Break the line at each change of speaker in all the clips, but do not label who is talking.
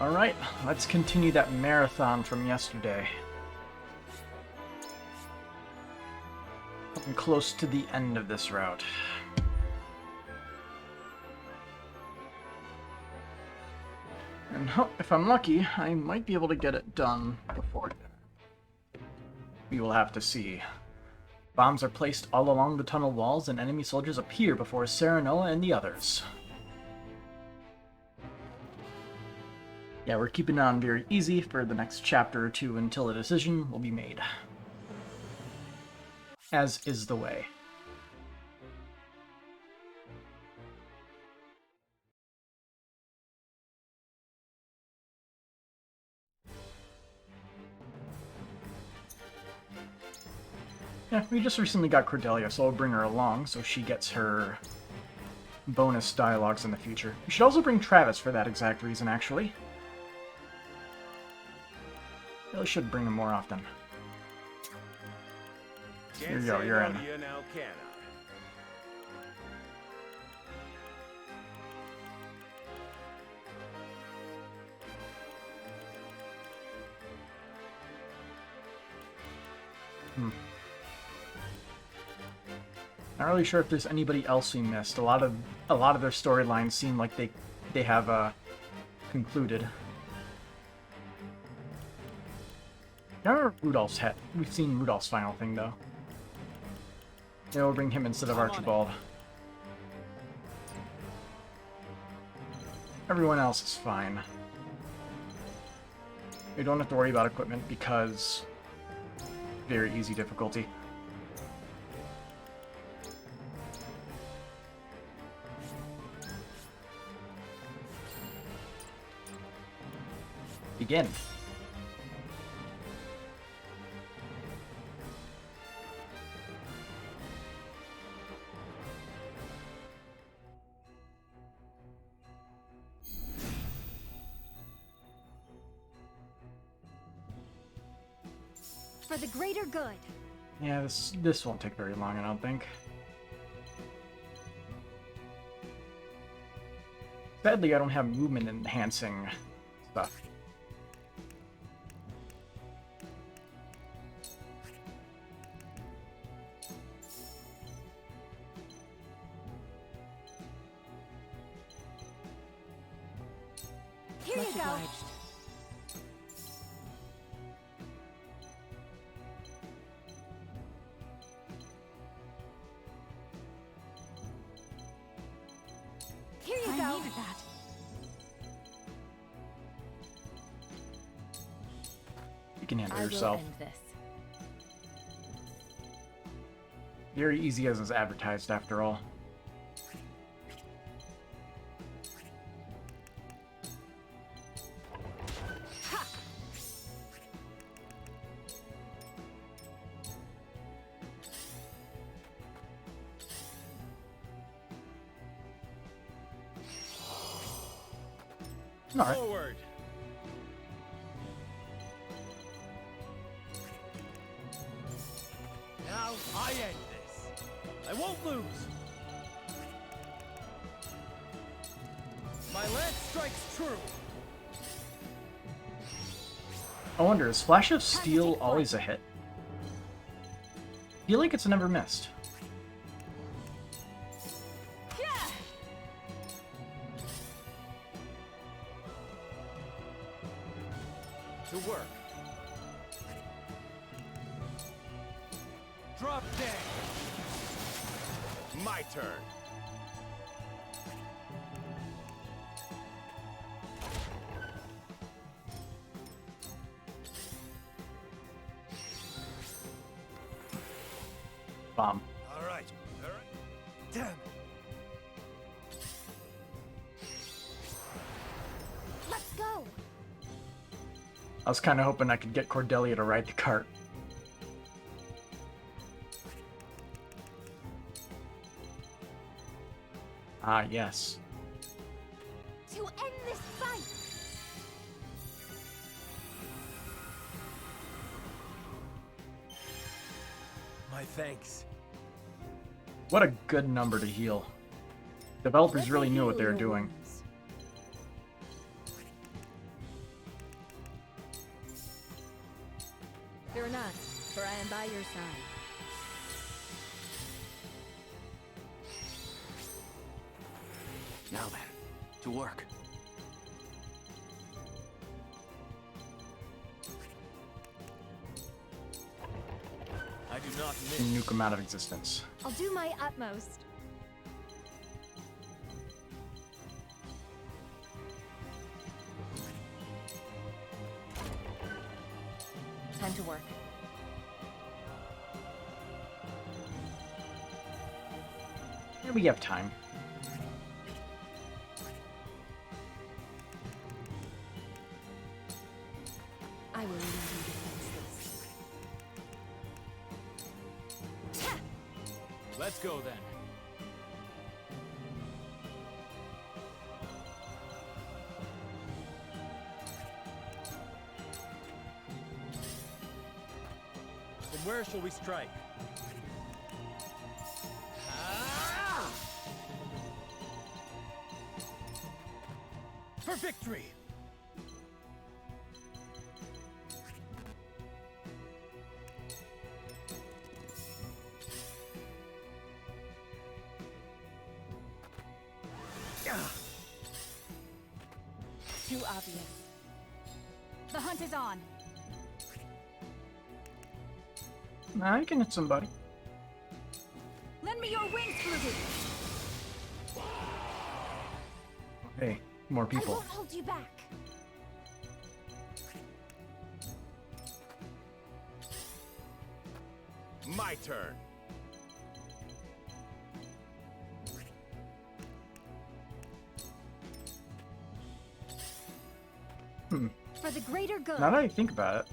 Alright, let's continue that marathon from yesterday. I'm close to the end of this route. And if I'm lucky, I might be able to get it done before dinner. We will have to see. Bombs are placed all along the tunnel walls, and enemy soldiers appear before Serenoa and the others. Yeah, we're keeping it on very easy for the next chapter or two until a decision will be made. As is the way. Yeah, we just recently got Cordelia, so I'll bring her along so she gets her bonus dialogues in the future. We should also bring Travis for that exact reason, actually. Really should bring him more often. Here you go, you're in. Not really sure if there's anybody else we missed. A lot of their storylines seem like they have concluded. I remember Rudolph's head. We've seen Rudolph's final thing, though. Yeah, we'll bring him instead of Archibald. Everyone else is fine. We don't have to worry about equipment because very easy difficulty. Begin.
For the greater good.
Yeah, this won't take very long, I don't think. Sadly, I don't have movement enhancing stuff.
Here you go. Here you go. I needed that.
You can handle yourself.
I will end this.
Very easy as is advertised, after all. All right.
Forward. Now I end this. I won't lose. My lance strikes true.
I wonder, is Flash of Steel always a hit? I feel like it's never missed.
To work. Drop dead. My turn.
Bomb.
All right. Damn.
Let's go.
I was kind of hoping I could get Cordelia to ride the cart. Ah, yes.
To end this fight.
My thanks.
What a good number to heal. Developers really knew what they were doing.
Fear not, for I am by your side.
Now then, to work.
I do not miss.
Nuke him out of existence.
I'll do my utmost. Time to work.
Yeah, we have time.
I will leave you defenseless.
Let's go then. Then where shall we strike? For victory!
Too obvious. The hunt is on.
Nah, you can hit somebody.
Lend me your wings, Fruity.
Hey, more
I
people.
won't hold you back.
My turn.
For the greater good.
Now that I think about it,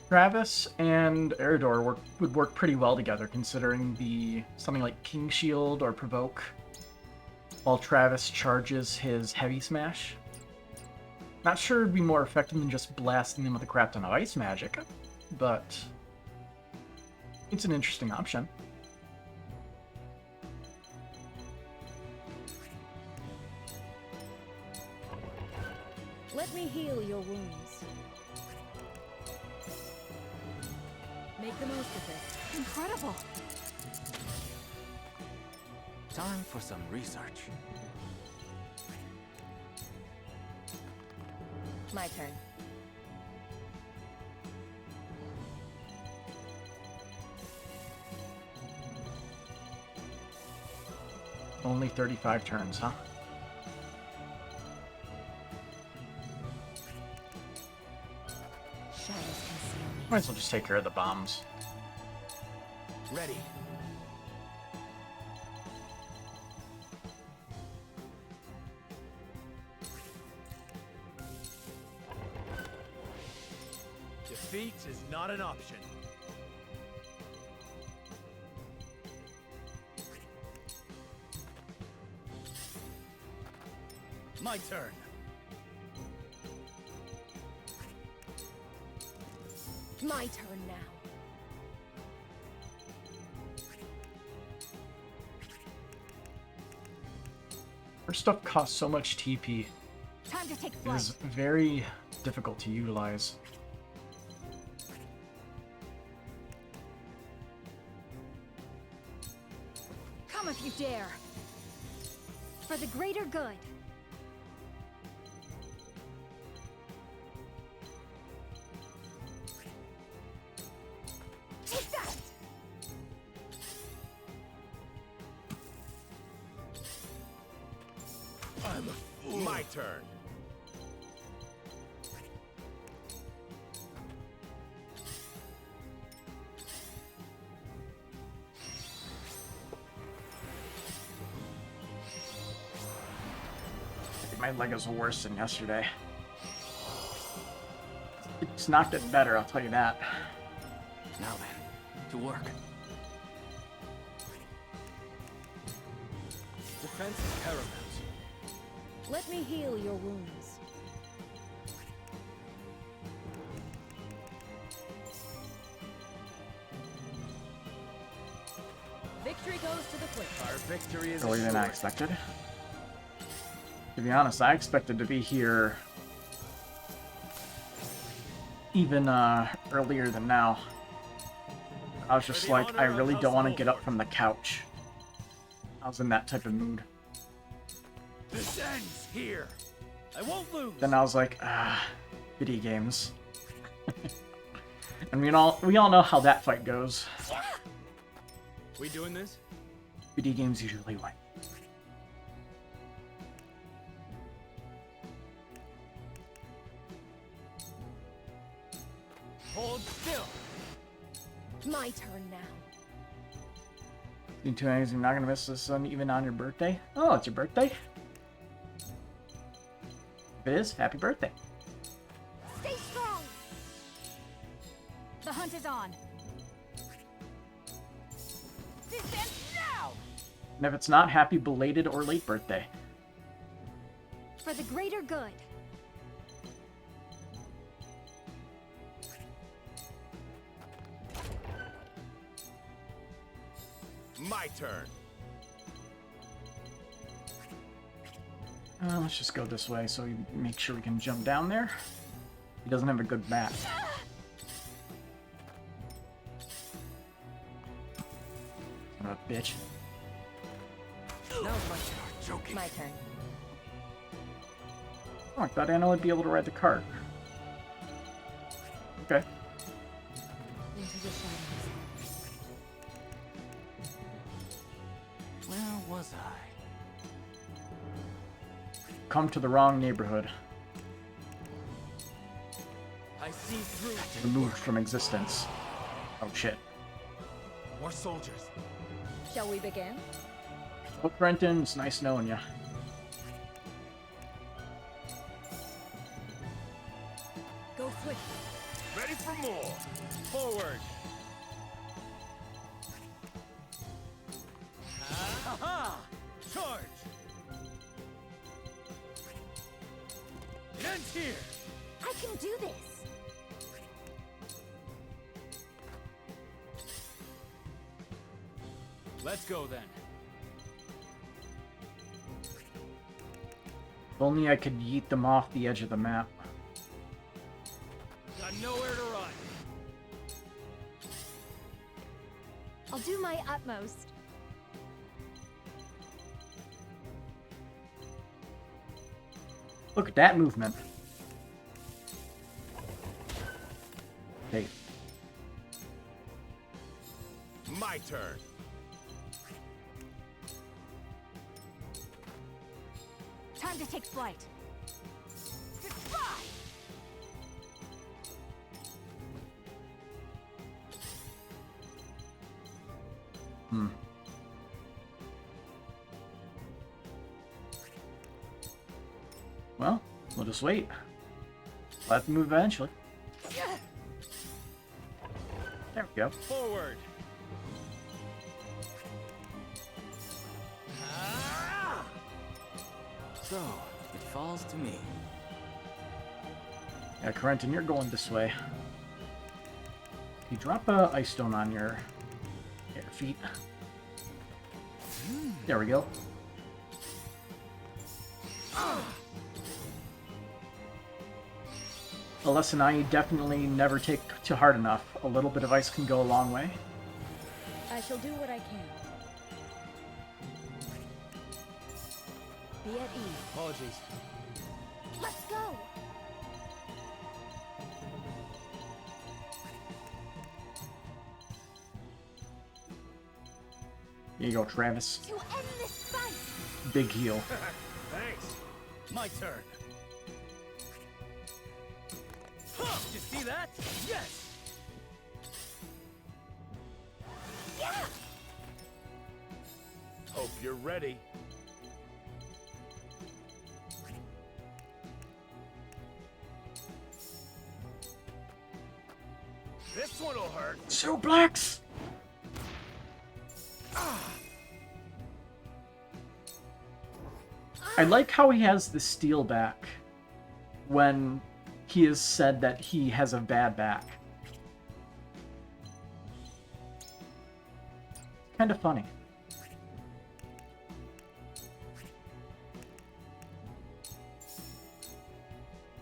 Travis and Eridor would work pretty well together, considering the something like King Shield or Provoke, while Travis charges his Heavy Smash. Not sure it'd be more effective than just blasting them with a crap ton of ice magic, but it's an interesting option.
Let me heal your wounds. Make the most of it. Incredible.
Time for some research.
My turn.
Only 35 turns, huh?
Shadows conceal me.
Might as well just take care of the bombs.
Ready.
Defeat is not an option. My turn.
My turn now.
Her stuff costs so much TP.
Time to take
It
flight.
is very difficult to utilize.
Come if you dare. For the greater good. Take that!
I'm a fool. My turn.
I think my leg is worse than yesterday. It's not getting better, I'll tell you that.
Now then, to work.
Defense is paramount.
Let me heal your wounds. Victory goes to the quick.
Our victory is
Earlier than I
assured.
expected. To be honest, I expected to be here even earlier than now. I was just like, I really don't want to get up from the couch. I was in that type of mood.
This ends here. I won't lose.
Then I was like, video games. And we all know how that fight goes.
We doing this?
Video games usually win.
Hold still.
My turn now.
You two eggs, you're not gonna miss this one even on your birthday? Oh, it's your birthday? If it is, happy birthday.
Stay strong. The hunt is on. This ends now.
And if it's not, happy belated or late birthday.
For the greater good.
My turn.
Let's just go this way so we make sure we can jump down there. He doesn't have a good bat. Son of a bitch.
Now's my turn. Joking.
My turn.
Oh, I thought Anna would be able to ride the cart. Okay.
Into the shadows.
Where was I?
Come to the wrong neighborhood.
I see through.
Removed from existence. Oh shit.
More soldiers.
Shall we begin?
Oh, Brenton, it's nice knowing you.
Go swift.
Ready for more. Forward. Ha! Charge. It ends here.
I can do this.
Let's go then.
If only I could yeet them off the edge of the map.
Got nowhere to run.
I'll do my utmost.
Look at that movement. Hey,
My turn.
Time to take flight. Goodbye!
well, we'll just wait. We'll have to move eventually. There we go.
Forward. Ah!
So, it falls to me.
Yeah, Corentin, you're going this way. You drop a ice stone on your feet. There we go. A lesson I definitely never take to heart enough. A little bit of ice can go a long way.
I shall do what I can. Be at ease.
Apologies.
Let's go!
Here you go, Travis.
To end this fight!
Big heal.
Thanks. My turn. Huh, did you see that? Yes.
Yeah!
Hope you're ready. This one'll hurt.
Suplex! I like how he has the steel back when he has said that he has a bad back. Kind of funny.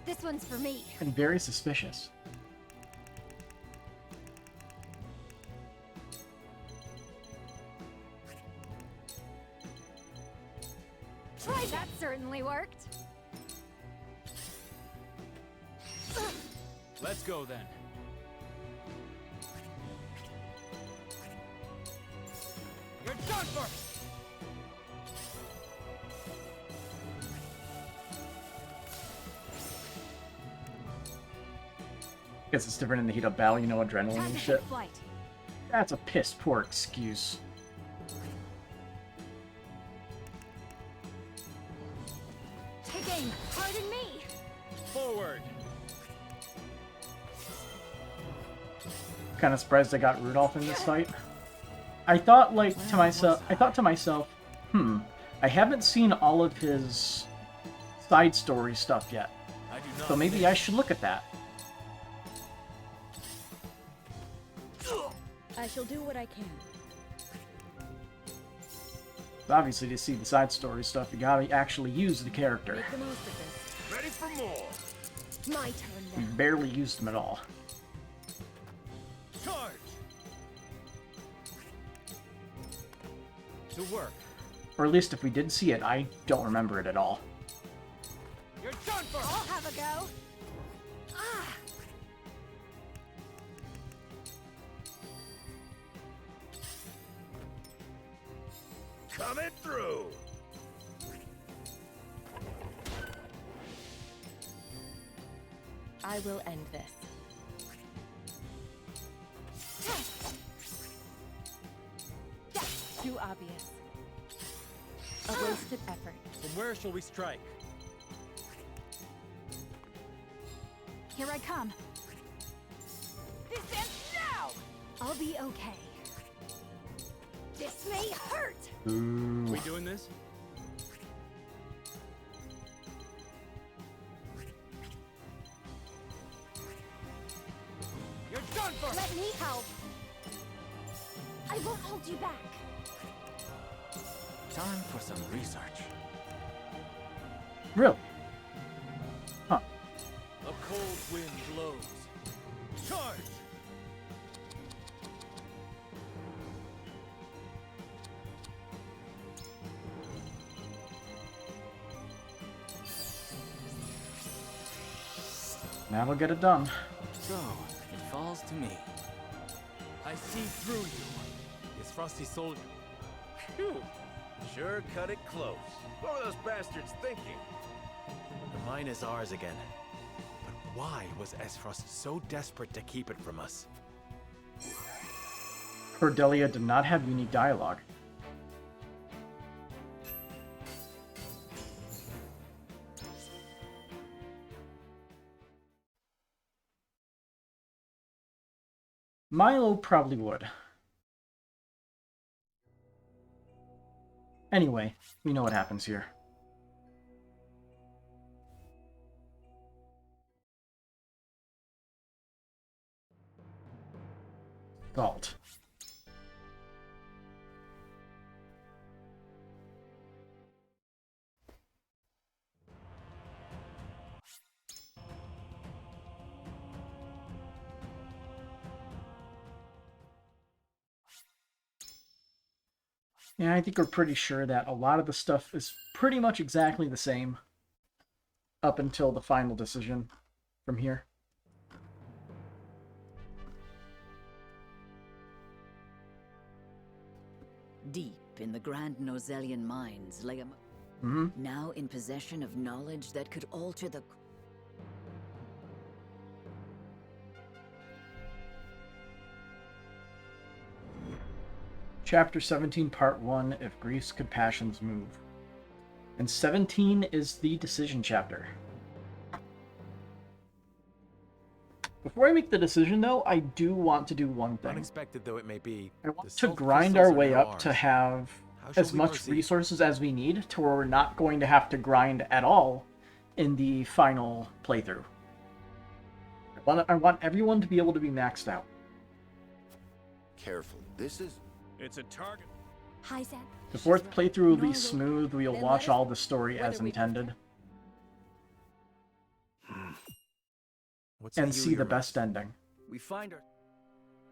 This one's for me.
And very suspicious.
Try that certainly worked.
Let's go then. You're done for!
Guess it's different in the heat of battle, you know, adrenaline
Time
and
to
shit.
take flight.
That's a piss poor excuse.
Take aim. Pardon me.
Forward!
Kind of surprised I got Rudolph in this fight. I thought, like, to myself, I haven't seen all of his side story stuff yet,
I do not
so maybe I should look at that.
I shall do what I can.
Obviously, to see the side story stuff, you gotta actually use the character.
Make the most of
Ready for more!
this. My turn
We
now.
barely used him at all.
Charge! To work.
Or at least if we did see it, I don't remember it at all.
You're done for!
I'll have a go. Ah!
Coming through!
I will end this. Too obvious. A wasted effort.
From where shall we strike?
Here I come. This ends now! I'll be okay. This may hurt!
Ooh.
We doing this? You're done for!
Let me help. I won't hold you back.
Time for some research.
Really? Huh.
A cold wind blows. Charge!
That'll get it done.
So, it falls to me.
I see through you. This frosty soldier.
Phew. Sure cut it close. What were those bastards thinking?
The mine is ours again. But why was Esfrost so desperate to keep it from us?
Cordelia did not have unique dialogue. Milo probably would. Anyway, we know what happens here. Salt. Yeah, I think we're pretty sure that a lot of the stuff is pretty much exactly the same up until the final decision from here.
Deep in the Grand Nozellian mines lay a...
Mm-hmm.
Now in possession of knowledge that could alter the...
Chapter 17, Part 1, If Grief's Could Passions Move. And 17 is the decision chapter. Before I make the decision, though, I do want to do one thing.
Unexpected though it may be,
I want
the
to
salt
grind
crystals
our
are
way
now
up to
ours.
have
How shall
as
we
much
proceed?
resources as we need to where we're not going to have to grind at all in the final playthrough. I want everyone to be able to be maxed out.
Careful. This is...
It's a target.
Hi, Zeb.
The fourth playthrough will
No,
be
look,
smooth. We'll
then
watch
let us
all the story
whether
as
we-
intended
What
and
say you,
see the
Your
best ending.
We find her.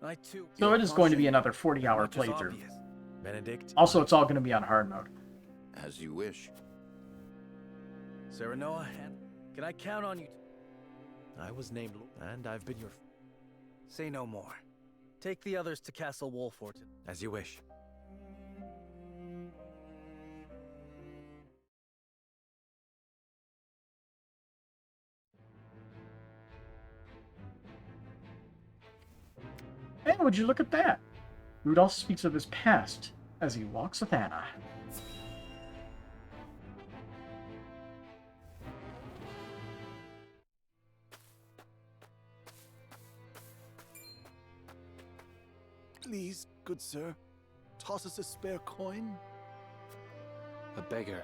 I too.
So it is going to be another 40-hour
Much is
playthrough.
obvious. Benedict,
Also, it's all going to be on hard mode.
as you wish. Serenoa, can I count on you?
I was named, and I've been your...
Say no more. Take the others to Castle Wolfort.
As you wish.
Hey, would you look at that? Rudolph speaks of his past as he walks with Anna.
Please, good sir, toss us a spare coin.
A beggar.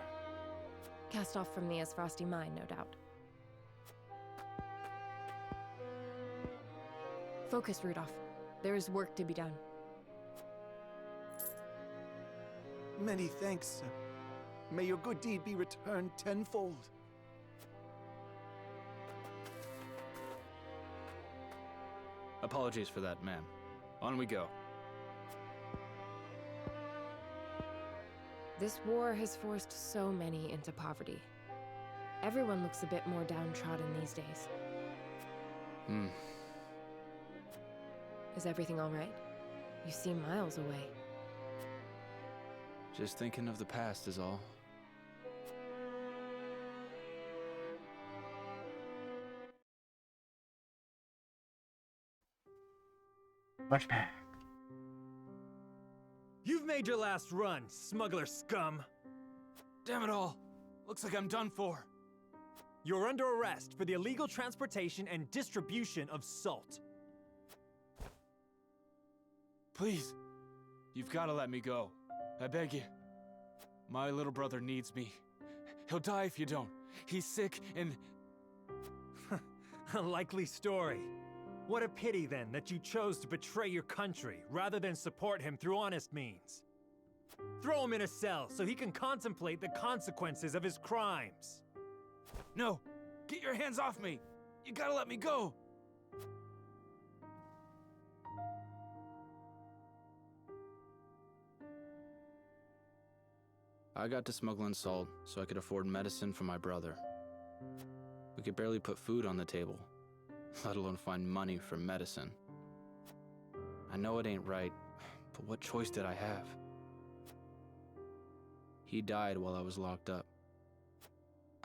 Cast off from the Frosty mine, no doubt. Focus, Rudolph. There is work to be done.
Many thanks, sir. May your good deed be returned tenfold.
Apologies for that, ma'am. On we go.
This war has forced so many into poverty. Everyone looks a bit more downtrodden these days. Is everything all right? You seem miles away.
Just thinking of the past is all.
Flashback.
You've made your last run, smuggler scum!
Damn it all! Looks like I'm done for.
You're under arrest for the illegal transportation and distribution of salt.
Please, you've got to let me go. I beg you. My little brother needs me. He'll die if you don't. He's sick and...
A likely story. What a pity, then, that you chose to betray your country, rather than support him through honest means. Throw him in a cell, so he can contemplate the consequences of his crimes.
No! Get your hands off me! You gotta let me go! I got to smuggling salt so I could afford medicine for my brother. We could barely put food on the table, let alone find money for medicine. I know it ain't right, but what choice did I have? He died while I was locked up.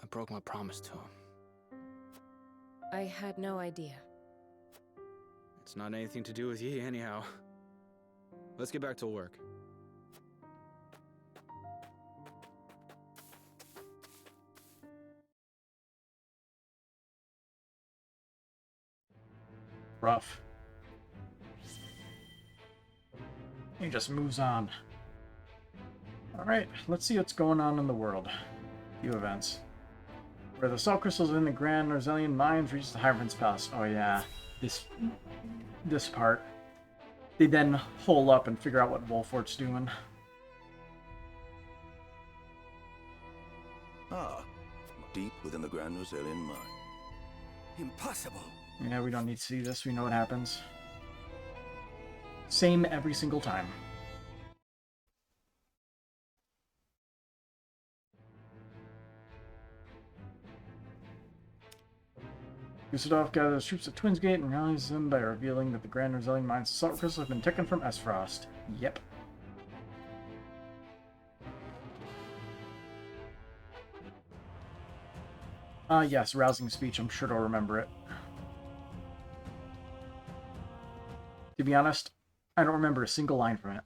I broke my promise to him.
I had no idea.
It's not anything to do with you anyhow. Let's get back to work.
Rough. He just moves on. Alright, let's see what's going on in the world. Few events. Where the salt crystals in the Grand Norzelian mines reach the High Prince Palace. Oh yeah, this part. They then hole up and figure out what Wolfort's doing.
Ah, deep within the Grand Norzelian mine.
Impossible.
Yeah, we don't need to see this. We know what happens. Same every single time. Usadov gathers troops at Twins Gate and rallies them by revealing that the Grand Norzelian mines of salt crystals have been taken from Frost. Yep. Yes, rousing speech. I'm sure to remember it. To be honest, I don't remember a single line from it.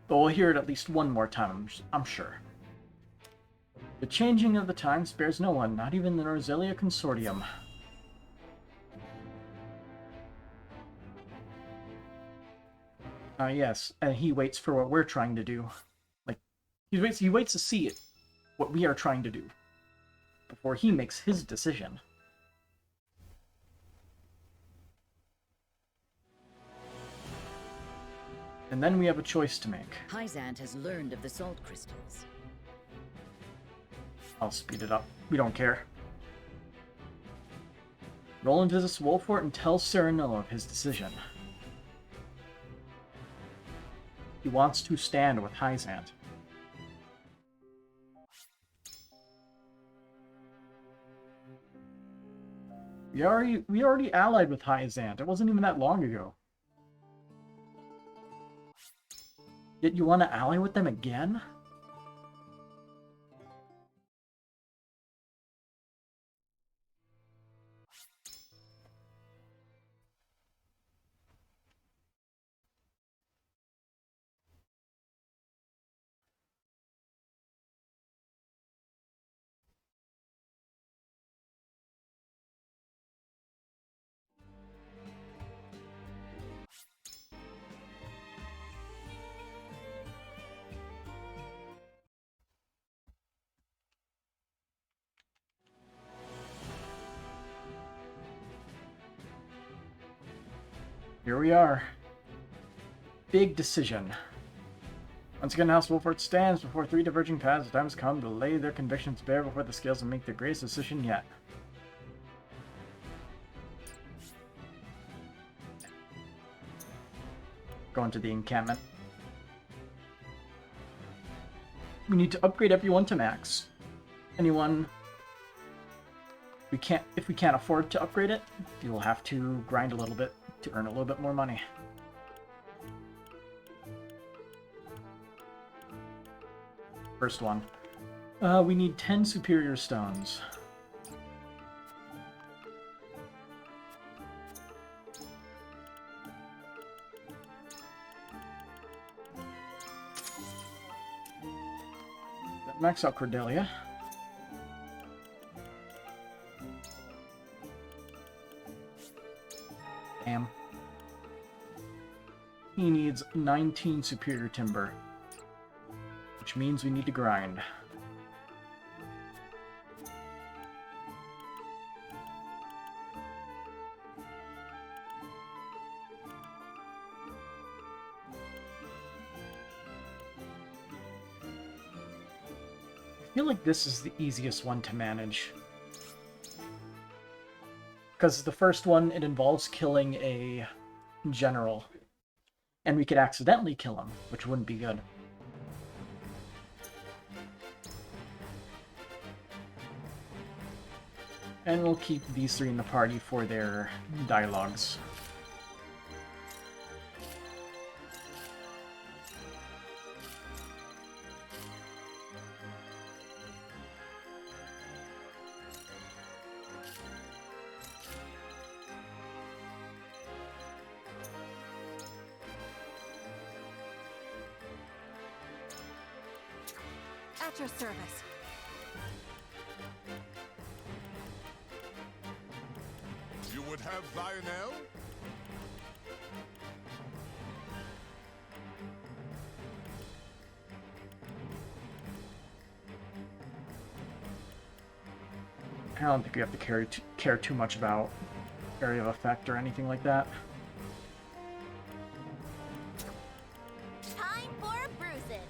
But we'll hear it at least one more time, I'm sure. The changing of the time spares no one, not even the Norzelia Consortium. Yes, and he waits for what we're trying to do. Like, he waits to see it, what we are trying to do, before he makes his decision. And then we have a choice to make.
Hyzant has learned of the salt crystals.
I'll speed it up. We don't care. Roland visits Wolfort and tells Serenoa of his decision. He wants to stand with Hyzant. We already allied with Hyazant. It wasn't even that long ago. Yet you want to ally with them again? Here we are. Big decision. Once again, House Wolford stands before three diverging paths. The time has come to lay their convictions bare before the scales and make their greatest decision yet. Going to the encampment. We need to upgrade everyone to max. Anyone if we can't afford to upgrade it, we will have to grind a little bit to earn a little bit more money. First one. We need 10 superior stones. Max out Cordelia. Damn. He needs 19 superior timber, which means we need to grind. I feel like this is the easiest one to manage. Because the first one, it involves killing a general. And we could accidentally kill him, which wouldn't be good. And we'll keep these three in the party for their dialogues.
At your service.
You would have Lionel?
I don't think we have to care too much about area of effect or anything like that.
Time for a bruising.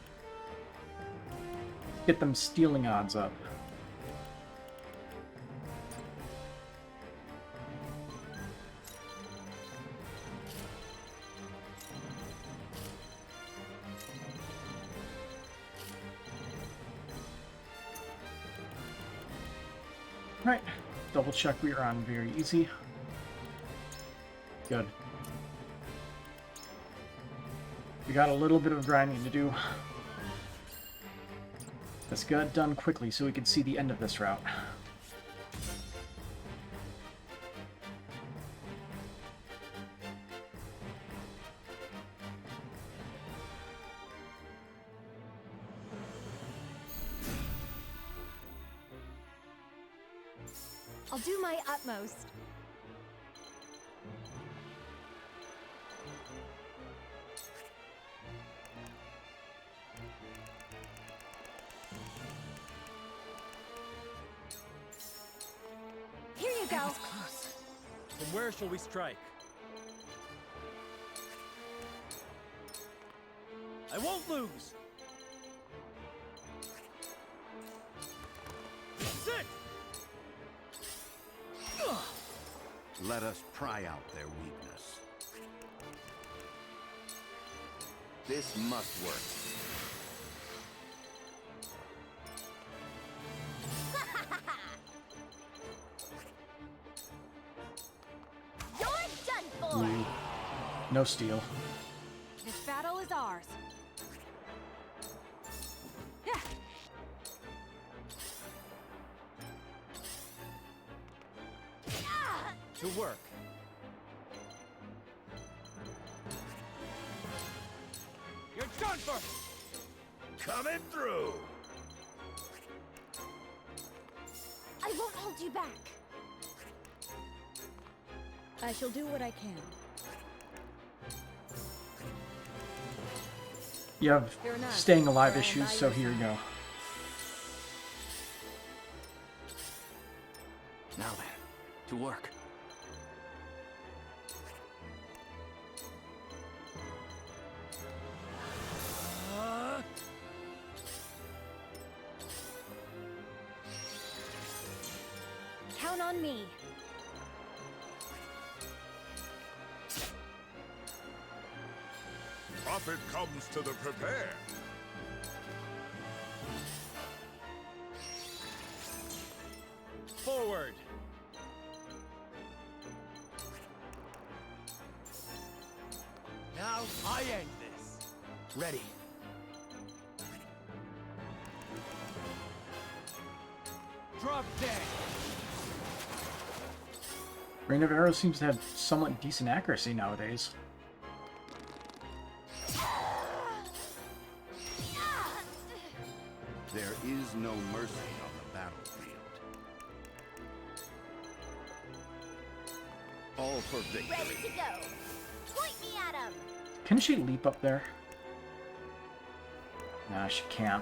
Get them stealing odds up. Right, double check we are on very easy. Good. We got a little bit of grinding to do. Let's get it done quickly so we can see the end of this route.
I'll do my utmost. Here you go.
Close. From where shall we strike? I won't lose. Sit.
Let us pry out their weakness. This must work.
No steal.
This battle is ours. Yeah.
To work. You're done for!
Coming through!
I won't hold you back. I shall do what I can.
You have
Fair enough.
staying alive
I am
issues,
by
so
your
here you
side.
go.
Now then, to work.
Count on me.
Profit comes to the prepared.
Forward! Now I end this.
Ready.
Drop dead!
Rain of Arrows seems to have somewhat decent accuracy nowadays.
There is no mercy on the battlefield. All for victory.
Ready to go. Point me at him.
Can she leap up there? Nah, she can't.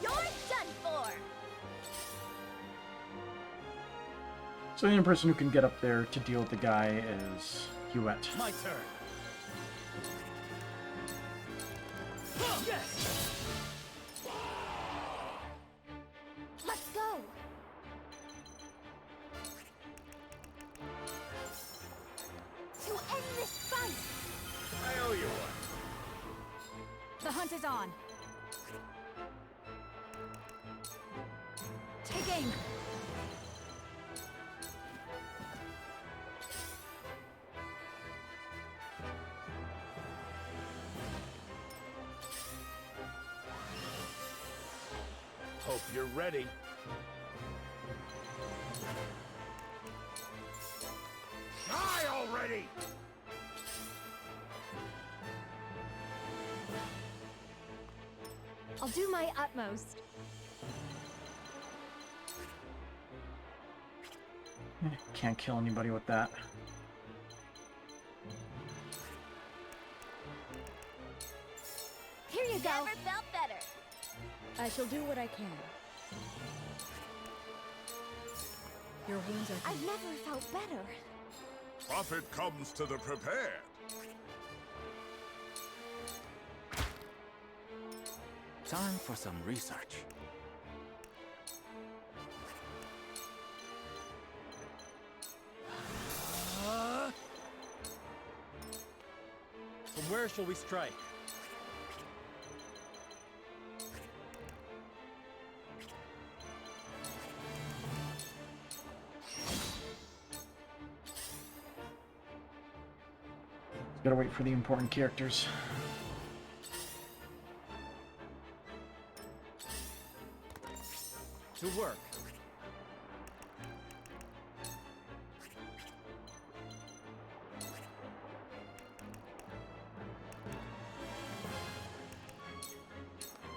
You're done for.
So the only person who can get up there to deal with the guy is Hewitt.
My turn. Yes!
Let's go. To end this fight.
I owe you one.
The hunt is on. Take aim.
Hope you're ready. Die already!
I'll do my utmost.
Can't kill anybody with that.
Here you go. Never felt better. I shall do what I can. Your wounds are... I've never felt better.
Profit comes to the prepared.
Time for some research.
From where shall we strike?
Gotta wait for the important characters.
To work.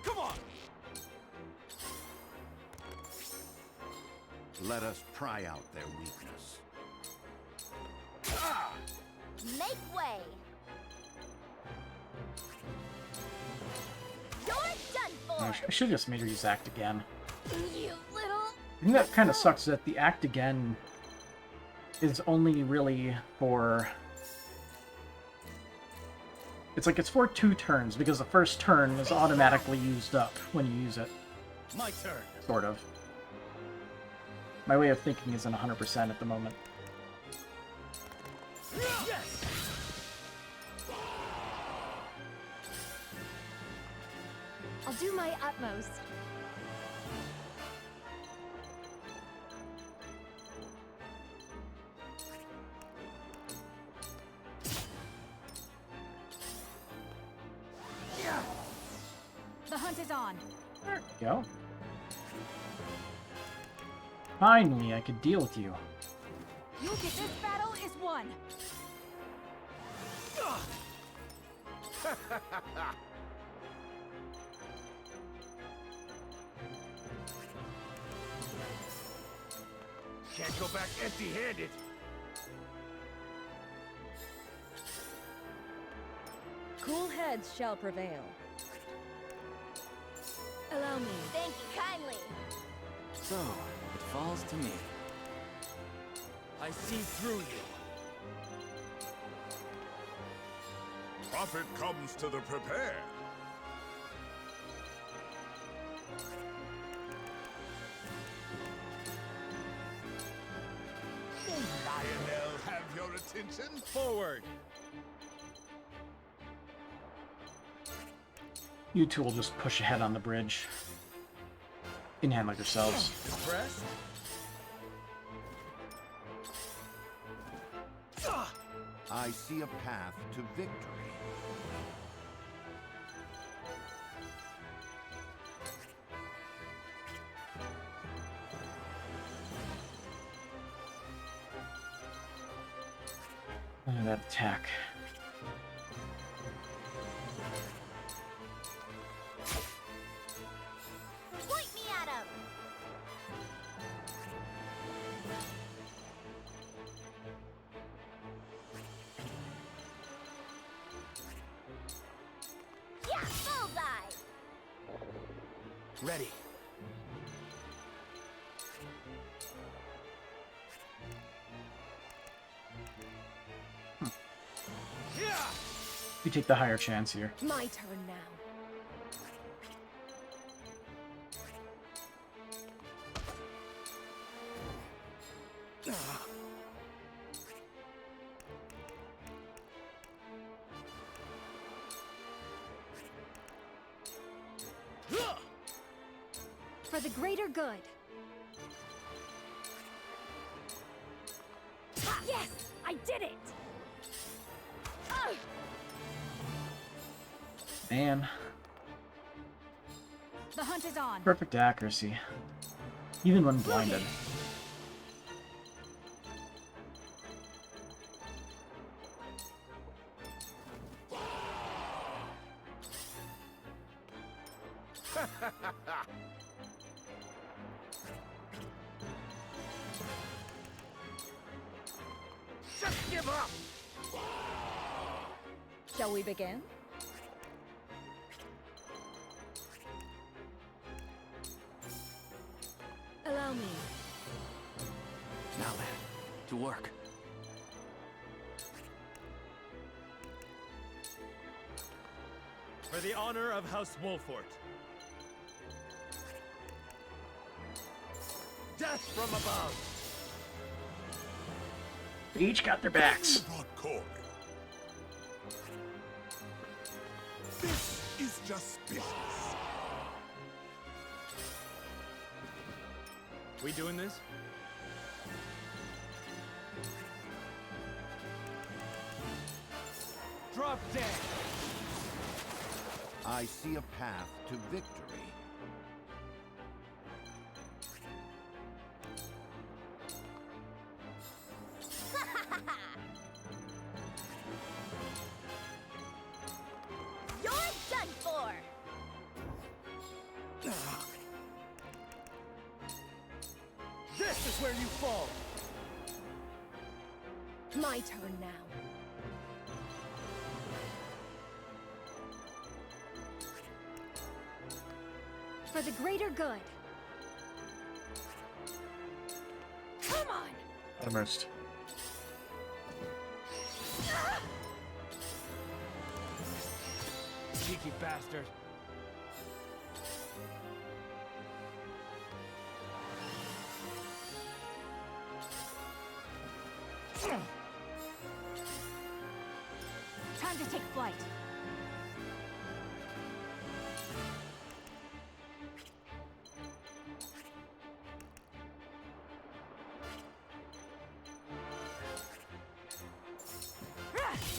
Come on!
Let us pry out their weakness.
Make way. You're done for.
I should have just made her use Act Again.
You little...
I think that kind of sucks that the Act Again is only really for... It's like it's for 2 turns, because the first turn is automatically used up when you use it.
My turn.
Sort of. My way of thinking isn't 100% at the moment.
Yes!
I'll do my utmost. hunt is on.
There we go. Finally, I could deal with you.
You'll get this battle is won.
Can't go back empty-handed.
Cool heads shall prevail.
Allow me.
Thank you kindly.
So, it falls to me.
I see through you.
Profit comes to the prepared. Lionel, have your attention?
Forward.
You two will just push ahead on the bridge. You can handle yourselves.
Impressed?
I see a path to victory.
That attack.
Point me at him. Yeah, bullseye.
Ready.
You take the higher chance here.
My turn now.
For the greater good. Yes! I did it!
Man,
The hunt is on.
perfect accuracy. Even when blinded.
Just give up.
Shall we begin?
Allow me.
Now then, to work.
For the honor of House Wolfort.
Death from above.
They each got their backs.
Brought Corey. This is just business.
We doing this? Drop dead.
I see a path to victory.
You're done for.
This is where you fall.
My turn now.
For the greater good.
Come on!
Almost.
Cheeky bastard.
Time to take flight.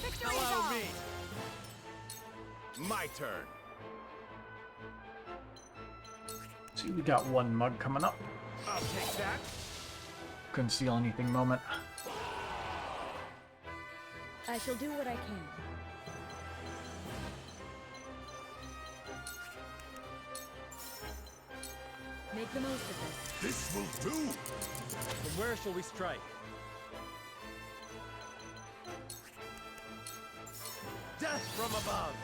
Victory is
Allow
ours.
me. My turn.
See, we got one mug coming up.
I'll take that.
Couldn't steal anything moment.
I shall do what I can. Make the most of this.
This will do!
From where shall we strike?
Death from above!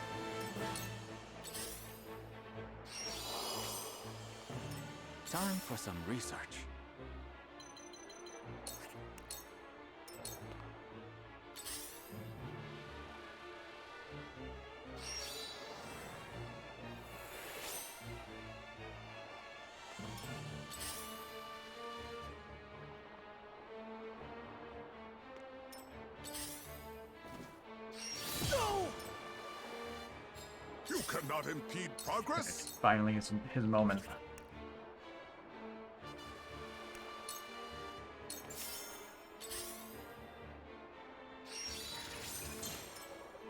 Time for some research.
You cannot impede progress!
Finally, his moment.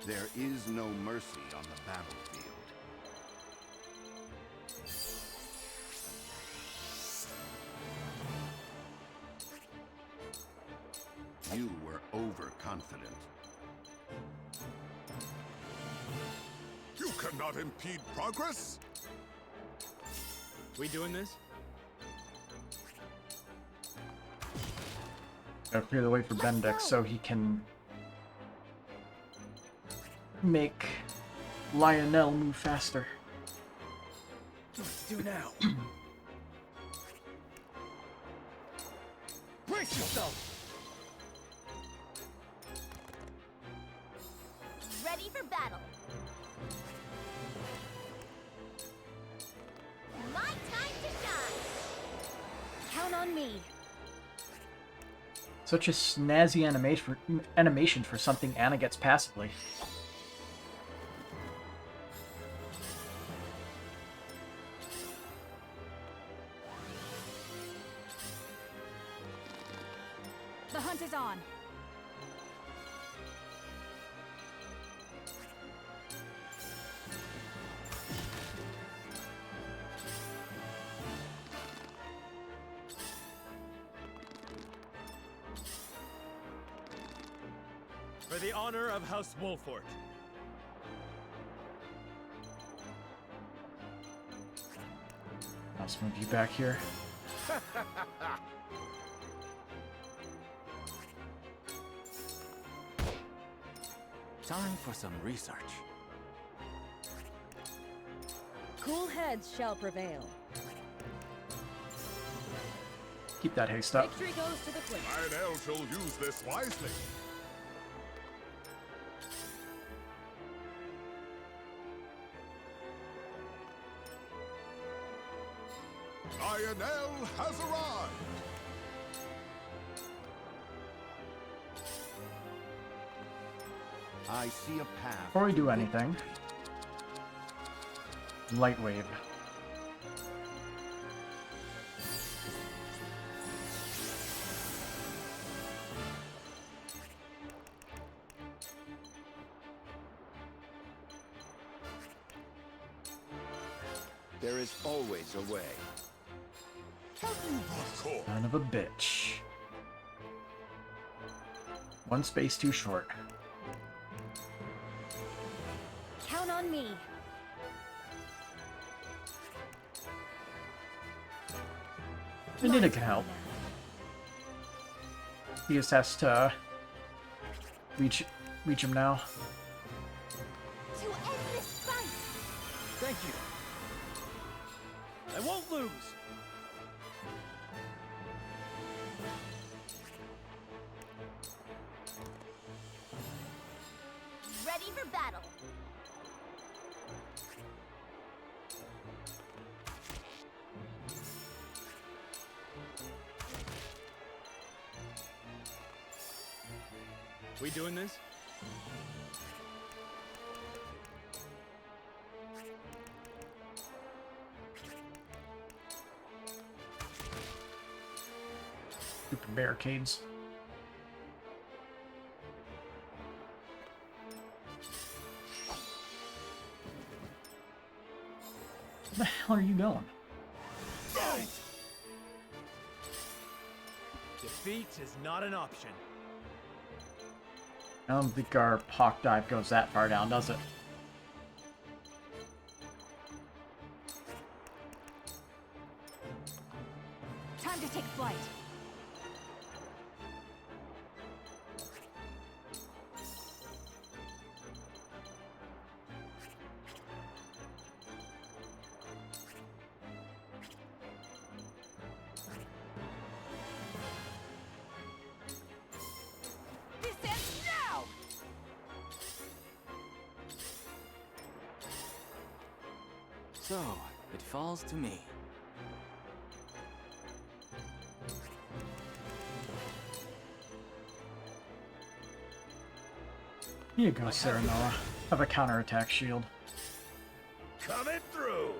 There is no mercy on the battlefield. You were overconfident.
You cannot impede progress!
We doing this?
Gotta clear the way for Bendix so he can make Lionel move faster.
Let's do now. Brace yourself!
Ready for battle. My time to shine. Count on me.
Such a snazzy animation for something Anna gets passively.
The hunt is on.
For the honor of House Wolfort.
I'll move you back here.
Time for some research.
Cool heads shall prevail.
Keep that haste up.
Victory goes to the quick.
Lionel shall use this wisely. Lionel has arrived!
I see a path.
Before we do anything, light wave.
There is always a way.
Son of a bitch. One space too short.
Count on me.
Anita can help. He just has to reach him now.
To end this fight.
Thank you. I won't lose.
Ready for battle.
We doing this?
Stupid barricades. Where the hell are you going?
Defeat is not an option.
I don't think our hawk dive goes that far down, does it?
Time to take flight. This ends now!
So, it falls to me.
Here you go, Serenoa. Have a counterattack shield.
Coming through!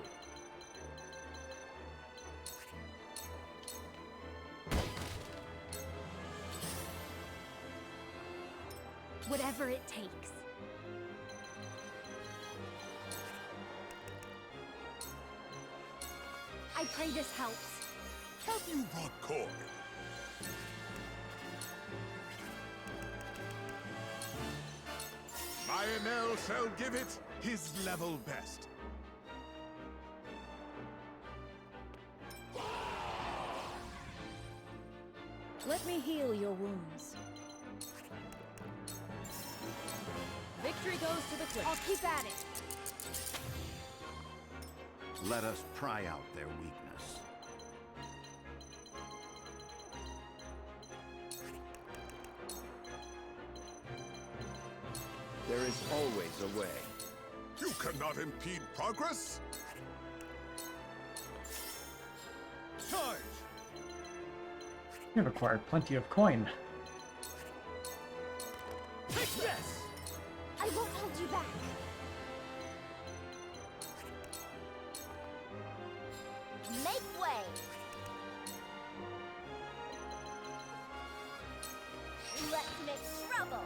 Whatever it takes. I pray this helps.
Have you brought corn? My Enel shall give it his level best.
Let me heal your wounds. Victory goes to the quick.
I'll keep at it.
Let us pry out their weakness.
There is always a way.
You cannot impede progress.
Charge!
You've acquired plenty of coin.
Take this!
I won't hold you back.
Make way! Let's make trouble!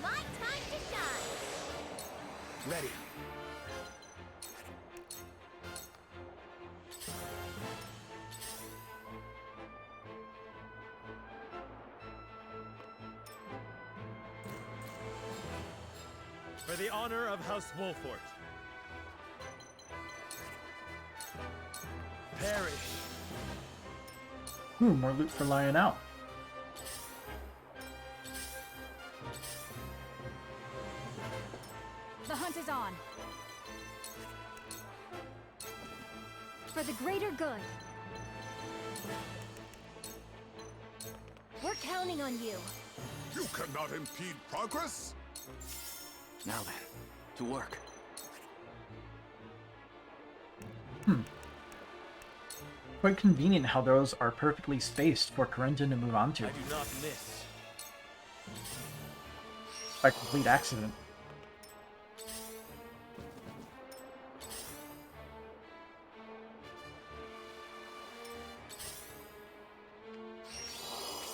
My time to shine!
Ready.
For the honor of House Wolfort. Perish.
Ooh, more loot for lying out.
The hunt is on. For the greater good. We're counting on you.
You cannot impede progress.
Now then, to work.
Quite convenient how those are perfectly spaced for Corentin to move on to.
I do not miss.
By complete accident.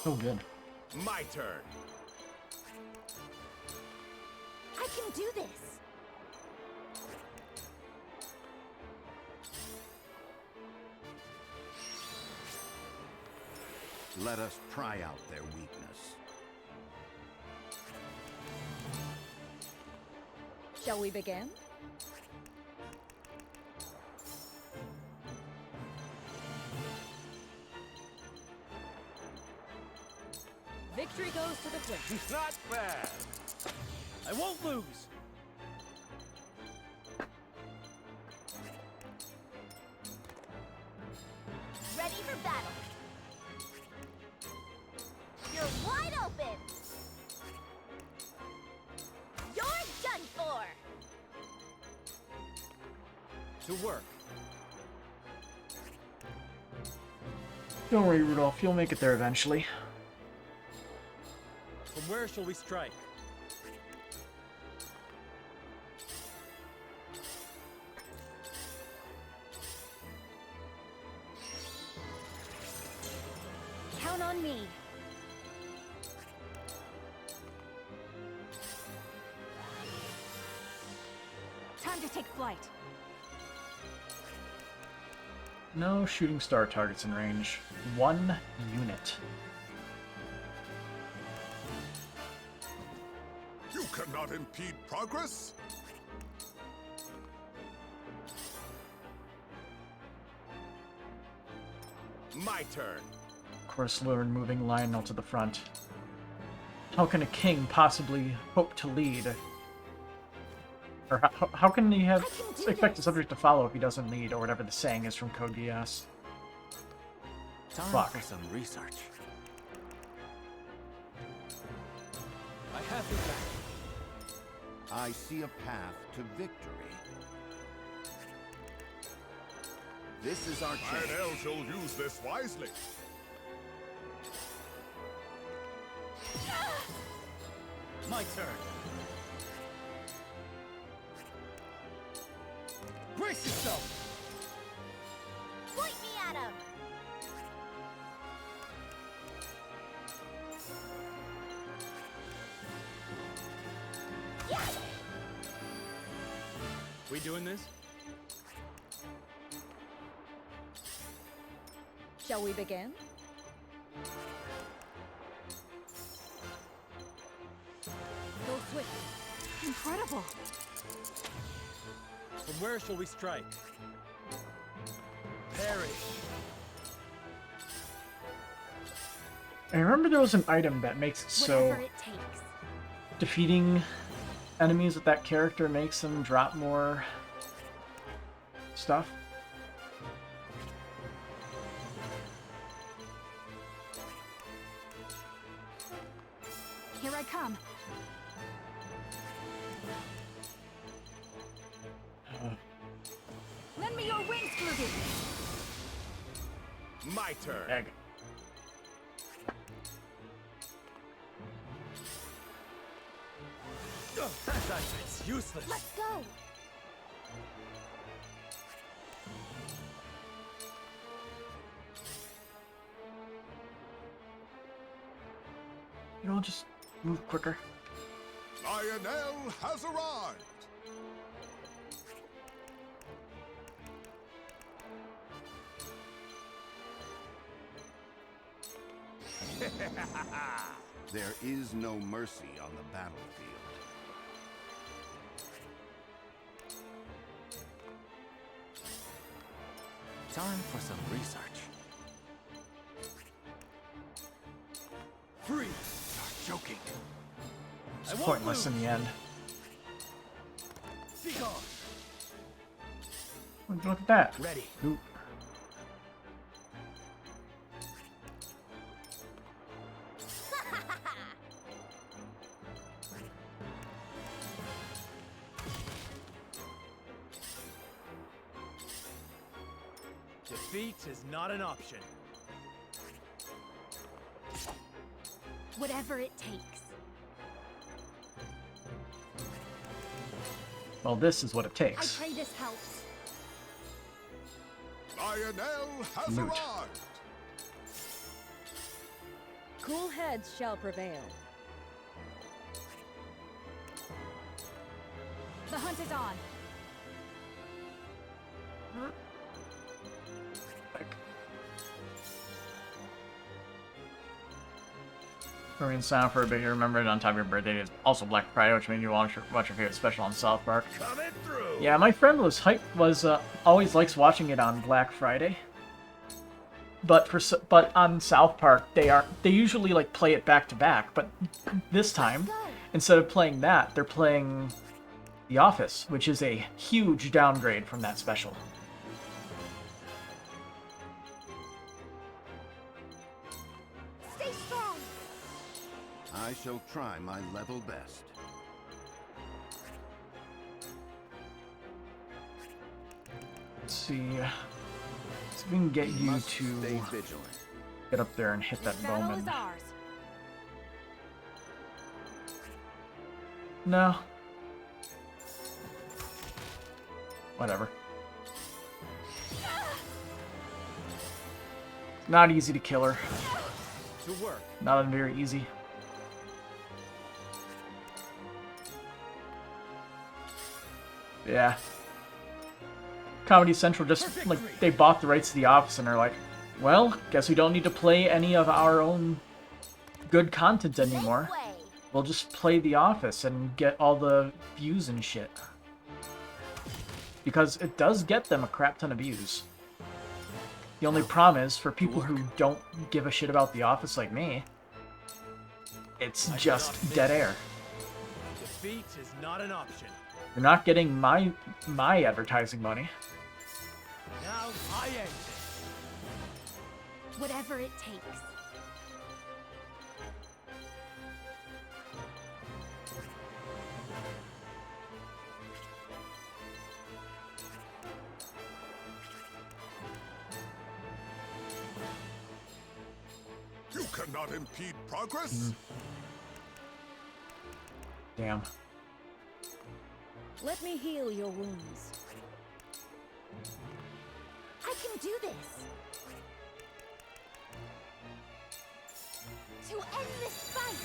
So good.
My turn.
I can do this.
Let us pry out their weakness.
Shall we begin? Victory goes to the quick.
Not bad.
I won't lose.
Ready for battle. You're wide open. You're done for.
To work.
Don't worry, Rudolph. You'll make it there eventually.
From where shall we strike?
Count on me. Time to take flight.
No shooting star targets in range. 1 unit.
You cannot impede progress.
My turn.
Of course, we're moving Lionel to the front. How can a king possibly hope to lead? Or how can he expect a subject to follow if he doesn't lead, or whatever the saying is from Code Geass?
Time
Fuck.
for some research.
I have you back.
I see a path to victory. This is our chance.
Lionel shall use this wisely.
My turn.
Brace yourself!
Point me at him!
We doing this?
Shall we begin? Go swift. Incredible.
From where shall we strike? Perish.
I remember there was an item that makes it so
Whatever it takes.
defeating enemies with that character makes them drop more stuff.
Here I come. Lend me your wings, Groovy.
My turn.
Egg.
It's useless.
Let's go.
You know, just move quicker.
Lionel has arrived.
There is no mercy on the battlefield.
Time for some research.
Free.
You're joking.
It's pointless in the end.
Be gone.
Look at that.
Ready.
Oop.
Defeat is not an option.
Whatever it takes.
Well, this is what it
I
takes.
pray this helps.
Lionel has
Moot.
arrived.
Cool heads shall prevail. The hunt is on.
Korean sound for a bit. You remember it on time of your birthday. It's also Black Friday, which made you watch your favorite special on South Park.
Coming through.
Yeah, my friend was always likes watching it on Black Friday. But on South Park they usually like play it back to back. But this time, instead of playing that, they're playing The Office, which is a huge downgrade from that special.
Stay strong.
I shall try my level best.
Let's see. Let's see if we can get you
Must
to
stay vigilant.
get up there and hit that
Battle
bowman.
is ours.
No. Whatever. Not easy to kill her.
To work.
Not very easy. Yeah. Comedy Central just, like, they bought the rights to The Office and are like, well, guess we don't need to play any of our own good content anymore. We'll just play The Office and get all the views and shit. Because it does get them a crap ton of views. The only problem is, for people who don't give a shit about The Office like me, it's just dead air.
Defeat is not an option.
You're not getting my advertising money.
Now I end this.
Whatever it takes.
You cannot impede progress.
Damn.
Let me heal your wounds. I can do this. To end this fight.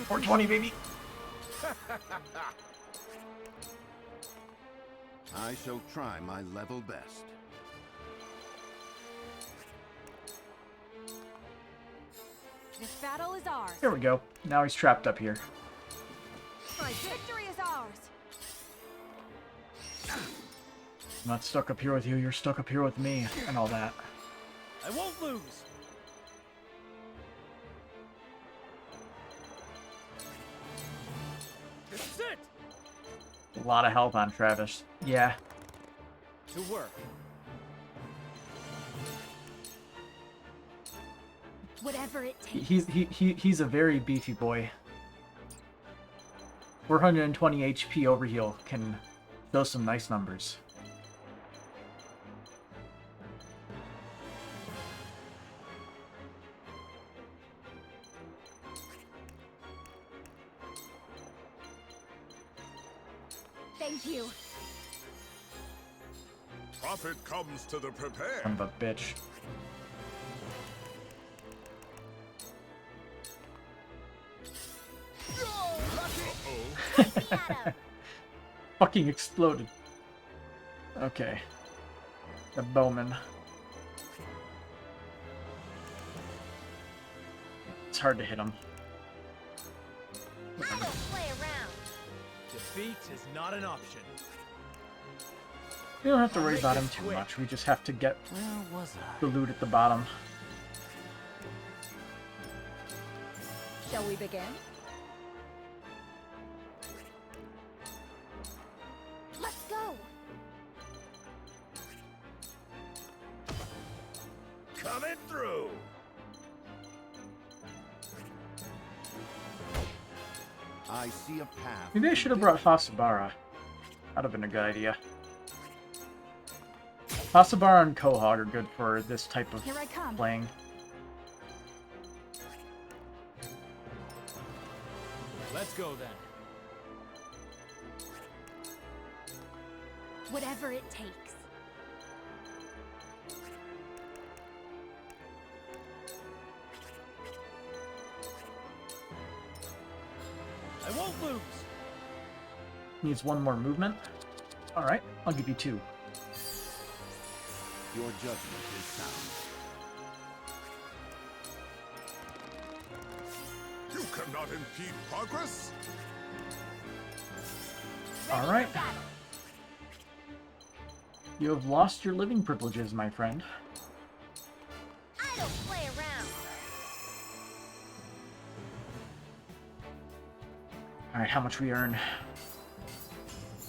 420, baby.
I shall try my level best.
This battle is ours.
Here we go. Now he's trapped up here.
My victory is ours.
I'm not stuck up here with you, you're stuck up here with me, and all that.
I won't lose. This is it.
A lot of health on Travis. Yeah.
To work.
Whatever it takes.
He's a very beefy boy. 420 HP overheal can show some nice numbers.
Thank you.
Profit comes to the prepared.
Son of a bitch. Fucking exploded. Okay. The bowman. It's hard to hit him.
I don't play around.
Defeat is not an option.
We don't have to worry about him too much. We just have to get the loot at the bottom.
Shall we begin? Let's go.
Coming through.
I see a path.
Maybe I should have brought Fasabara. That'd have been a good idea. Fasabara and Quahog are good for this type of
Here I come.
playing.
Let's go then.
Whatever it takes.
I won't lose.
Needs one more movement. Alright, I'll give you 2.
Your judgment is sound.
You cannot impede progress.
Alright. You have lost your living privileges, my friend.
I don't play around.
Alright, how much we earn?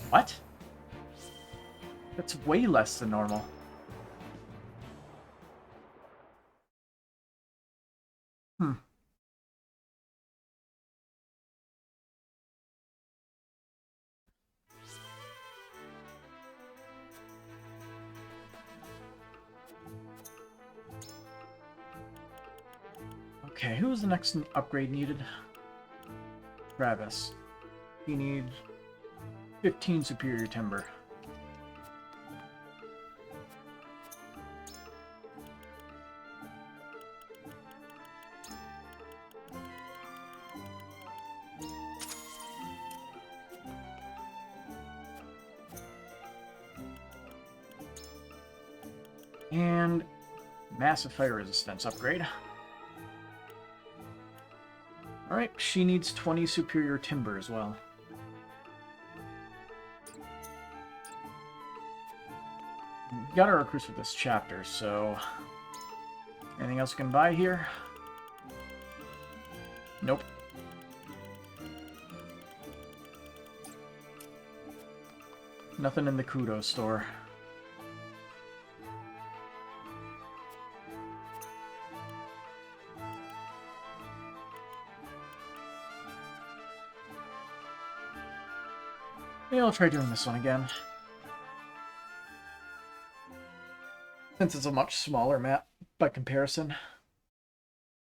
What? That's way less than normal. Okay, who was the next upgrade needed? Travis. He needs 15 superior timber. And massive fire resistance upgrade. Alright, she needs 20 superior timber as well. Got our recruits for this chapter, so... Anything else we can buy here? Nope. Nothing in the Kudo store. Maybe I'll try doing this one again. Since it's a much smaller map by comparison,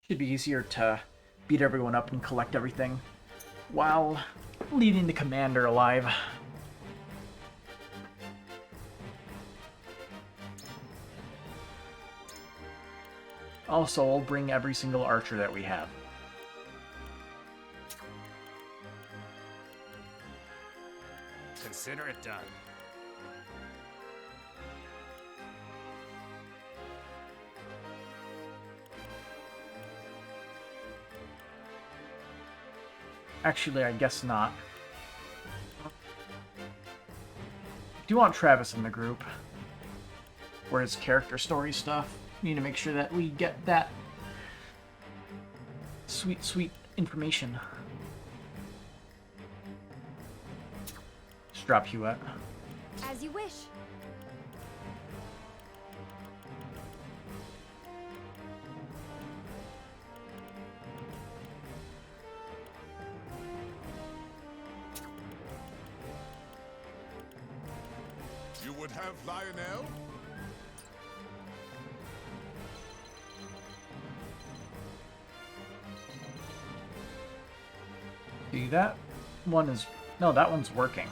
should be easier to beat everyone up and collect everything while leaving the commander alive. Also, I'll bring every single archer that we have.
Consider it done.
Actually, I guess not. Do you want Travis in the group? Where his character story stuff? We need to make sure that we get that sweet, sweet information. Just drop Huette.
As you wish.
You would have Lionel?
See, that one is... No, that one's working.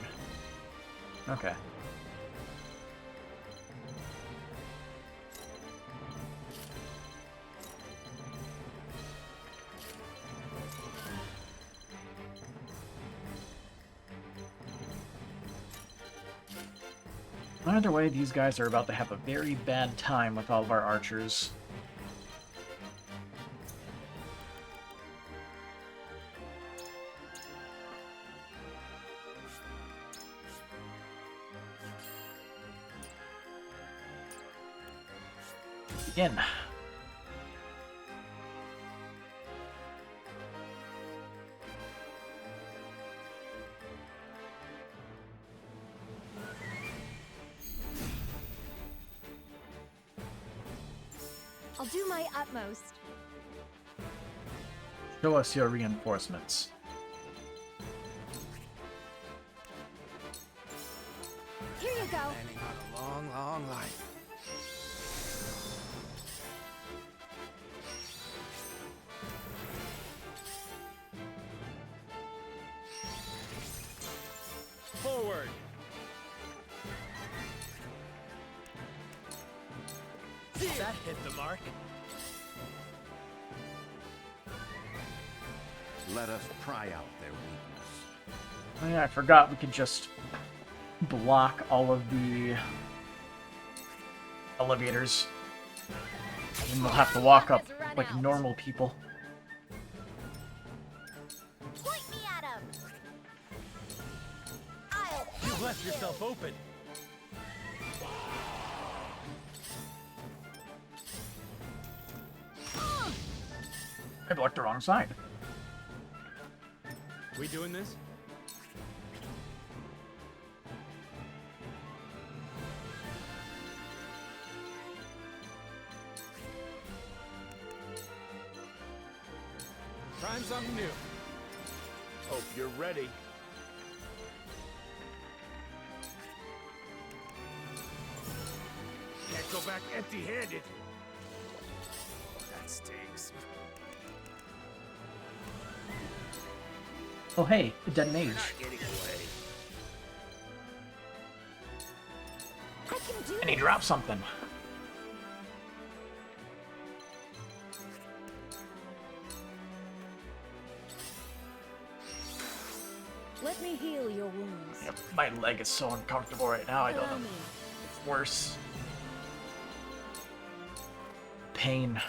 Okay. Either way, these guys are about to have a very bad time with all of our archers. Begin.
I'll do my utmost.
Show us your reinforcements.
Here you go.
Planning on a long, long life.
Forward! That hit the mark.
Let us pry out their weakness.
Oh yeah, I forgot we could just block all of the elevators. And we'll have to walk up like normal people.
Point me at him. I'll
You left yourself open.
I blocked the wrong side.
We doing this?
Trying something new. Hope you're ready. Can't go back empty-handed. That stings.
Oh hey, a dead mage.
Not getting away.
I can do
And he
this.
dropped something.
Let me heal your wounds.
Yep, my leg is so uncomfortable right now, I don't know.
Allow me.
It's worse. pain.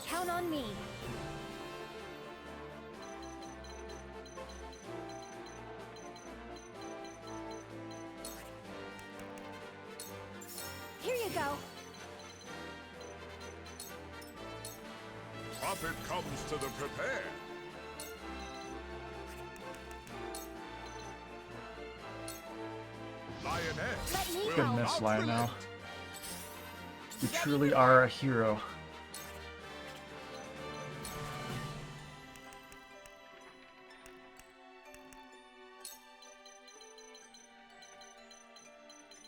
Count on me. Here you go.
Profit comes to the prepared. Lioness.
Let me
will
help.
Goodness,
not
Lionel.
relent.
You truly are a hero.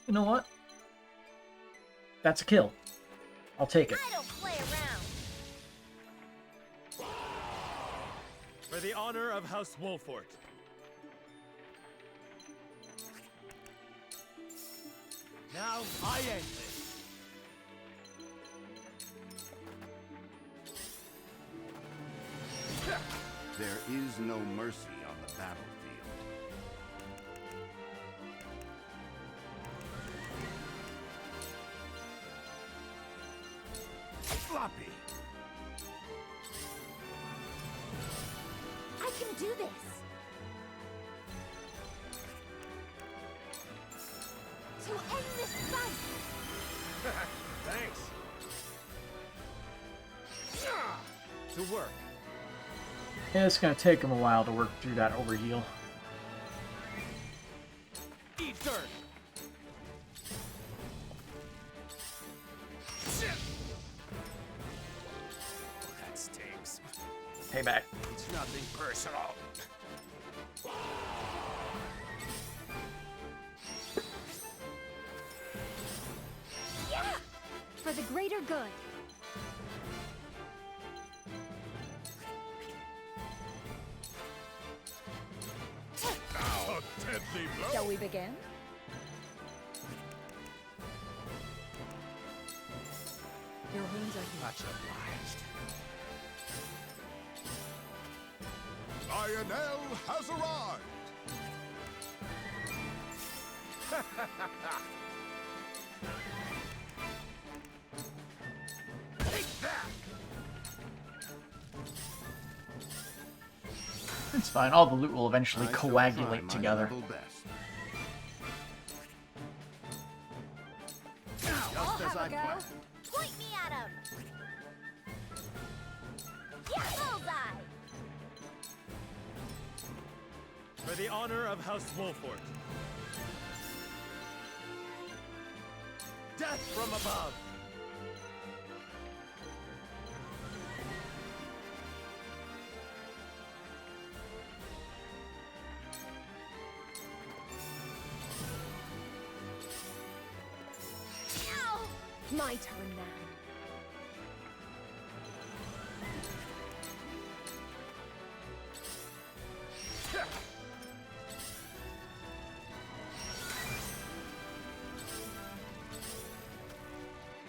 You know what? That's a kill. I'll take it.
I don't play around.
For the honor of House Wolfort. Now I end this.
There is no mercy on the battlefield.
Floppy.
I can do this. To end this fight.
Thanks. To work.
Yeah, it's gonna take him a while to work through that overheal.
Eat dirt.
That stinks.
Payback.
It's nothing personal.
Yeah! For the greater good.
A deadly blow.
Shall we begin?
Your wounds are healed.
Much obliged.
Lionel has arrived.
Take that!
It's fine. All the loot will eventually
I shall
coagulate
try my
together.
level best.
I'll
Just as
have
I
a go.
planned.
Point me at him. Yeah, bullseye.
For the honor of House Wolfort. Death from above.
My turn now.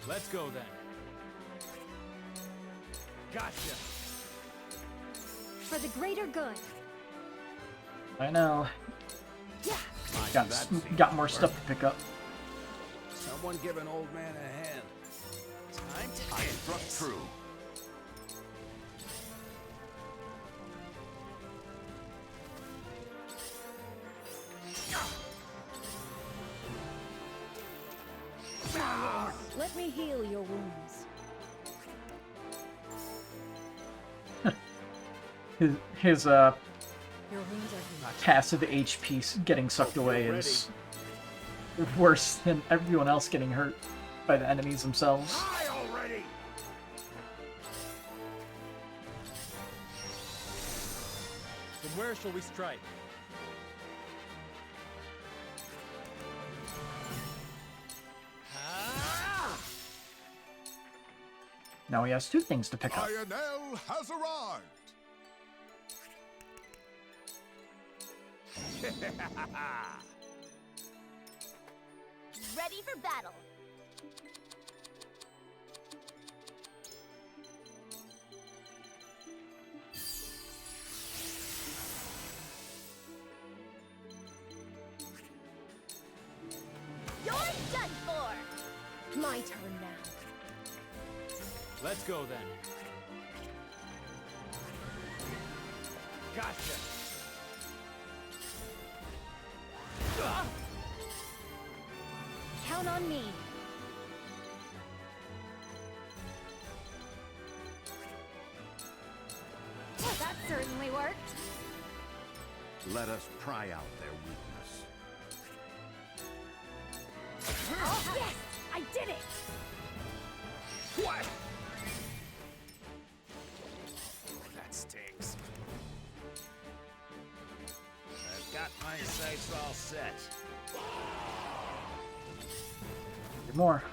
Let's go then. Gotcha.
For the greater good.
I know.
Yeah!
Got more stuff to pick up.
Someone give an old man a hand. Time to
I
end
struck
this.
true.
Let me heal your wounds.
His
Your wounds are healed.
passive HP getting sucked away is worse than everyone else getting hurt by the enemies themselves.
Die already!
Then where shall we strike? Ah!
Now he has two things to pick up.
Lionel has arrived.
Ready for battle. You're done for!
My turn now.
Let's go then. Gotcha.
Count on me. That certainly worked.
Let us pry out their weakness.
Oh, yes! I did it!
What? That stings. I've got my sights all set.
Get more.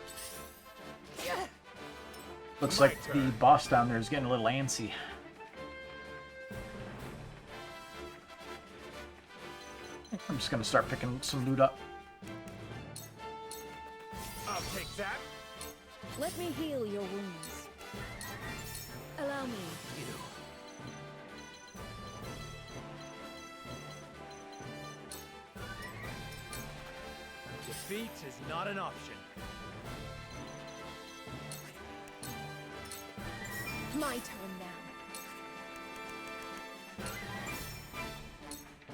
Looks like the boss down there is getting a little antsy. I'm just gonna start picking some loot up.
I'll take that.
Let me heal your wounds. Allow me.
Defeat is not an option.
My turn now.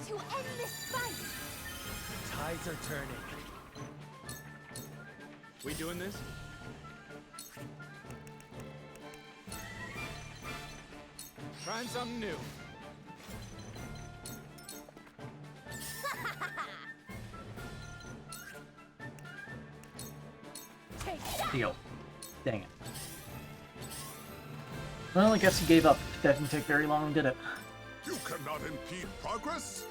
To end this fight!
Tides are turning. We doing this? Trying something new.
Take that!
Deal. Dang it. Well, I guess he gave up. That didn't take very long, did it?
You cannot impede progress.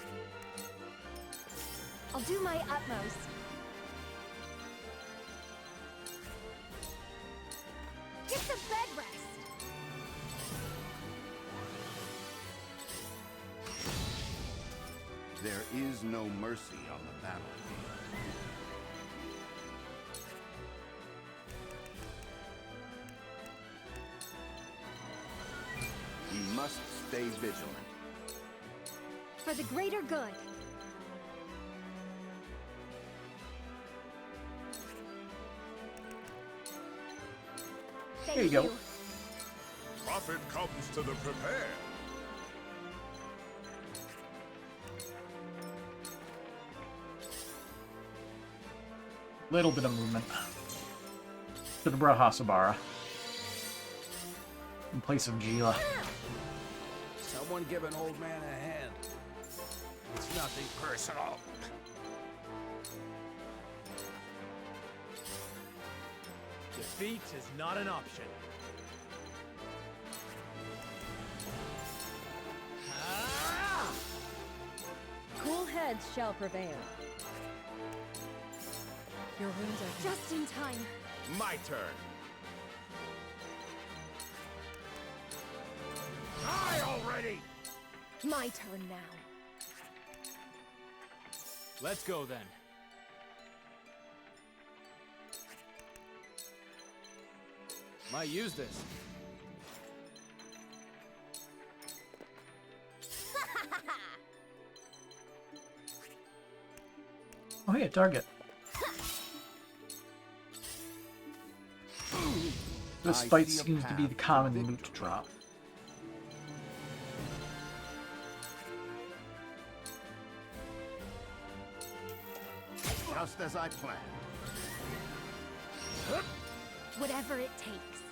I'll do my utmost. Get some bed rest!
There is no mercy on the battlefield. We must stay vigilant.
For the greater good.
There you go.
Profit comes to the prepared.
Little bit of movement. To the Brahasabara. In place of Gila.
Someone give an old man a hand. It's nothing personal.
Defeat is not an option.
Cool heads shall prevail. Your wounds are just in time.
My turn. Die already!
My turn now.
Let's go then. Might use this.
Oh, hey, a target. This fight seems to be the common loot drop.
Just as I planned.
Whatever it takes.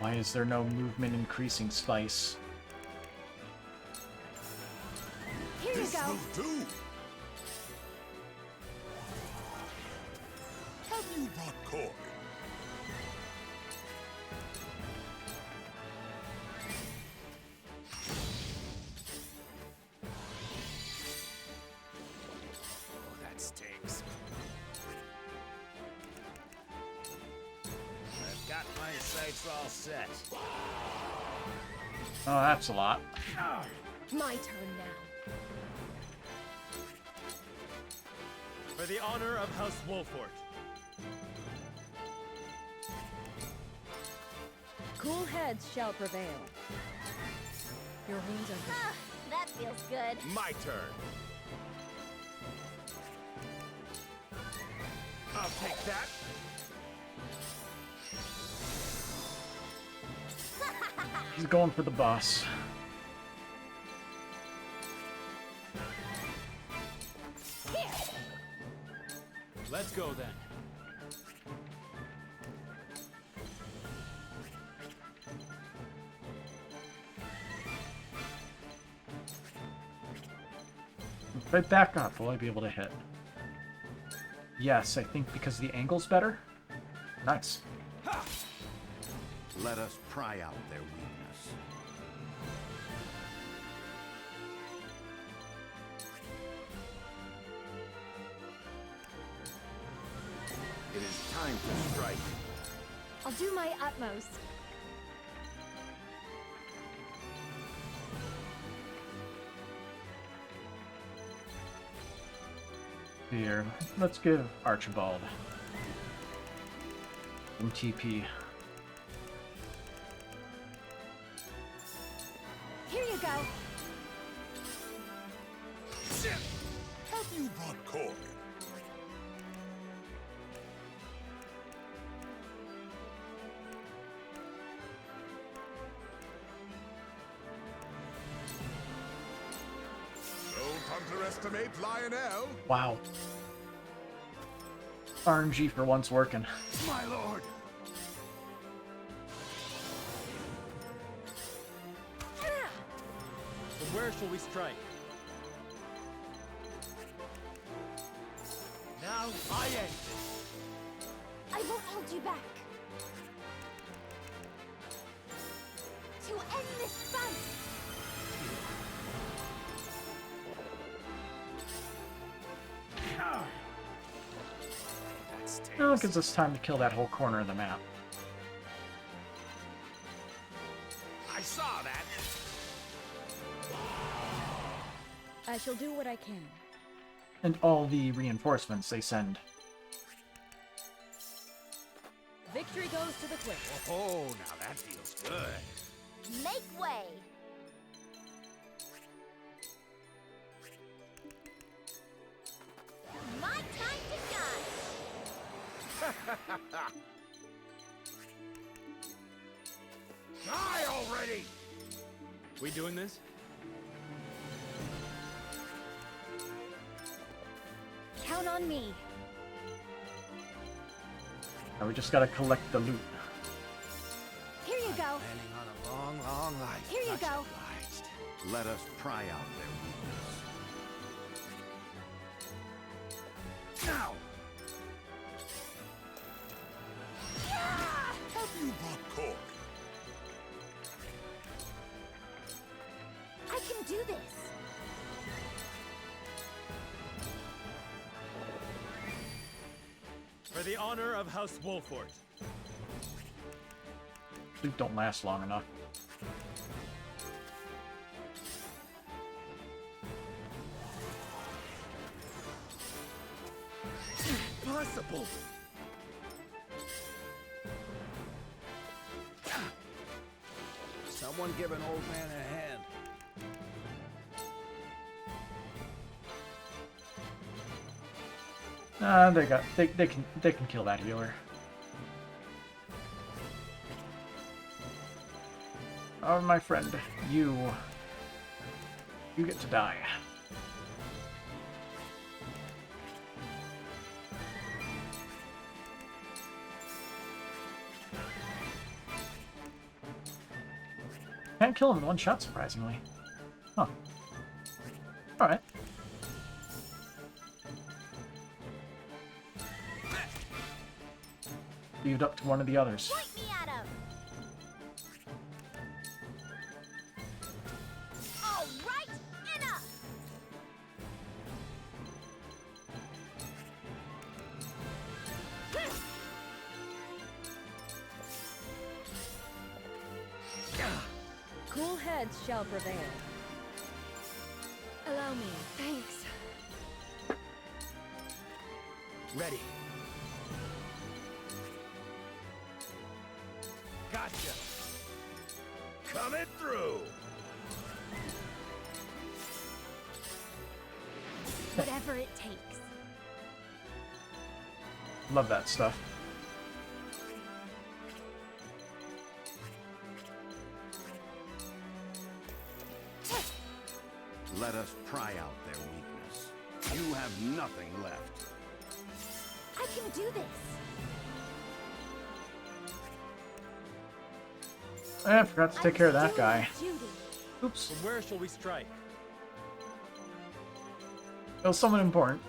Why is there no movement increasing spice?
Here you
This
go.
will do. Have you not caught?
Oh, that stinks. I've got my sights all set.
Oh, that's a lot.
My turn now.
For the honor of House Wolfort.
Cool heads shall prevail. Your wounds are good.
That feels good.
My turn. I'll take that.
He's going for the boss.
Here.
Let's go then.
If I back up, will I be able to hit? Yes, I think because the angle's better. Nice.
Let us pry out their weakness. It is time to strike.
I'll do my utmost.
Here, let's give Archibald some TP.
Here you go.
Have you brought cork? Don't underestimate Lionel.
Wow. RNG for once working.
My lord.
So where shall we strike? Now I end this.
I won't hold you back. To end this fight.
Well, it gives us time to kill that whole corner of the map.
I saw that.
I shall do what I can.
And all the reinforcements they send.
Victory goes to the quick.
Oh, now that feels good.
Make way. My time to shine.
Die already!
We doing this?
Count on me.
Now we just gotta collect the loot.
Here you go.
Planning on a long, long life.
Here you
Much
go.
obliged.
Let us pry out their weakness.
Now!
Have you brought cork?
I can do this.
For the honor of House Wolfort.
Loot don't last long enough.
Impossible! Someone give an old man a hand.
They can kill that healer. Oh, my friend, you get to die. Can't kill him in one shot, surprisingly. Huh. Alright. Leave it up to one of the others.
Point me at him. All right, enough.
Cool heads shall prevail. Allow me. Thanks.
Ready. Gotcha. Coming through.
Whatever it takes.
Love that stuff.
Let us pry out their weakness. You have nothing left.
I can do this.
I forgot to take care of that guy. Oops.
From where shall we strike?
It was someone important.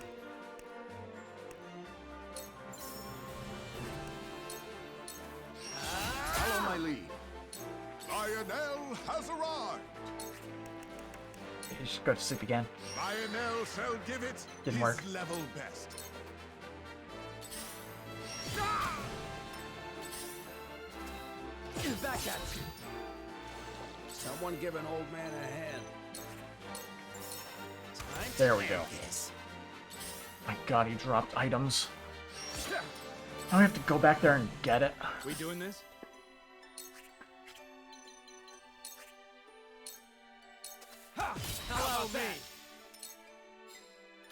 Follow my lead.
Lionel has arrived.
You should go to sleep again.
Lionel shall give it
Didn't
his
work.
level best.
Back at you. Someone give an old man a hand. Time
There
to
we go.
end this.
My god, he dropped items. Now we have to go back there and get it.
We doing this?
Ha! Hello, me.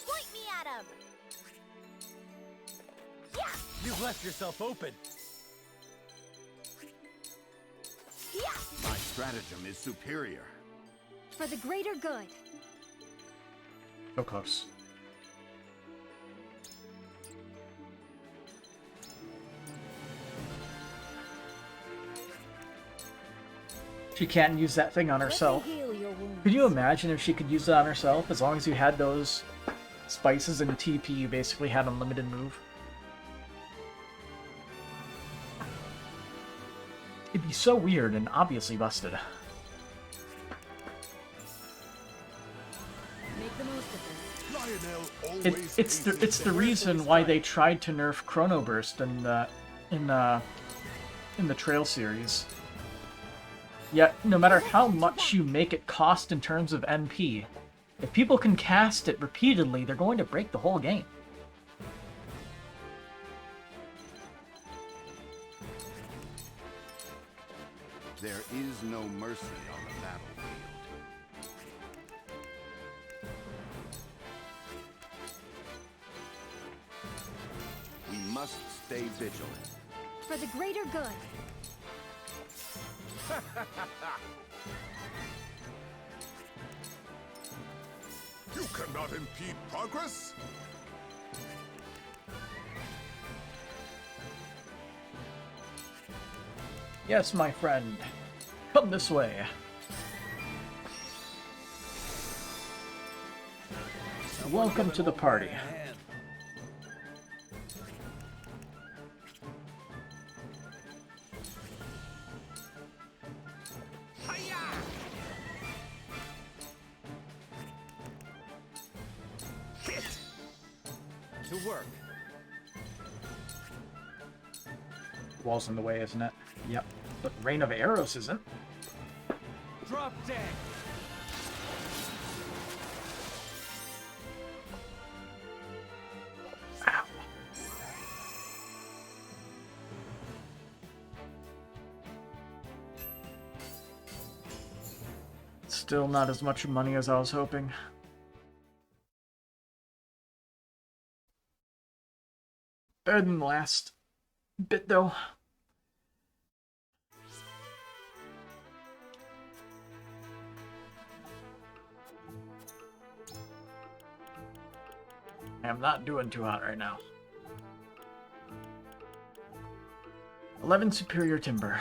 Point me at him.
You've left yourself open.
My stratagem is superior.
For the greater good.
So close. She can't use that thing on herself.
Heal your wounds.
Could you imagine if she could use it on herself? As long as you had those spices and TP, you basically had unlimited move. It'd be so weird and obviously busted.
Make the most of
Lionel always
It's the reason why they tried to nerf Chrono Burst in the Trail series. Yet, no matter how much you make it cost in terms of MP, if people can cast it repeatedly, they're going to break the whole game.
There is no mercy on the battlefield. We must stay vigilant.
For the greater good.
You cannot impede progress.
Yes, my friend. Come this way. Welcome to the party.
To work.
Wall's in the way, isn't it? Yep. But Rain of Arrows isn't.
Drop dead.
Ow. Still not as much money as I was hoping. Better than the last bit, though. I am not doing too hot right now. 11 superior timber.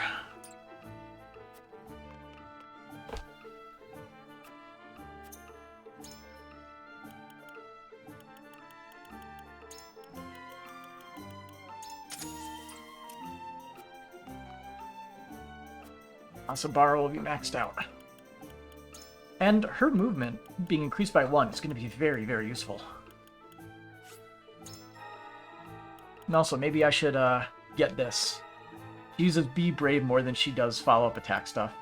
Asabara will be maxed out. And her movement being increased by 1 is going to be very, very useful. And also, maybe I should get this. She uses Be Brave more than she does follow-up attack stuff.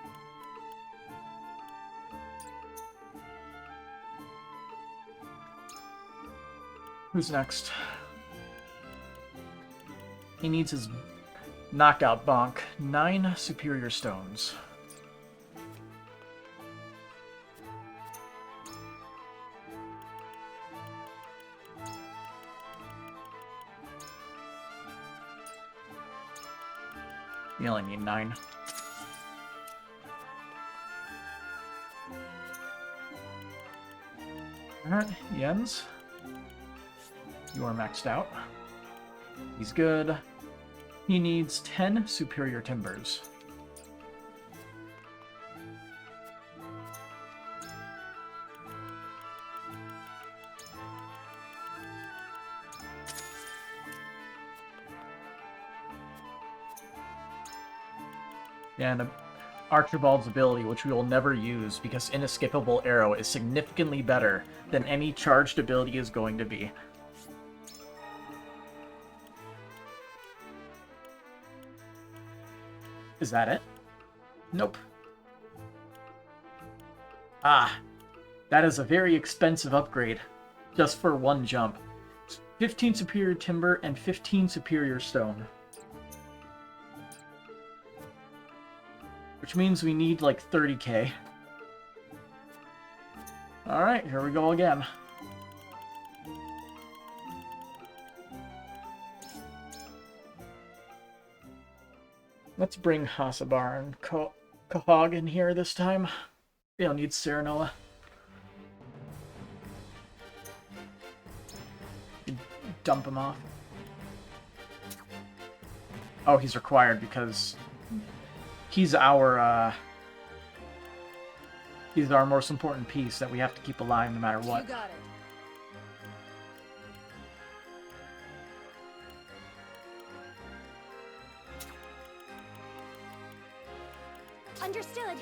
Who's next? He needs his knockout bonk. 9 superior stones. You only need 9. Alright, Jens. You are maxed out. He's good. He needs 10 superior timbers. And Archibald's ability, which we will never use because Inescapable Arrow is significantly better than any charged ability is going to be. Is that it? Nope. Ah, that is a very expensive upgrade, just for one jump. 15 superior timber and 15 superior stone. Which means we need like 30k. Alright, here we go again. Let's bring Hasabar and Kahog in here this time. We don't need Serenoa. Dump him off. Oh, he's required because he's our most important piece that we have to keep alive no matter what.
You got it. Understood.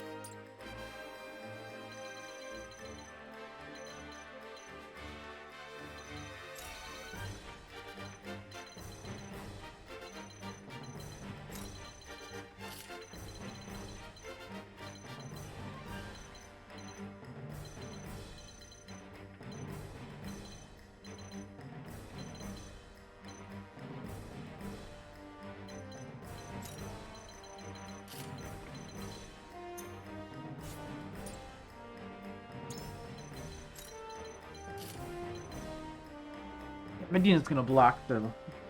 Medina's gonna block the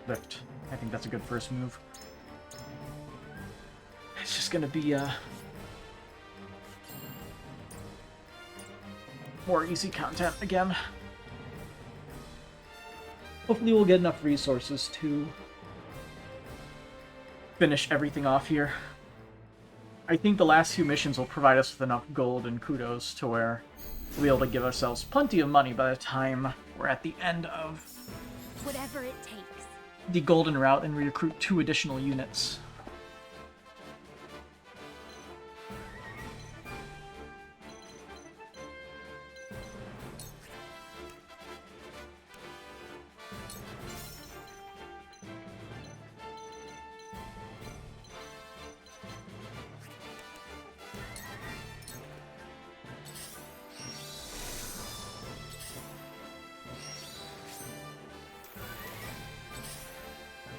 lift. I think that's a good first move. It's just gonna be more easy content again. Hopefully we'll get enough resources to finish everything off here. I think the last few missions will provide us with enough gold and kudos to where we'll be able to give ourselves plenty of money by the time we're at the end of
Whatever it takes.
the golden route and recruit 2 additional units.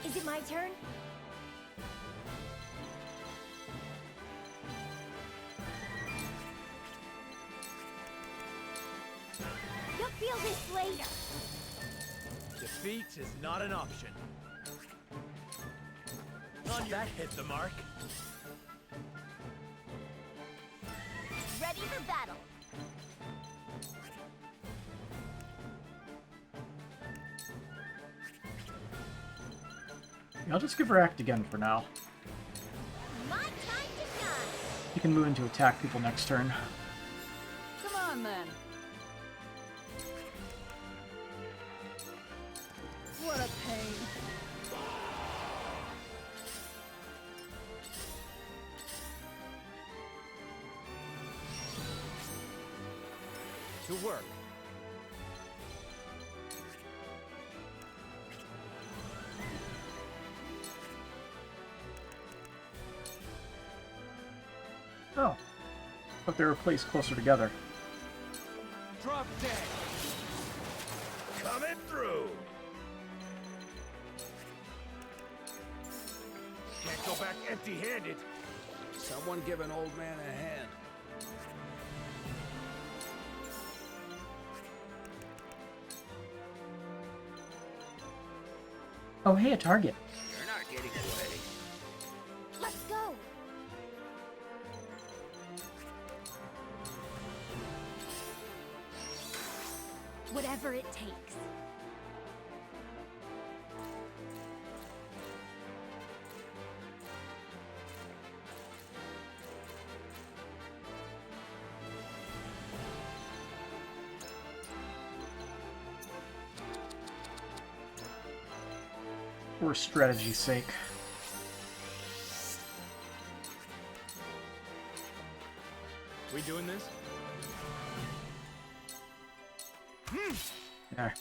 Is it my turn? You'll feel this later.
Defeat is not an option. That hit the mark.
Ready for battle.
I'll just give her act again for now.
My time to shine.
You can move into attack people next turn.
Come on, then. What a pain.
To work.
Oh. But they were placed closer together.
Drop dead.
Coming through.
Can't go back empty-handed.
Someone give an old man a hand.
Oh, hey, a target.
You're not getting away.
Let's go. Whatever it takes.
For strategy's sake.
We doing this?
There.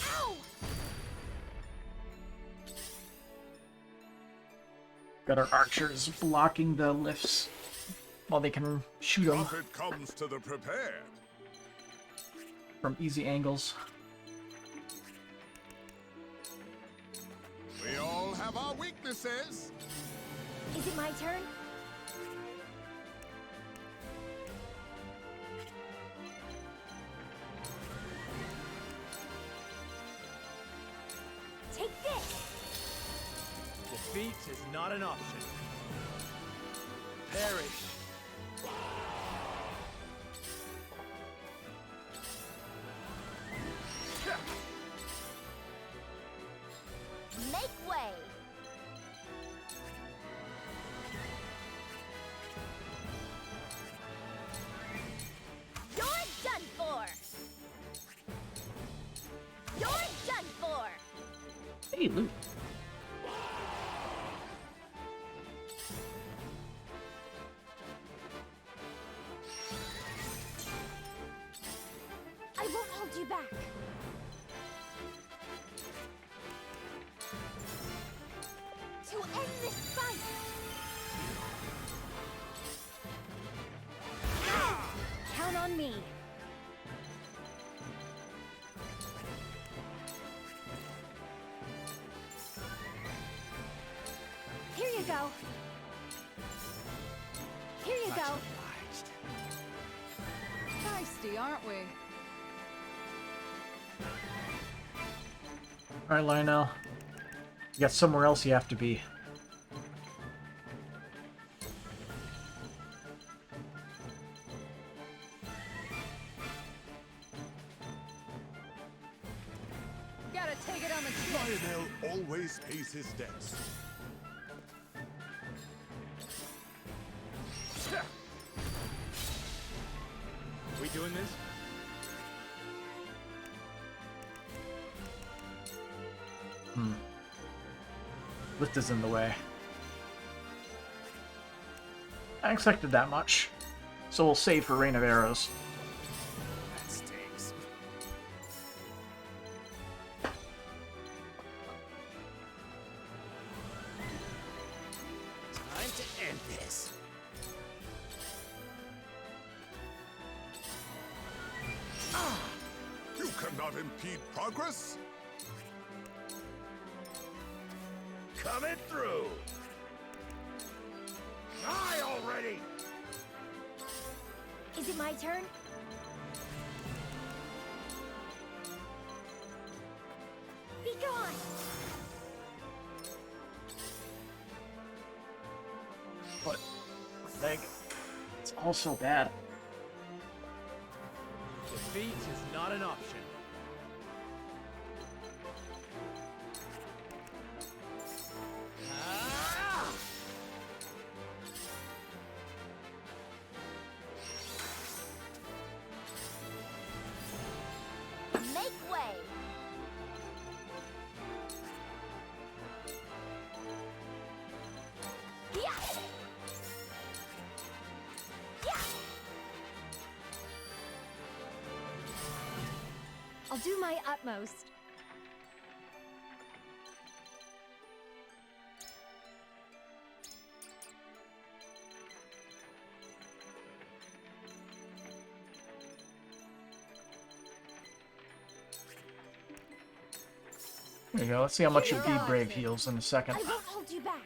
Ow!
Got our archers blocking the lifts while they can shoot them
Profit comes to the prepared.
from easy angles.
We all have our weaknesses.
Is it my turn? Take this!
Defeat is not an option. Perish.
Make way. You're done for. You're done for.
Hey, loot.
I won't hold you back. To end this fight! Count on me. Here you go. Here you go.
Feisty, aren't we?
Alright, Lionel. You got somewhere else you have to be.
Gotta take it on the chin.
Lionel always pays his debts.
We doing this?
Lift is in the way. I expected that much. So we'll save for Rain of Arrows.
That stinks. Time to end this.
You cannot impede progress.
Coming through. Die already.
Is it my turn? Be gone!
But, like, it's all so bad.
Defeat is not an option.
Make way. Yeah. Yeah.
I'll do my utmost.
There you go. Let's see how much
Here
your
you
Be
go.
Brave heals in a second.
I won't hold you back.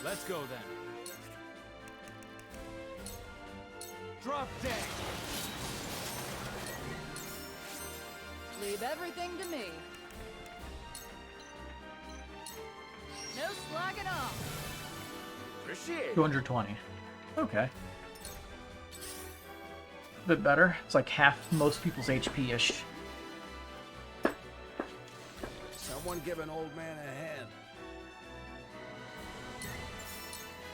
Let's go then. Drop dead.
Leave everything to me. No slacking off.
Appreciate it.
220. Okay. A bit better. It's like half most people's HP-ish.
Someone give an old man a hand.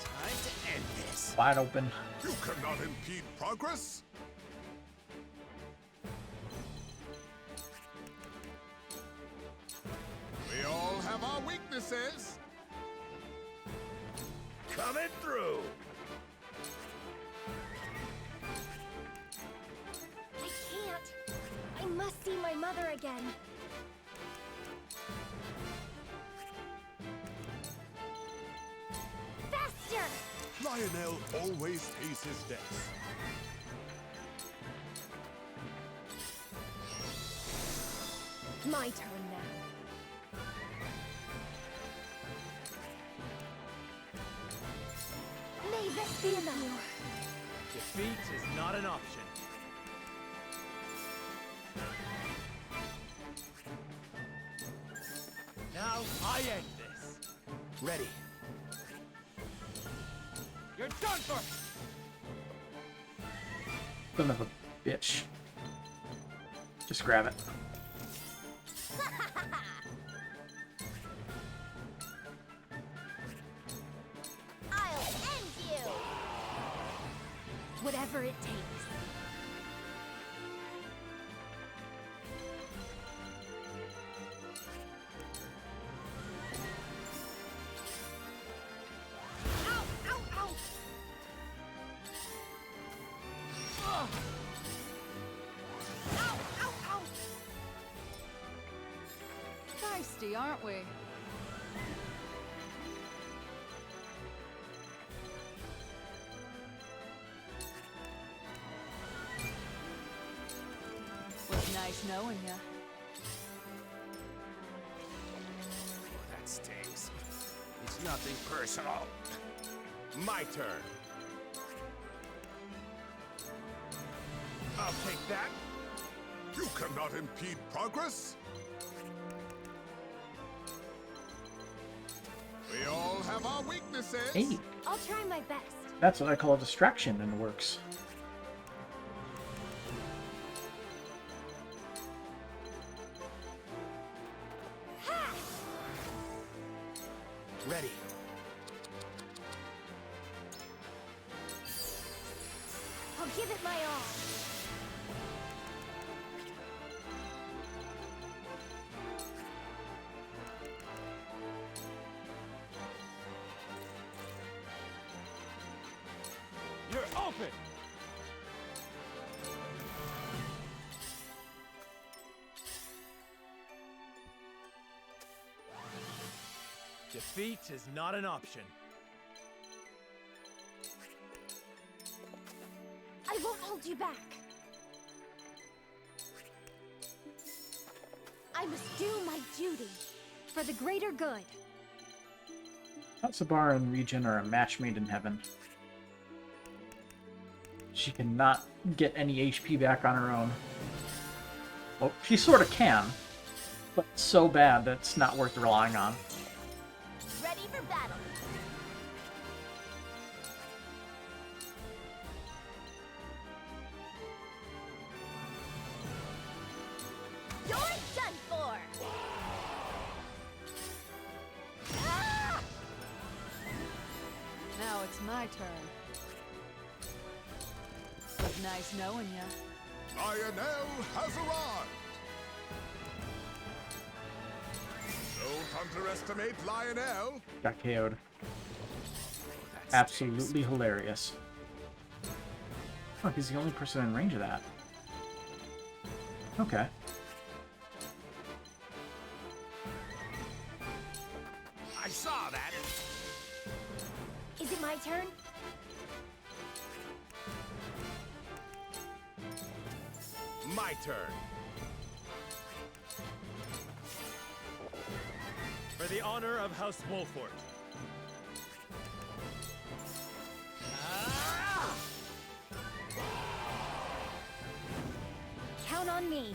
Time to end this.
Wide open.
You cannot impede progress. We all have our weaknesses.
Coming through.
I can't. I must see my mother again. Faster!
Lionel always pays his debts.
My turn now. May this be enough.
Defeat is not an option. Now I end this.
Ready.
You're done for!
Son of a bitch. Just grab it.
I'll end you!
Whatever it takes. Ow! Ow! Ow! Ugh. Ow! Ow! Ow!
Feisty, aren't we? Was nice knowing ya.
That stings. It's nothing personal. My turn. I'll take that.
You cannot impede progress. We all have our weaknesses.
Hey,
I'll try my best.
that's what I call a distraction in the works.
Ready.
I'll give it my all.
You're open! Defeat is not an option.
I won't hold you back. I must do my duty for the greater good.
Tatsubar and Regen are a match made in heaven. She cannot get any HP back on her own. Well, she sort of can, but it's so bad that it's not worth relying on.
Ready for battle. You're done for! Ah!
Now it's my turn. Was nice knowing ya.
Lionel has arrived. Don't underestimate Lionel.
Got KO'd. Absolutely hilarious. Oh, he's the only person in range of that. Okay.
I saw that.
Is it my turn?
My turn.
For the honor of House Wolfort.
Count on me.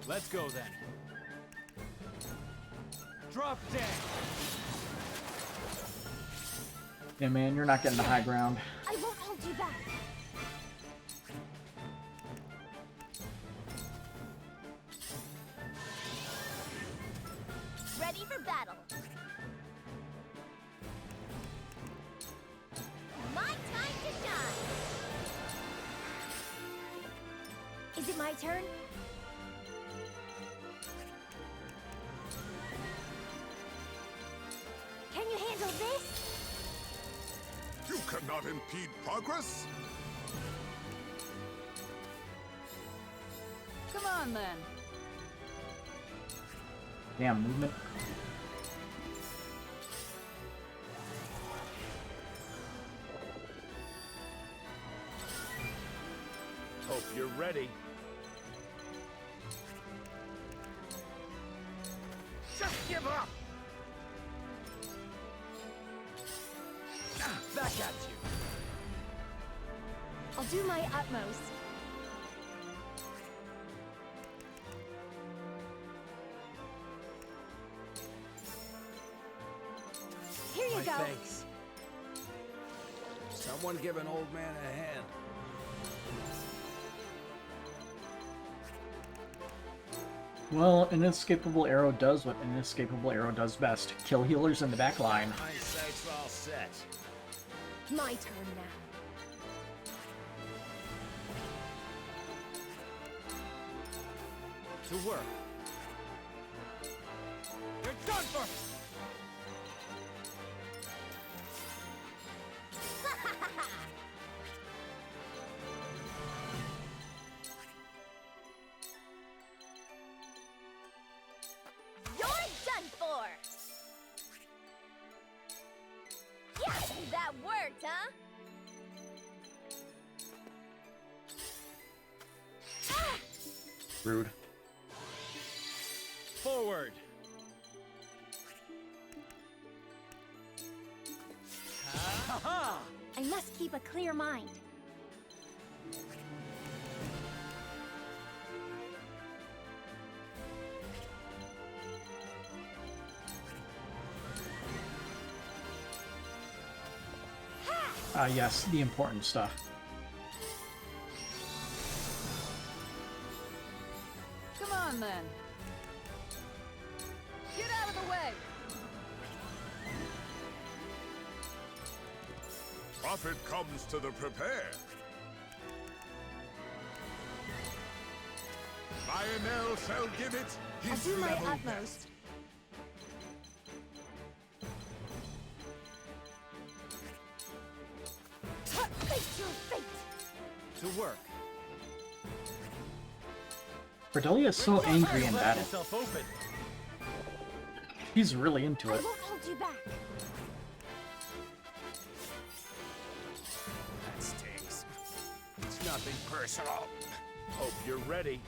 Let's go then. Drop dead.
Yeah, man, you're not getting the high ground.
I won't hold you back.
Ready for battle. My time to shine.
Is it my turn? Can you handle this?
You cannot impede progress?
Come on, then.
Damn, movement.
Hope you're ready. Just give up! Back at you.
I'll do my utmost. Here you
My
go.
thanks. Someone give an old man a hand.
Well, an inescapable arrow does what an inescapable arrow does best. Kill healers in the back line.
My sight's all set.
My turn now.
To work. You're done for!
You're done for. Yeah, that worked, huh?
Rude.
Forward. Ha-ha!
I must keep a clear mind.
Yes, the important stuff.
Come on, then. Get out of the way.
Profit comes to the prepared. Lionel shall give it
I'll
his
do my
level
utmost.
best.
Face your fate.
To work.
Cordelia is so angry in
Let
battle.
yourself open.
He's really into
I
it.
won't hold you back.
That stings. It's nothing personal. Hope you're ready.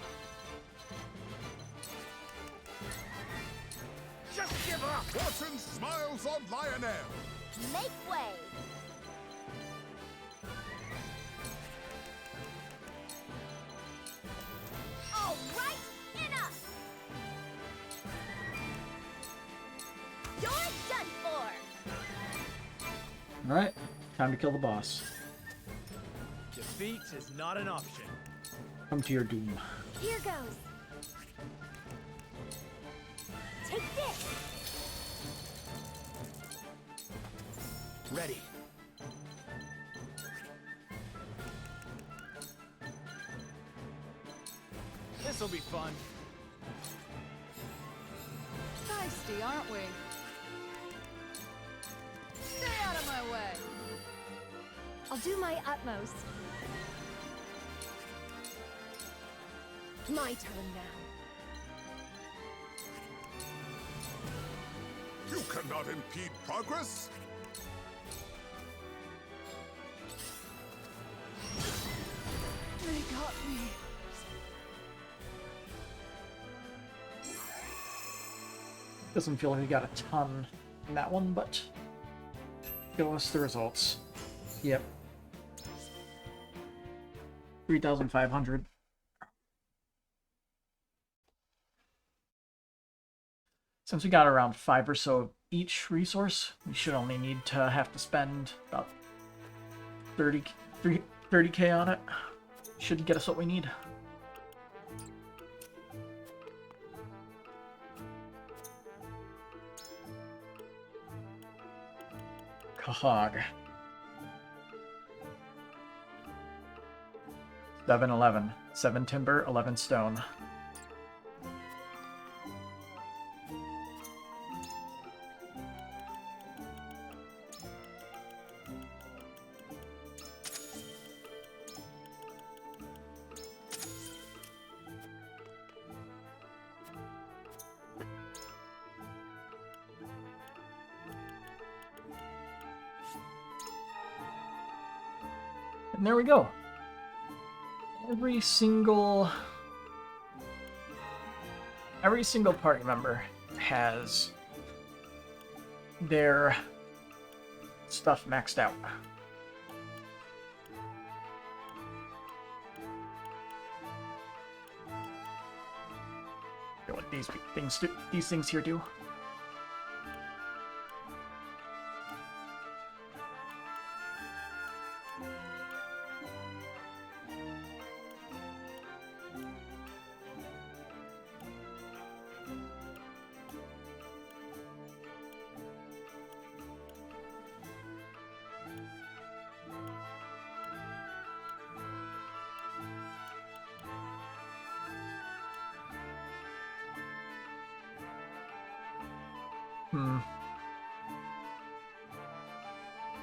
Just give up!
Fortune smiles on Lionel.
Make way. All right, enough. You're done for.
Alright, time to kill the boss.
Defeat is not an option.
Come to your doom.
Here goes. Take this.
Ready.
This'll be fun.
Feisty, aren't we? Stay out of my way.
I'll do my utmost. My turn now.
You cannot impede progress.
They got me.
Doesn't feel like we got a ton in that one, but show us the results. Yep. 3,500. Since we got around 5 or so of each resource, we should only need to have to spend about 30k on it. Should get us what we need. Kahog. 711. 7 timber, 11 stone. And there we go. Every single party member has their stuff maxed out. Feel like these things here do.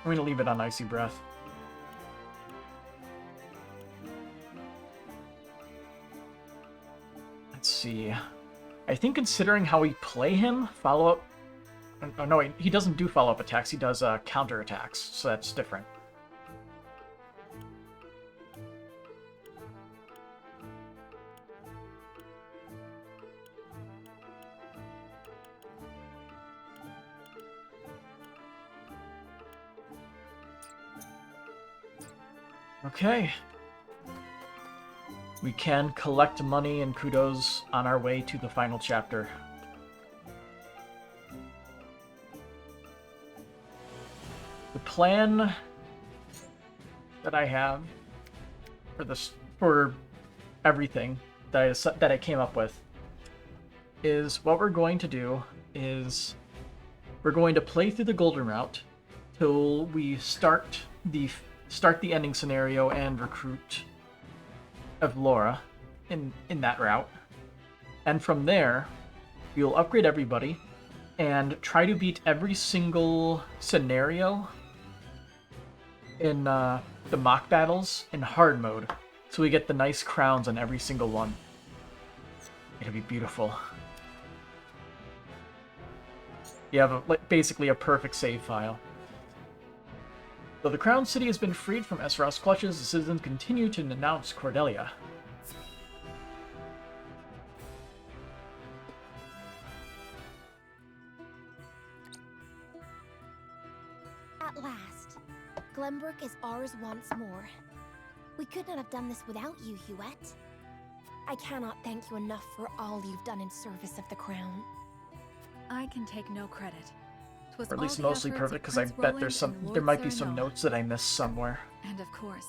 I'm gonna leave it on Icy Breath. Let's see. I think considering how we play him, follow-up... Oh, no, wait, he doesn't do follow-up attacks, he does counter attacks, so that's different. Okay. We can collect money and kudos on our way to the final chapter. The plan that I have for everything that I came up with is what we're going to do is we're going to play through the Golden Route till we start the ending scenario and recruit of Laura in that route. And from there, we'll upgrade everybody and try to beat every single scenario in the mock battles in hard mode, so we get the nice crowns on every single one. It'll be beautiful. You have basically a perfect save file. Though the Crown City has been freed from Esros clutches, the citizens continue to denounce Cordelia.
At last, Glenbrook is ours once more. We could not have done this without you, Huette. I cannot thank you enough for all you've done in service of the Crown.
I can take no credit.
Or at least mostly perfect, because I bet there might be some notes that I missed somewhere.
And of course,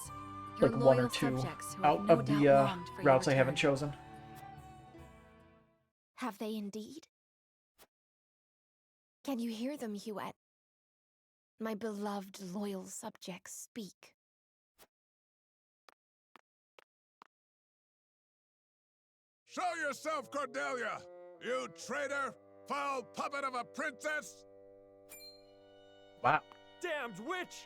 like one or two out of the routes I haven't chosen.
Have they indeed? Can you hear them, Huette? My beloved, loyal subjects speak.
Show yourself, Cordelia! You traitor! Foul puppet of a princess!
Wow.
Damned witch!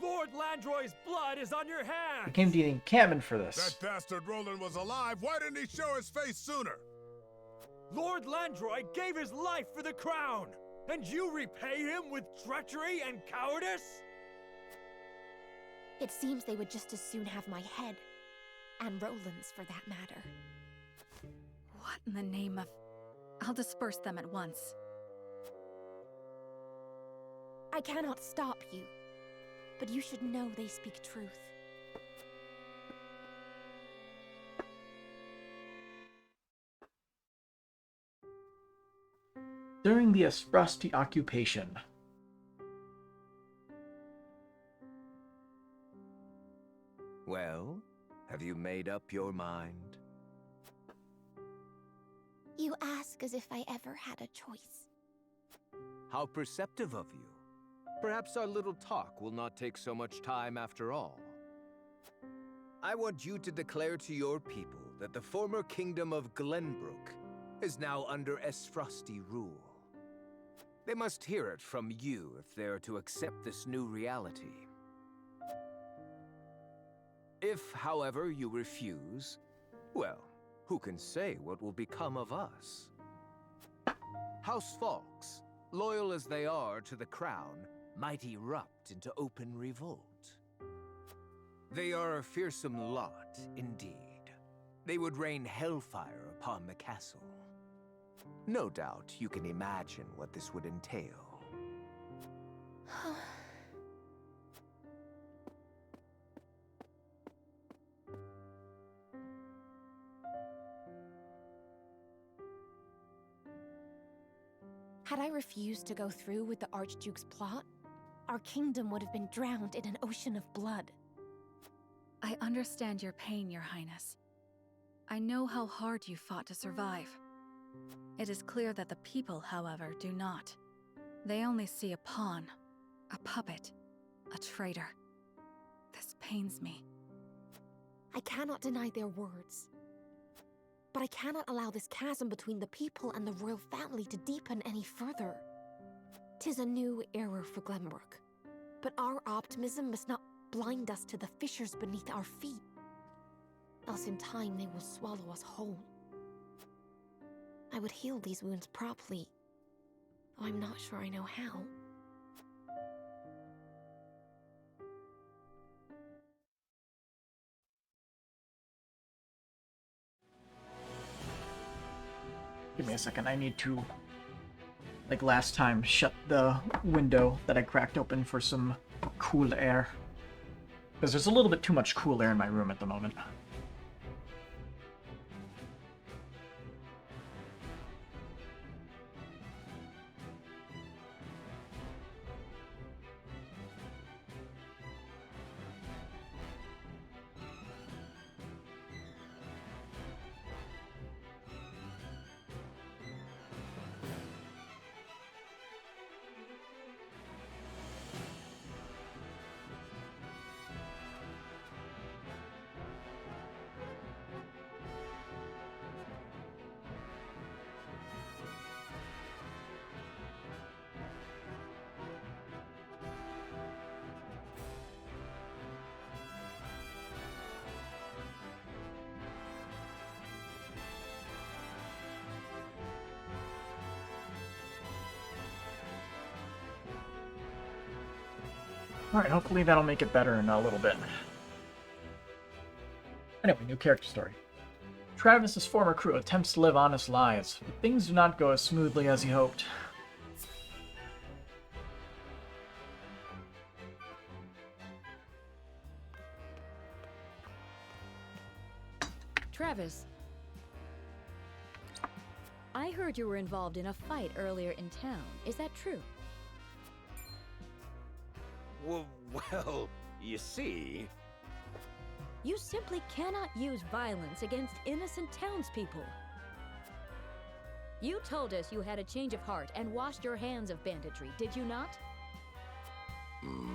Lord Landroy's blood is on your hands!
I came to the encampment for this.
That bastard Roland was alive. Why didn't he show his face sooner?
Lord Landroy gave his life for the crown! And you repay him with treachery and cowardice?
It seems they would just as soon have my head. And Roland's, for that matter.
What in the name of... I'll disperse them at once.
I cannot stop you, but you should know they speak truth.
During the Esprasti occupation.
Well, have you made up your mind?
You ask as if I ever had a choice.
How perceptive of you. Perhaps our little talk will not take so much time after all. I want you to declare to your people that the former kingdom of Glenbrook is now under Esfrosti rule. They must hear it from you if they are to accept this new reality. If, however, you refuse, well, who can say what will become of us? House Fawkes, loyal as they are to the crown, might erupt into open revolt. They are a fearsome lot, indeed. They would rain hellfire upon the castle. No doubt you can imagine what this would entail.
Had I refused to go through with the Archduke's plot, our kingdom would have been drowned in an ocean of blood.
I understand your pain, Your Highness. I know how hard you fought to survive. It is clear that the people, however, do not. They only see a pawn, a puppet, a traitor. This pains me.
I cannot deny their words. But I cannot allow this chasm between the people and the royal family to deepen any further. 'Tis a new era for Glenbrook, but our optimism must not blind us to the fissures beneath our feet. Else in time they will swallow us whole. I would heal these wounds properly, though I'm not sure I know how.
Give me a second, I need to, like last time, shut the window that I cracked open for some cool air. Because there's a little bit too much cool air in my room at the moment. Alright, hopefully that'll make it better in a little bit. Anyway, new character story. Travis's former crew attempts to live honest lives, but things do not go as smoothly as he hoped.
Travis, I heard you were involved in a fight earlier in town. Is that true?
Well, you see...
You simply cannot use violence against innocent townspeople. You told us you had a change of heart and washed your hands of banditry, did you not?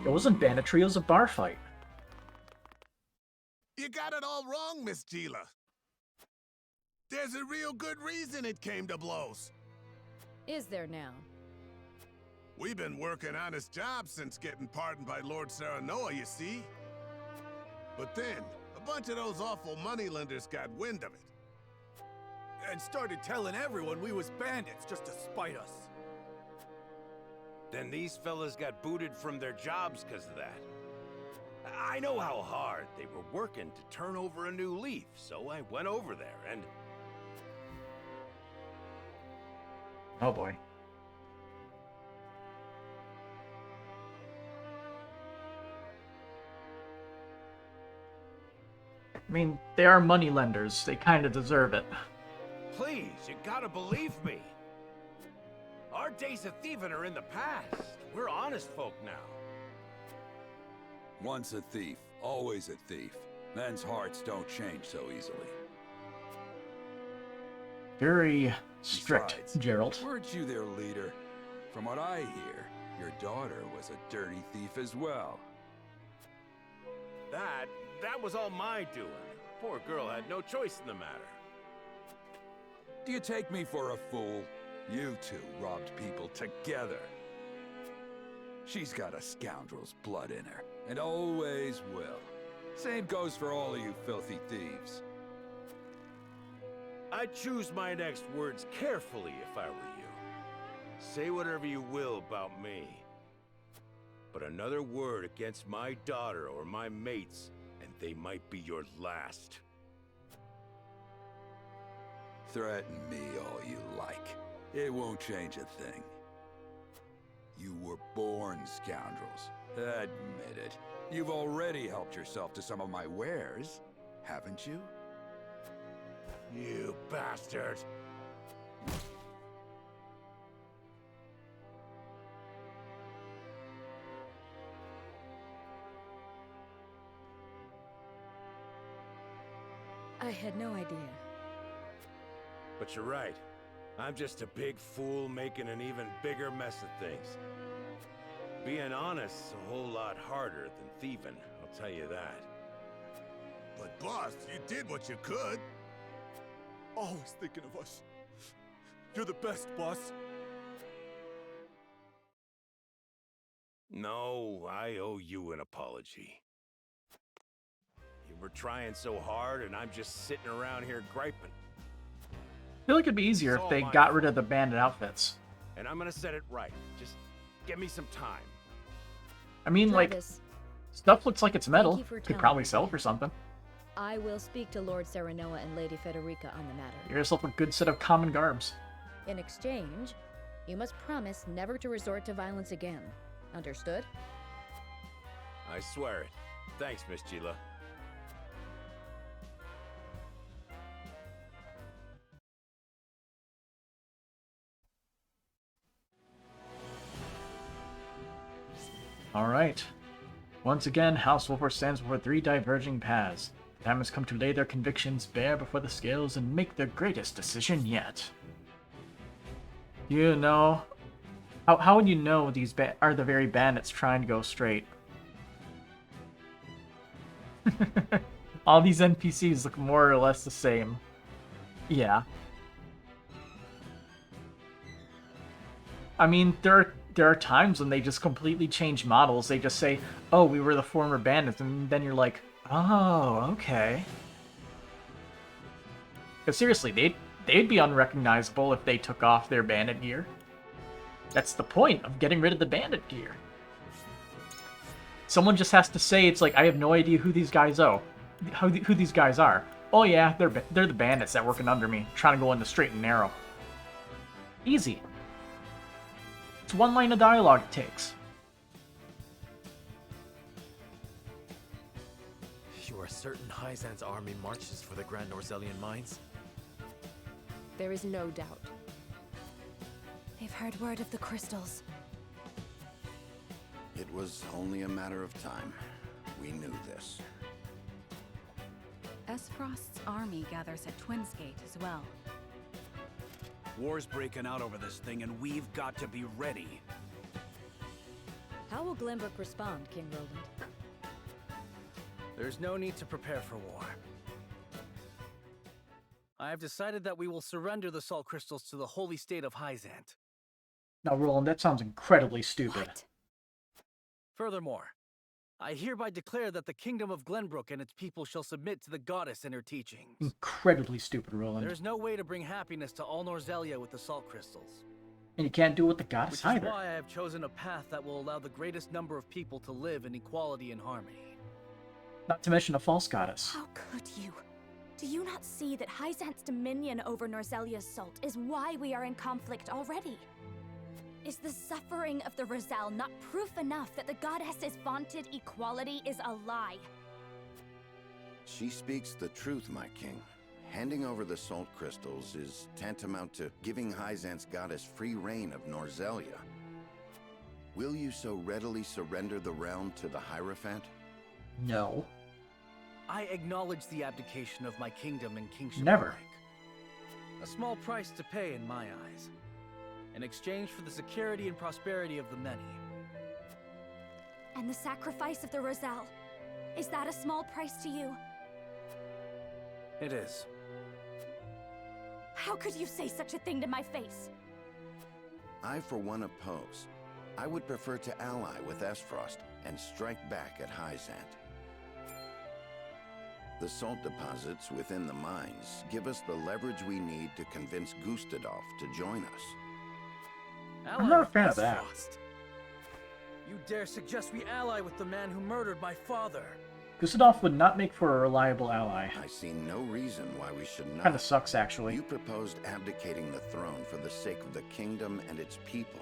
It wasn't banditry, it was a bar fight.
You got it all wrong, Miss Gila. There's a real good reason it came to blows.
Is there now?
We've been working honest jobs since getting pardoned by Lord Serenoa, you see. But then, a bunch of those awful moneylenders got wind of it.
And started telling everyone we was bandits just to spite us.
Then these fellas got booted from their jobs because of that. I know how hard they were working to turn over a new leaf, so I went over there and...
Oh boy. I mean, they are moneylenders. They kind of deserve it.
Please, you gotta believe me. Our days of thieving are in the past. We're honest folk now.
Once a thief, always a thief. Men's hearts don't change so easily.
Very strict,
Besides,
Gerald.
Weren't you their leader? From what I hear, your daughter was a dirty thief as well.
That was all my doing. Poor girl had no choice in the matter.
Do you take me for a fool? You two robbed people together. She's got a scoundrel's blood in her, and always will. Same goes for all of you filthy thieves.
I'd choose my next words carefully if I were you. Say whatever you will about me. But another word against my daughter or my mates, and they might be your last.
Threaten me all you like. It won't change a thing. You were born scoundrels. Admit it. You've already helped yourself to some of my wares, haven't you?
You bastard!
I had no idea.
But you're right. I'm just a big fool making an even bigger mess of things. Being honest's a whole lot harder than thieving, I'll tell you that.
But boss, you did what you could.
Always thinking of us. You're the best, boss.
No, I owe you an apology. You were trying so hard, and I'm just sitting around here griping.
I feel like it'd be easier if they got rid of the bandit outfits.
And I'm gonna set it right. Just give me some time.
I mean, like,
Travis,
stuff looks like it's metal.
you for
Could
telling
probably
me.
sell for something.
I will speak to Lord Serenoa and Lady Frederica on the matter.
Get yourself a good set of common garbs.
In exchange, you must promise never to resort to violence again. Understood?
I swear it. Thanks, Miss Gila.
Alright. Once again, House Wolfer stands before three diverging paths. The time has come to lay their convictions bare before the scales and make their greatest decision yet. You know... How would you know these are the very bandits trying to go straight? All these NPCs look more or less the same. Yeah. I mean, there are times when they just completely change models. They just say, oh, we were the former bandits, and then you're like, oh, okay. Because seriously, they'd be unrecognizable if they took off their bandit gear. That's the point of getting rid of the bandit gear. Someone just has to say, it's like, I have no idea who these guys who these guys are. Oh yeah, they're the bandits that working under me, trying to go in the straight and narrow. Easy. It's one line of dialogue it takes.
You are certain Hyzan's army marches for the Grand Norzelian mines?
There is no doubt.
They've heard word of the crystals.
It was only a matter of time. We knew this.
Esfrost's army gathers at Twinsgate as well.
War's breaking out over this thing, and we've got to be ready.
How will Glenbrook respond, King Roland?
There's no need to prepare for war. I have decided that we will surrender the salt crystals to the holy state of Hyzant.
Now, Roland, that sounds incredibly stupid.
Furthermore, I hereby declare that the kingdom of Glenbrook and its people shall submit to the goddess and her teachings.
Incredibly stupid, Roland.
There's no way to bring happiness to all Norzelia with the salt crystals.
And you can't do it with the goddess
Which is
either.
why I have chosen a path that will allow the greatest number of people to live in equality and harmony.
Not to mention a false goddess.
How could you? Do you not see that Hyzant's dominion over Norzelia's salt is why we are in conflict already? Is the suffering of the Rizal not proof enough that the goddess's vaunted equality is a lie?
She speaks the truth, my king. Handing over the salt crystals is tantamount to giving Hyzant's goddess free reign of Norzelia. Will you so readily surrender the realm to the Hierophant?
No.
I acknowledge the abdication of my kingdom and kingship
Never.
alike. A small price to pay in my eyes, in exchange for the security and prosperity of the many.
And the sacrifice of the Roselle, is that a small price to you?
It is.
How could you say such a thing to my face?
I, for one, oppose. I would prefer to ally with Esfrost and strike back at Hyzant. The salt deposits within the mines give us the leverage we need to convince Gustadolf to join us.
I'm not a fan of that.
You dare suggest we ally with the man who murdered my father?
Gustadolf would not make for a reliable ally.
I see no reason why we should not.
Kinda sucks, actually.
You proposed abdicating the throne for the sake of the kingdom and its people.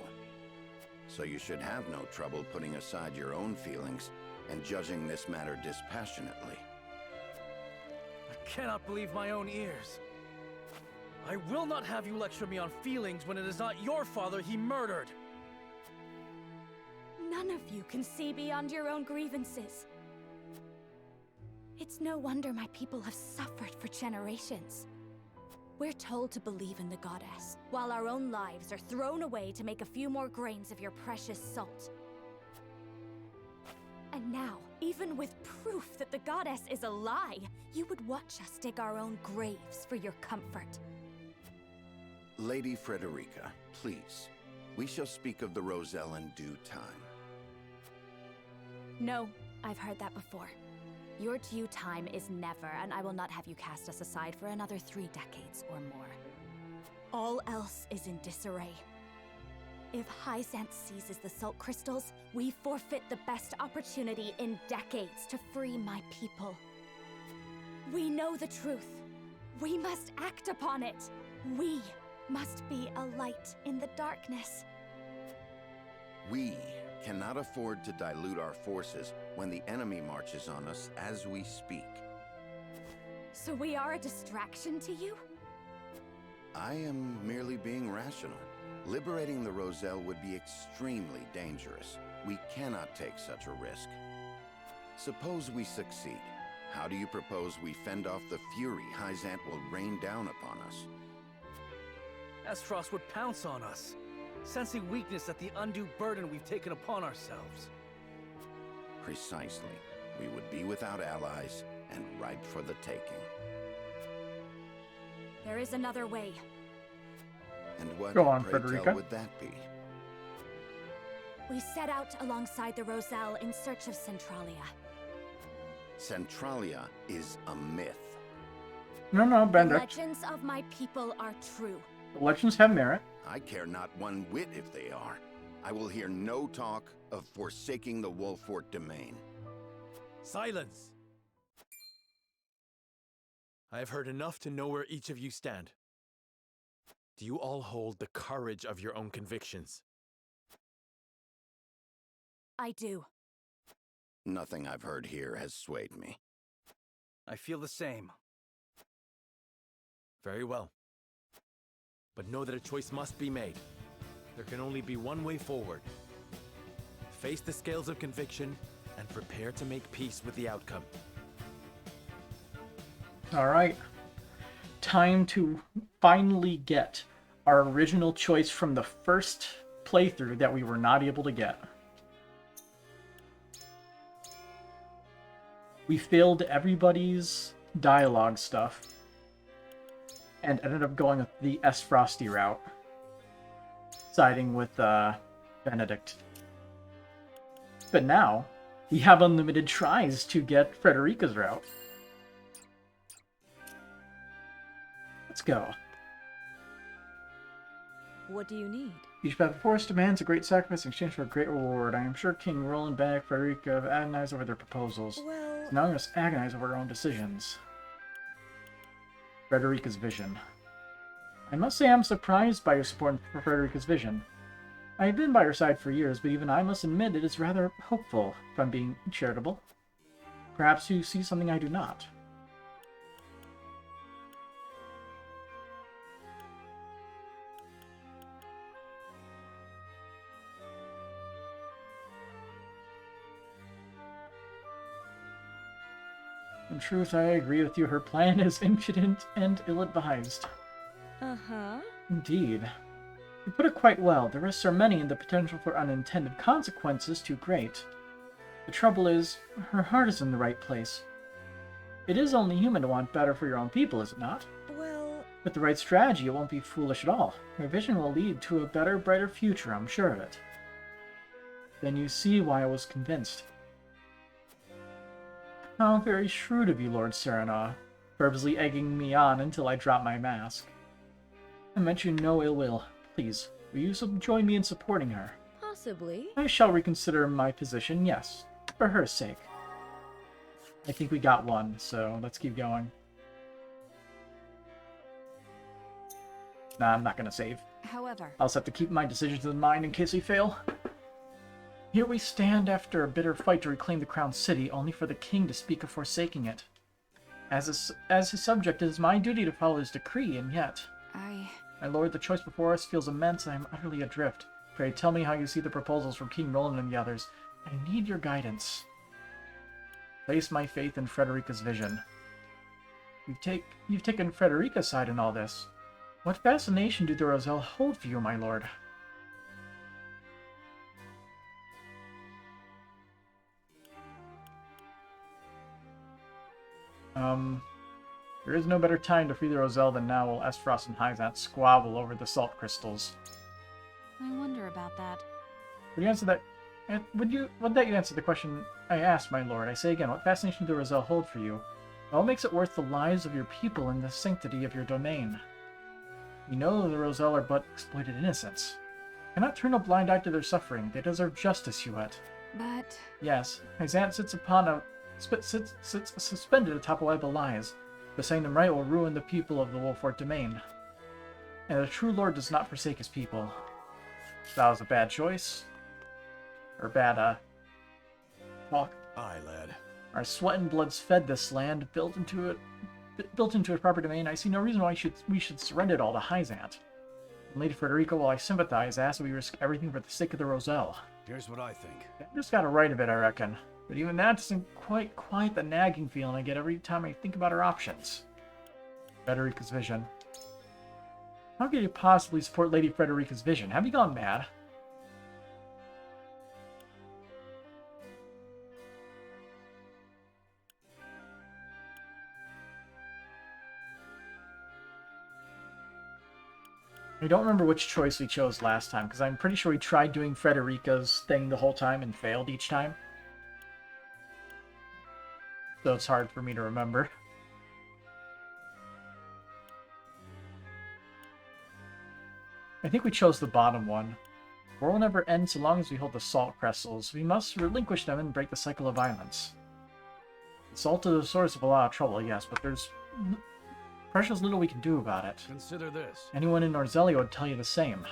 So you should have no trouble putting aside your own feelings and judging this matter dispassionately.
I cannot believe my own ears. I will not have you lecture me on feelings when it is not your father he murdered.
None of you can see beyond your own grievances. It's no wonder my people have suffered for generations. We're told to believe in the goddess, while our own lives are thrown away to make a few more grains of your precious salt. And now, even with proof that the goddess is a lie, you would watch us dig our own graves for your comfort.
Lady Frederica, please. We shall speak of the Roselle in due time.
No, I've heard that before. Your due time is never, and I will not have you cast us aside for another 3 decades or more. All else is in disarray. If Hyzant seizes the salt crystals, we forfeit the best opportunity in decades to free my people. We know the truth. We must act upon it. We must be a light in the darkness.
We cannot afford to dilute our forces when the enemy marches on us as we speak.
So we are a distraction to you?
I am merely being rational. Liberating the Roselle would be extremely dangerous. We cannot take such a risk. Suppose we succeed. How do you propose we fend off the fury Hyzant will rain down upon us?
Esfrost would pounce on us, sensing weakness at the undue burden we've taken upon ourselves.
Precisely. We would be without allies and ripe for the taking.
There is another way.
And what,
Go on,
pray
Frederica.
tell, would that be?
We set out alongside the Roselle in search of Centralia.
Centralia is a myth.
No,
The
Bender.
legends of my people are true.
The legends have merit.
I care not one whit if they are. I will hear no talk of forsaking the Wolfort domain.
Silence! I have heard enough to know where each of you stand. Do you all hold the courage of your own convictions?
I do.
Nothing I've heard here has swayed me.
I feel the same.
Very well. But know that a choice must be made. There can only be one way forward. Face the scales of conviction and prepare to make peace with the outcome.
Alright. Time to finally get our original choice from the first playthrough that we were not able to get. We failed everybody's dialogue stuff and ended up going with the S-Frosty route, siding with Benedict. But now, we have unlimited tries to get Frederica's route. Let's go.
What do you need?
Each path before us demands a great sacrifice in exchange for a great reward. I am sure King Roland, Benedict, Frederica have agonized over their proposals.
Well...
So now we must agonize over our own decisions. Frederica's vision. I must say I'm surprised by your support for Frederica's vision. I have been by her side for years, but even I must admit it is rather hopeful, if I'm being charitable. Perhaps you see something I do not. In truth, I agree with you. Her plan is impudent and ill-advised.
Uh-huh.
Indeed. You put it quite well. The risks are many and the potential for unintended consequences too great. The trouble is, her heart is in the right place. It is only human to want better for your own people, is it not?
Well...
With the right strategy, it won't be foolish at all. Her vision will lead to a better, brighter future, I'm sure of it. Then you see why I was convinced. How very shrewd of you, Lord Serenoa, purposely egging me on until I drop my mask. I meant you no ill will. Please, will you join me in supporting her?
Possibly.
I shall reconsider my position, yes, for her sake. I think we got one, so let's keep going. Nah, I'm not gonna save.
However,
I'll just have to keep my decisions in mind in case we fail. Here we stand after a bitter fight to reclaim the crown city, only for the king to speak of forsaking it. As his subject, it is my duty to follow his decree, and yet... My lord, the choice before us feels immense, and I am utterly adrift. Pray tell me how you see the proposals from King Roland and the others. I need your guidance. Place my faith in Frederica's vision. You've taken Frederica's side in all this. What fascination do the Roselle hold for you, my lord? There is no better time to free the Roselle than now while Estros and Hyzant squabble over the salt crystals.
I wonder about that.
Would you answer that? Would that you answer the question I asked, my lord? I say again, what fascination do the Roselle hold for you? What makes it worth the lives of your people and the sanctity of your domain? We know the Roselle are but exploited innocents. Cannot turn a blind eye to their suffering. They deserve justice, Huet.
But...
Yes, Hyzant sits suspended atop a web of lies. The saying them right will ruin the people of the Wolfort domain. And the true lord does not forsake his people. That was a bad choice. Or bad, talk.
Aye, lad.
Our sweat and blood's fed this land, built into a proper domain. I see no reason why we should surrender it all to Hyzant. And Lady Frederica, while I sympathize, asks that we risk everything for the sake of the Roselle.
Here's what I think.
I just got a right of it, I reckon. But even that doesn't quite quiet the nagging feeling I get every time I think about our options. Frederica's vision. How could you possibly support Lady Frederica's vision? Have you gone mad? I don't remember which choice we chose last time, because I'm pretty sure we tried doing Frederica's thing the whole time and failed each time. So it's hard for me to remember. I think we chose the bottom one. War will never end so long as we hold the salt crystals. We must relinquish them and break the cycle of violence. The salt is the source of a lot of trouble, yes, but there's precious little we can do about it.
Consider this.
Anyone in Norzelia would tell you the same.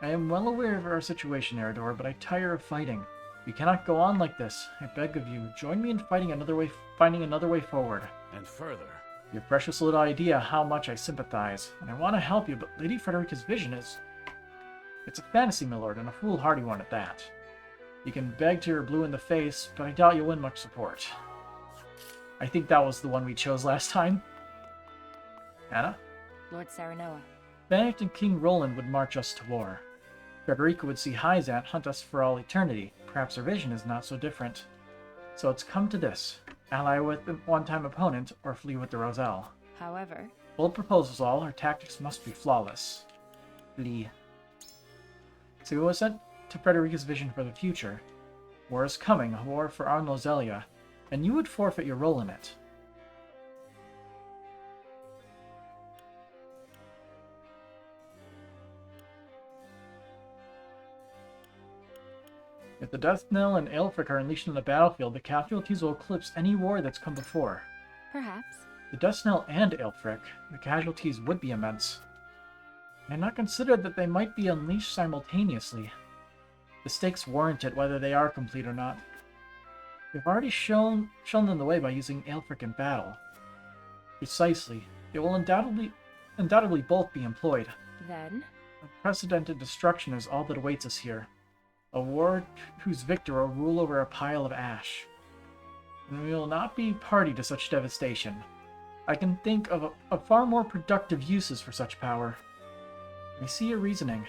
I am well aware of our situation, Eridor, but I tire of fighting. We cannot go on like this. I beg of you, join me in finding another way forward.
And further.
You have precious little idea how much I sympathize, and I want to help you, but Lady Frederica's vision is... It's a fantasy, my lord, and a foolhardy one at that. You can beg till you're blue in the face, but I doubt you'll win much support. I think that was the one we chose last time. Anna?
Lord Serenoa.
Benedict and King Roland would march us to war. Frederica would see Hyzant hunt us for all eternity. Perhaps her vision is not so different. So it's come to this. Ally with a one-time opponent, or flee with the Roselle.
However...
Bold proposals all, her tactics must be flawless. Flee. So we was sent to Frederica's vision for the future. War is coming, a war for our Nozelia, and you would forfeit your role in it. If the Death Knell and Aelfric are unleashed on the battlefield, the casualties will eclipse any war that's come before.
Perhaps.
The Death Knell and Aelfric, the casualties would be immense. I had not considered that they might be unleashed simultaneously. The stakes warrant it whether they are complete or not. We've already shown them the way by using Aelfric in battle. Precisely. They will undoubtedly both be employed.
Then?
Unprecedented destruction is all that awaits us here. A war whose victor will rule over a pile of ash. and we will not be party to such devastation. I can think of far more productive uses for such power. I see your reasoning.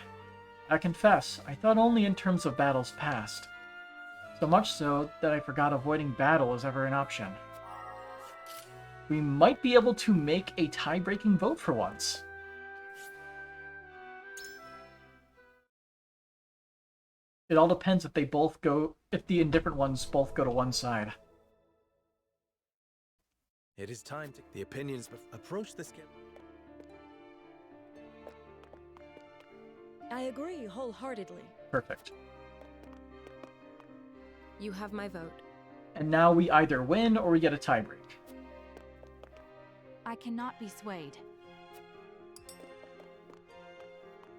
I confess, I thought only in terms of battles past. So much so that I forgot avoiding battle is ever an option. We might be able to make a tie-breaking vote for once. It all depends if if the indifferent ones both go to one side.
It is time to the opinions approach this.
I agree wholeheartedly.
Perfect.
You have my vote.
And now we either win or we get a tiebreak.
I cannot be swayed.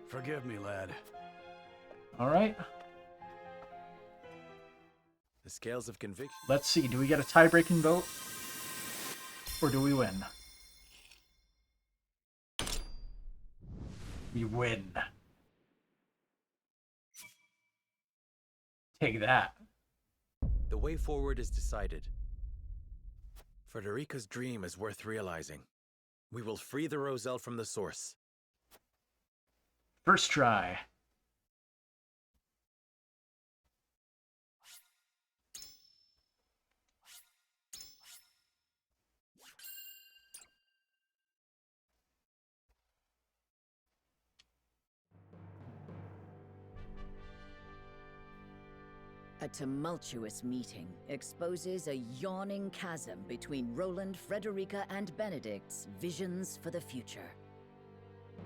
Forgive me, lad.
All right.
The scales of conviction.
Let's see. Do we get a tie-breaking vote? Or do we win? We win. Take that.
The way forward is decided. Frederica's dream is worth realizing. We will free the Roselle from the source.
First try.
A tumultuous meeting exposes a yawning chasm between Roland, Frederica, and Benedict's visions for the future.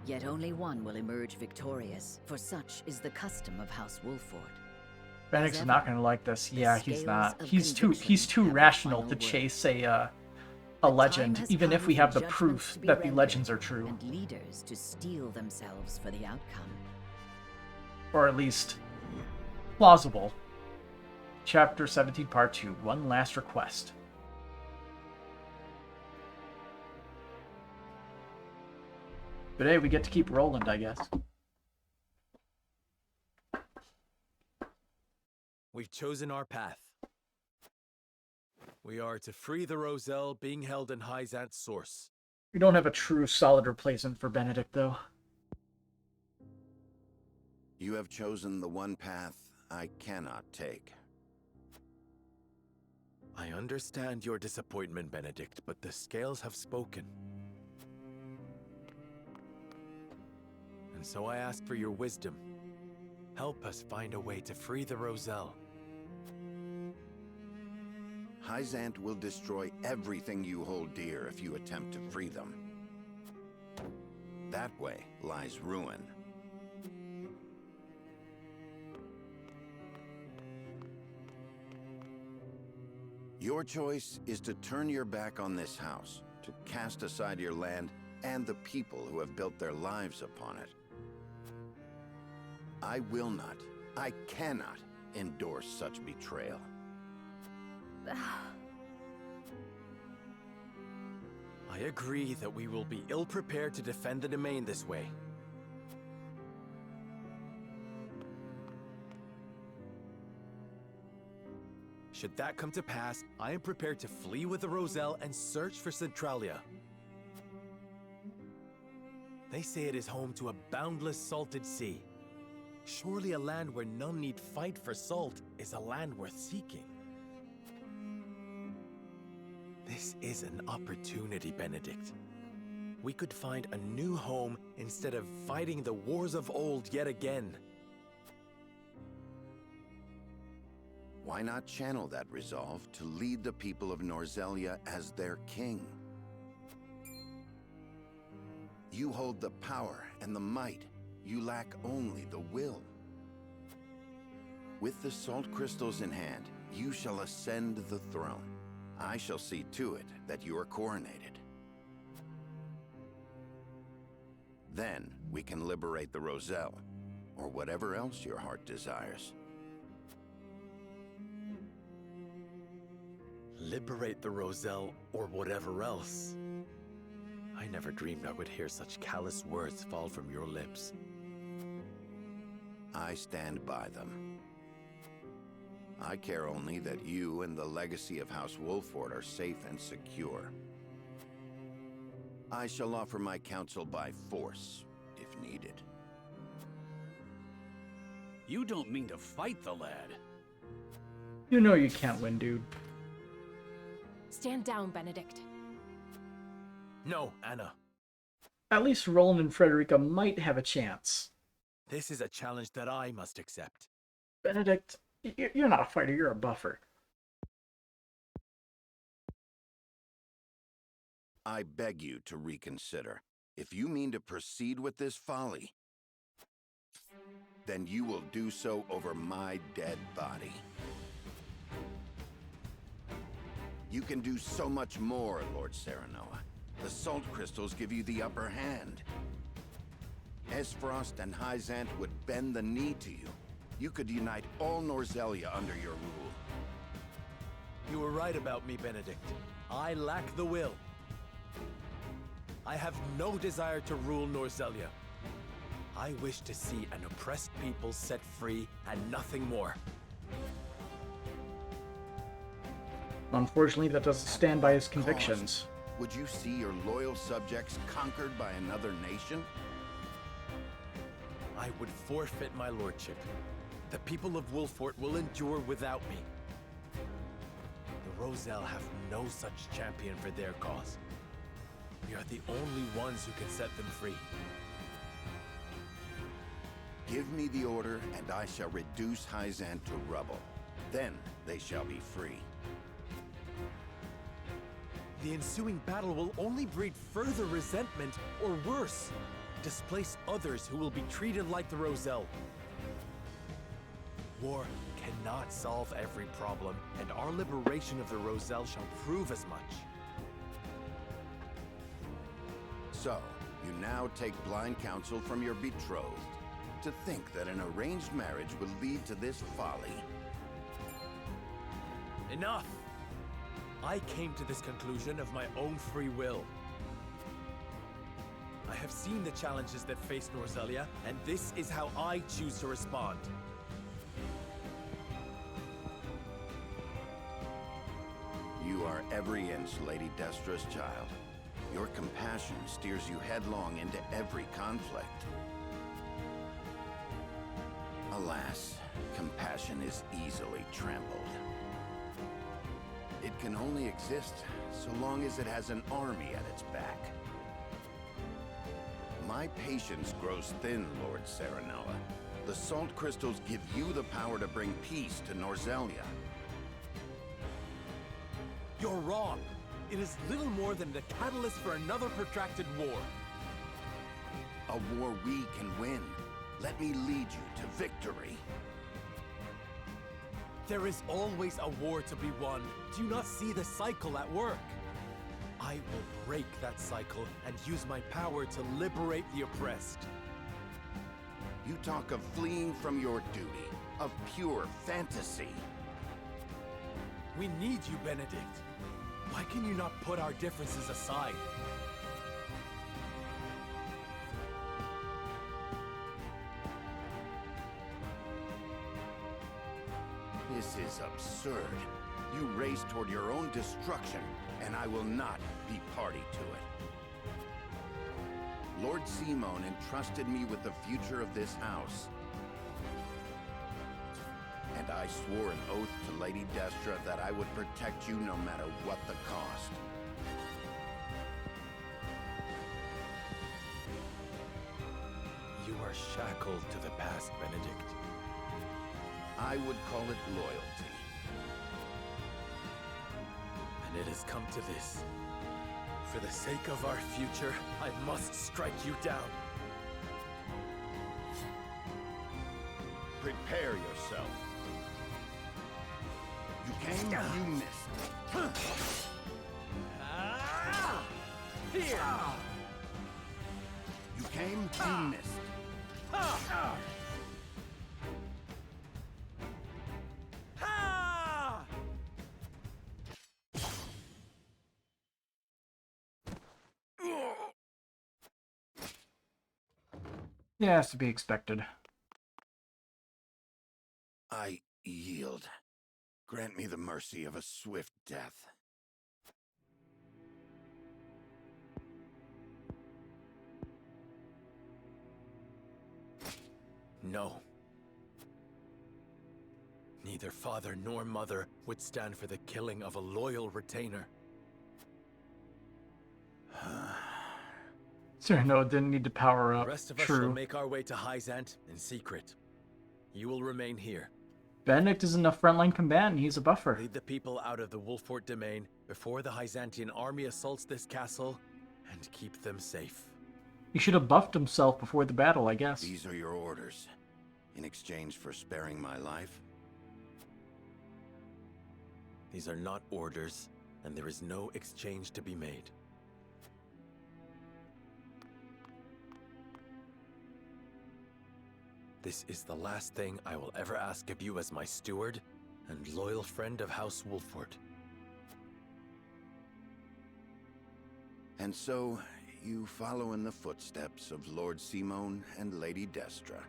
Yet only one will emerge victorious, for such is the custom of House Wolford.
Benedict's not going to like this. Yeah, he's not. He's too rational to chase a legend, even if we have the proof that the legends are true.
And leaders to steel themselves for the outcome.
Or at least plausible. Chapter 17, Part 2. One last request. But hey, we get to keep Roland, I guess.
We've chosen our path. We are to free the Roselle being held in Hyzant's source.
We don't have a true solid replacement for Benedict, though.
You have chosen the one path I cannot take.
I understand your disappointment, Benedict, but the scales have spoken. And so I ask for your wisdom. Help us find a way to free the Roselle.
Hyzant will destroy everything you hold dear if you attempt to free them. That way lies ruin. Your choice is to turn your back on this house, to cast aside your land and the people who have built their lives upon it. I will not, I cannot endorse such betrayal.
I agree that we will be ill-prepared to defend the domain this way. Should that come to pass, I am prepared to flee with the Roselle and search for Centralia. They say it is home to a boundless salted sea. Surely a land where none need fight for salt is a land worth seeking. This is an opportunity, Benedict. We could find a new home instead of fighting the wars of old yet again.
Why not channel that resolve to lead the people of Norzelia as their king? You hold the power and the might. You lack only the will. With the salt crystals in hand, you shall ascend the throne. I shall see to it that you are coronated. Then we can liberate the Roselle, or whatever else your heart desires.
Liberate the Roselle, or whatever else. I never dreamed I would hear such callous words fall from your lips.
I stand by them. I care only that you and the legacy of House Wolford are safe and secure. I shall offer my counsel by force, if needed.
You don't mean to fight the lad.
You know you can't win, dude.
Stand down, Benedict.
No, Anna.
At least Roland and Frederica might have a chance.
This is a challenge that I must accept.
Benedict, you're not a fighter, you're a buffer.
I beg you to reconsider. If you mean to proceed with this folly, then you will do so over my dead body. You can do so much more, Lord Serenoa. The salt crystals give you the upper hand. Esfrost and Hyzant would bend the knee to you. You could unite all Norzelia under your rule.
You were right about me, Benedict. I lack the will. I have no desire to rule Norzelia. I wish to see an oppressed people set free and nothing more.
Unfortunately, that doesn't stand by his convictions.
Would you see your loyal subjects conquered by another nation?
I would forfeit my lordship. The people of Wolfort will endure without me. The Roselle have no such champion for their cause. We are the only ones who can set them free.
Give me the order, and I shall reduce Hyzant to rubble. Then they shall be free.
The ensuing battle will only breed further resentment, or worse, displace others who will be treated like the Roselle. War cannot solve every problem, and our liberation of the Roselle shall prove as much.
So, you now take blind counsel from your betrothed. To think that an arranged marriage would lead to this folly.
Enough! I came to this conclusion of my own free will. I have seen the challenges that face Norzelia, and this is how I choose to respond.
You are every inch Lady Destra's child. Your compassion steers you headlong into every conflict. Alas, compassion is easily trampled. It can only exist so long as it has an army at its back. My patience grows thin, Lord Serenoa. The salt crystals give you the power to bring peace to Norzelia.
You're wrong. It is little more than the catalyst for another protracted war.
A war we can win. Let me lead you to victory.
There is always a war to be won. Do you not see the cycle at work? I will break that cycle and use my power to liberate the oppressed.
You talk of fleeing from your duty, of pure fantasy.
We need you, Benedict. Why can you not put our differences aside?
This is absurd. You race toward your own destruction, and I will not be party to it. Lord Simon entrusted me with the future of this house. And I swore an oath to Lady Destra that I would protect you no matter what the cost.
You are shackled to the past, Benedict.
I would call it loyalty.
And it has come to this. For the sake of our future, I must strike you down.
Prepare yourself. You came, you missed.
Here!
You came, you missed.
Yeah, it's to be expected.
I yield. Grant me the mercy of a swift death.
No. Neither father nor mother would stand for the killing of a loyal retainer.
Cyrano didn't need to power up.
The rest of us
True.
shall make our way to Hyzant in secret. You will remain here.
Benedict isn't a frontline combatant, he's a buffer.
Lead the people out of the Wolfort domain before the Hyzantian army assaults this castle, and keep them safe.
He should have buffed himself before the battle, I guess.
These are your orders. In exchange for sparing my life?
These are not orders, and there is no exchange to be made. This is the last thing I will ever ask of you as my steward and loyal friend of House Wolfort.
And so, you follow in the footsteps of Lord Simone and Lady Destra,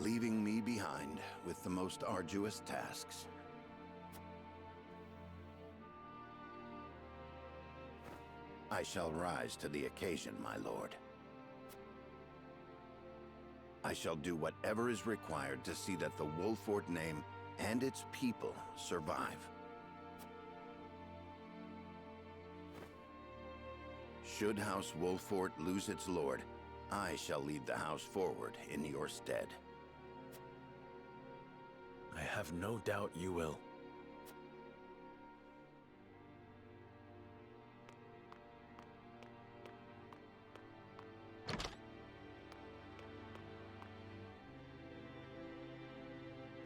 leaving me behind with the most arduous tasks. I shall rise to the occasion, my lord. I shall do whatever is required to see that the Wolfort name and its people survive. Should House Wolfort lose its lord, I shall lead the house forward in your stead.
I have no doubt you will.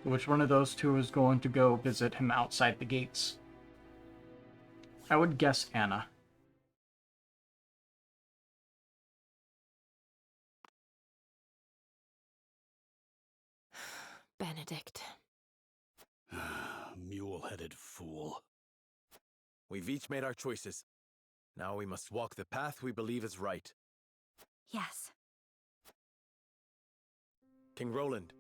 Which one of those two is going to go visit him outside the gates? I would guess Anna.
Benedict.
Mule-headed fool. We've each made our choices. Now we must walk the path we believe is right.
Yes.
King Roland,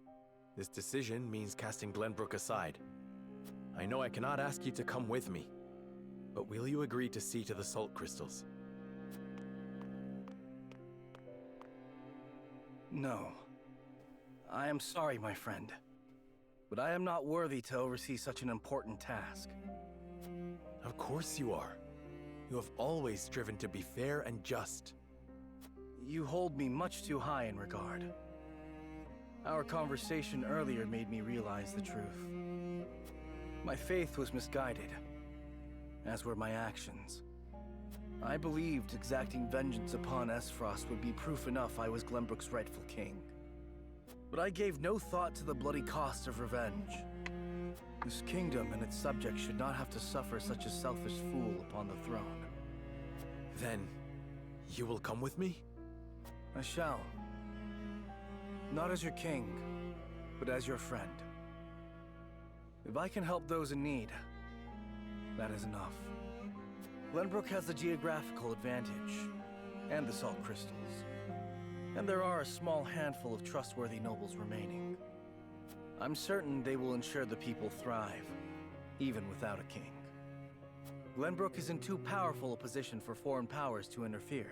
this decision means casting Glenbrook aside. I know I cannot ask you to come with me, but will you agree to see to the salt crystals?
No. I am sorry, my friend. But I am not worthy to oversee such an important task.
Of course you are. You have always striven to be fair and just.
You hold me much too high in regard. Our conversation earlier made me realize the truth. My faith was misguided, as were my actions. I believed exacting vengeance upon Esfrost would be proof enough I was Glenbrook's rightful king. But I gave no thought to the bloody cost of revenge. This kingdom and its subjects should not have to suffer such a selfish fool upon the throne.
Then, you will come with me?
I shall. Not as your king, but as your friend. If I can help those in need, that is enough. Glenbrook has the geographical advantage, and the salt crystals. And there are a small handful of trustworthy nobles remaining. I'm certain they will ensure the people thrive, even without a king. Glenbrook is in too powerful a position for foreign powers to interfere.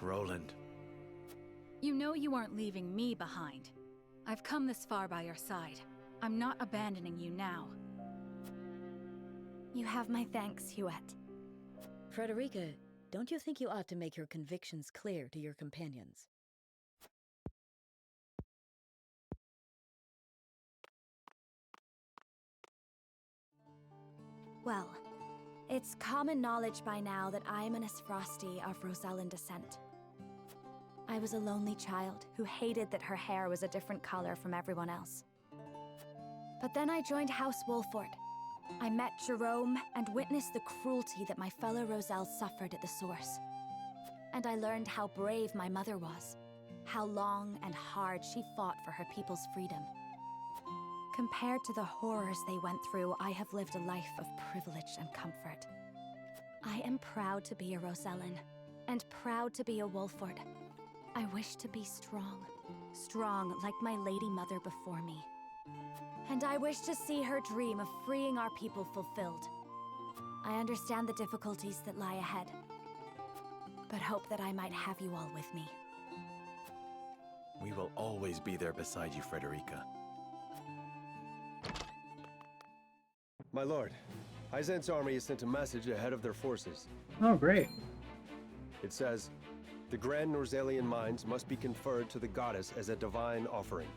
Roland.
You know you aren't leaving me behind. I've come this far by your side. I'm not abandoning you now.
You have my thanks, Huette.
Frederica, don't you think you ought to make your convictions clear to your companions?
Well, it's common knowledge by now that I'm an Esfrosti of Rosellan descent. I was a lonely child who hated that her hair was a different color from everyone else. But then I joined House Wolfort. I met Jerome and witnessed the cruelty that my fellow Roselle suffered at the source. And I learned how brave my mother was, how long and hard she fought for her people's freedom. Compared to the horrors they went through, I have lived a life of privilege and comfort. I am proud to be a Rosellan, and proud to be a Wolfort. I wish to be strong. Strong like my lady mother before me. And I wish to see her dream of freeing our people fulfilled. I understand the difficulties that lie ahead, but hope that I might have you all with me.
We will always be there beside you, Frederica.
My lord, Hyzant's army has sent a message ahead of their forces.
Oh, great.
It says, the grand Norzalian mines must be conferred to the goddess as a divine offering.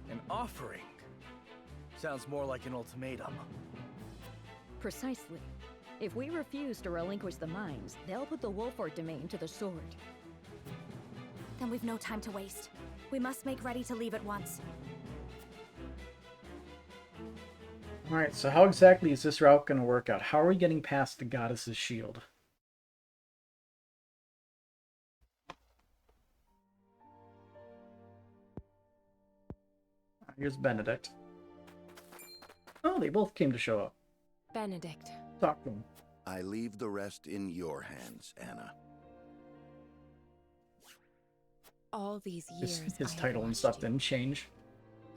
An offering? Sounds more like an ultimatum.
Precisely. If we refuse to relinquish the mines, they'll put the Wolford domain to the sword.
Then we've no time to waste. We must make ready to leave at once.
Alright, so how exactly is this route going to work out? How are we getting past the goddess's shield? Here's Benedict. Oh, they both came to show up.
Benedict.
Talk to him.
I leave the rest in your hands, Anna.
All these years,
His
I
title
have
and stuff
watched you.
didn't change.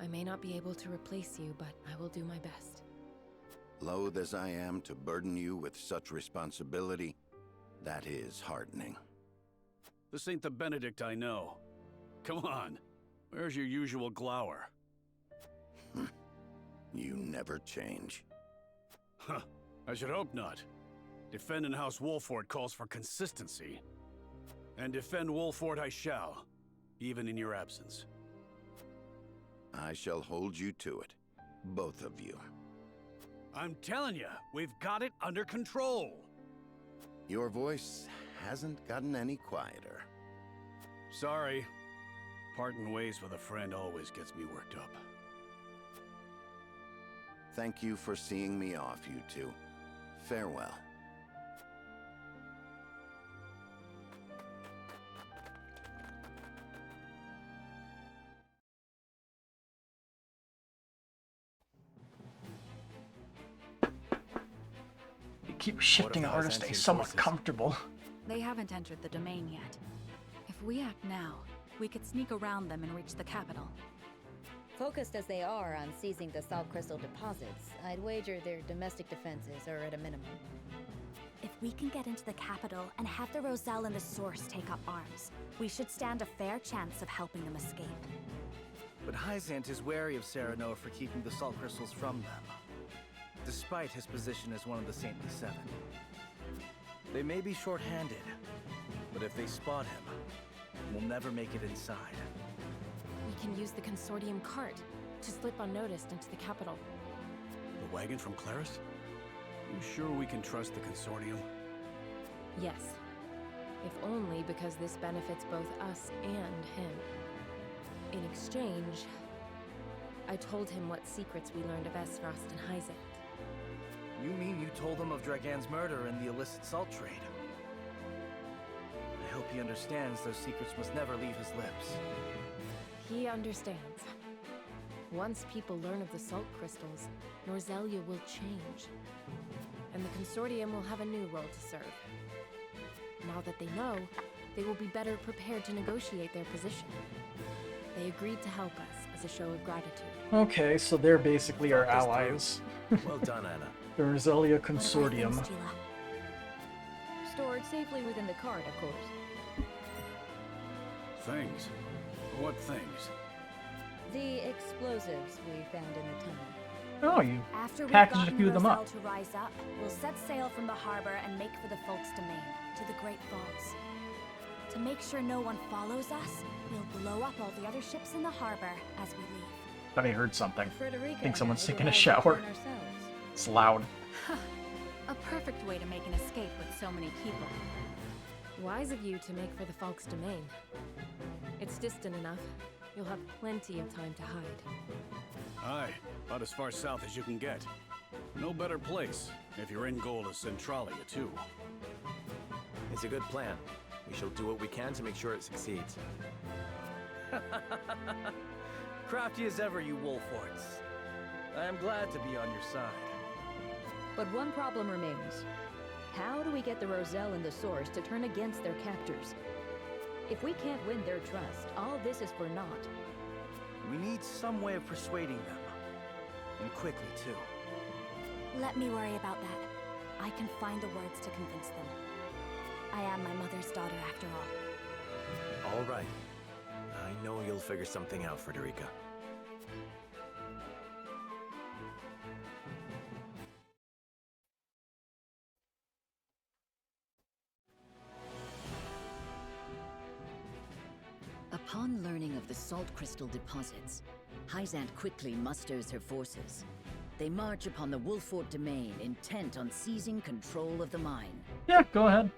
I may not be able to replace you, but I will do my best.
Loath as I am to burden you with such responsibility, that is heartening.
This ain't the Benedict I know. Come on, where's your usual glower?
You never change.
Huh, I should hope not. Defending House Wolford calls for consistency. And defend Wolford I shall, even in your absence.
I shall hold you to it, both of you.
I'm telling you, we've got it under control.
Your voice hasn't gotten any quieter.
Sorry. Parting ways with a friend always gets me worked up.
Thank you for seeing me off, you two. Farewell.
You keep shifting in order to stay somewhat comfortable.
They haven't entered the domain yet. If we act now, we could sneak around them and reach the capital.
Focused as they are on seizing the salt crystal deposits, I'd wager their domestic defenses are at a minimum.
If we can get into the capital and have the Roselle and the Source take up arms, we should stand a fair chance of helping them escape.
But Hyzant is wary of Serenoa for keeping the salt crystals from them, despite his position as one of the Saintly Seven. They may be short-handed, but if they spot him, we'll never make it inside.
We can use the consortium cart to slip unnoticed into the capital.
The wagon from Claris? You sure we can trust the consortium?
Yes. If only because this benefits both us and him. In exchange, I told him what secrets we learned of Esfrost and Hyzant.
You mean you told him of Dragan's murder and the illicit salt trade? I hope he understands those secrets must never leave his lips.
He understands. Once people learn of the salt crystals, Norzelia will change. And the consortium will have a new role to serve. Now that they know, they will be better prepared to negotiate their position. They agreed to help us as a show of gratitude.
Okay, so they're basically our allies.
Well done, Anna.
The Roselia Consortium.
Stored safely within the cart, of course.
Things? What things?
The explosives we found in the tunnel.
Oh, you
After we've
packaged a
gotten
few of them
Roselle
up.
to rise up, we'll set sail from the harbor and make for the Folk's domain, to the Great Falls. To make sure no one follows us, we'll blow up all the other ships in the harbor as we leave.
Thought I heard something.
Frederica
I think someone's
and I
taking a
will
shower.
ride ourselves.
It's loud.
A perfect way to make an escape with so many people.
Wise of you to make for the Falk's domain. It's distant enough. You'll have plenty of time to hide.
Aye, about as far south as you can get. No better place, if your end goal is Centralia, too.
It's a good plan. We shall do what we can to make sure it succeeds.
Crafty as ever, you Wolfords. I am glad to be on your side.
But one problem remains. How do we get the Roselle and the Source to turn against their captors? If we can't win their trust, all this is for naught.
We need some way of persuading them. And quickly, too.
Let me worry about that. I can find the words to convince them. I am my mother's daughter, after all.
All right. I know you'll figure something out, Frederica.
Upon learning of the salt crystal deposits, Hyzant quickly musters her forces. They march upon the Wolfort domain, intent on seizing control of the mine.
Yeah, go ahead.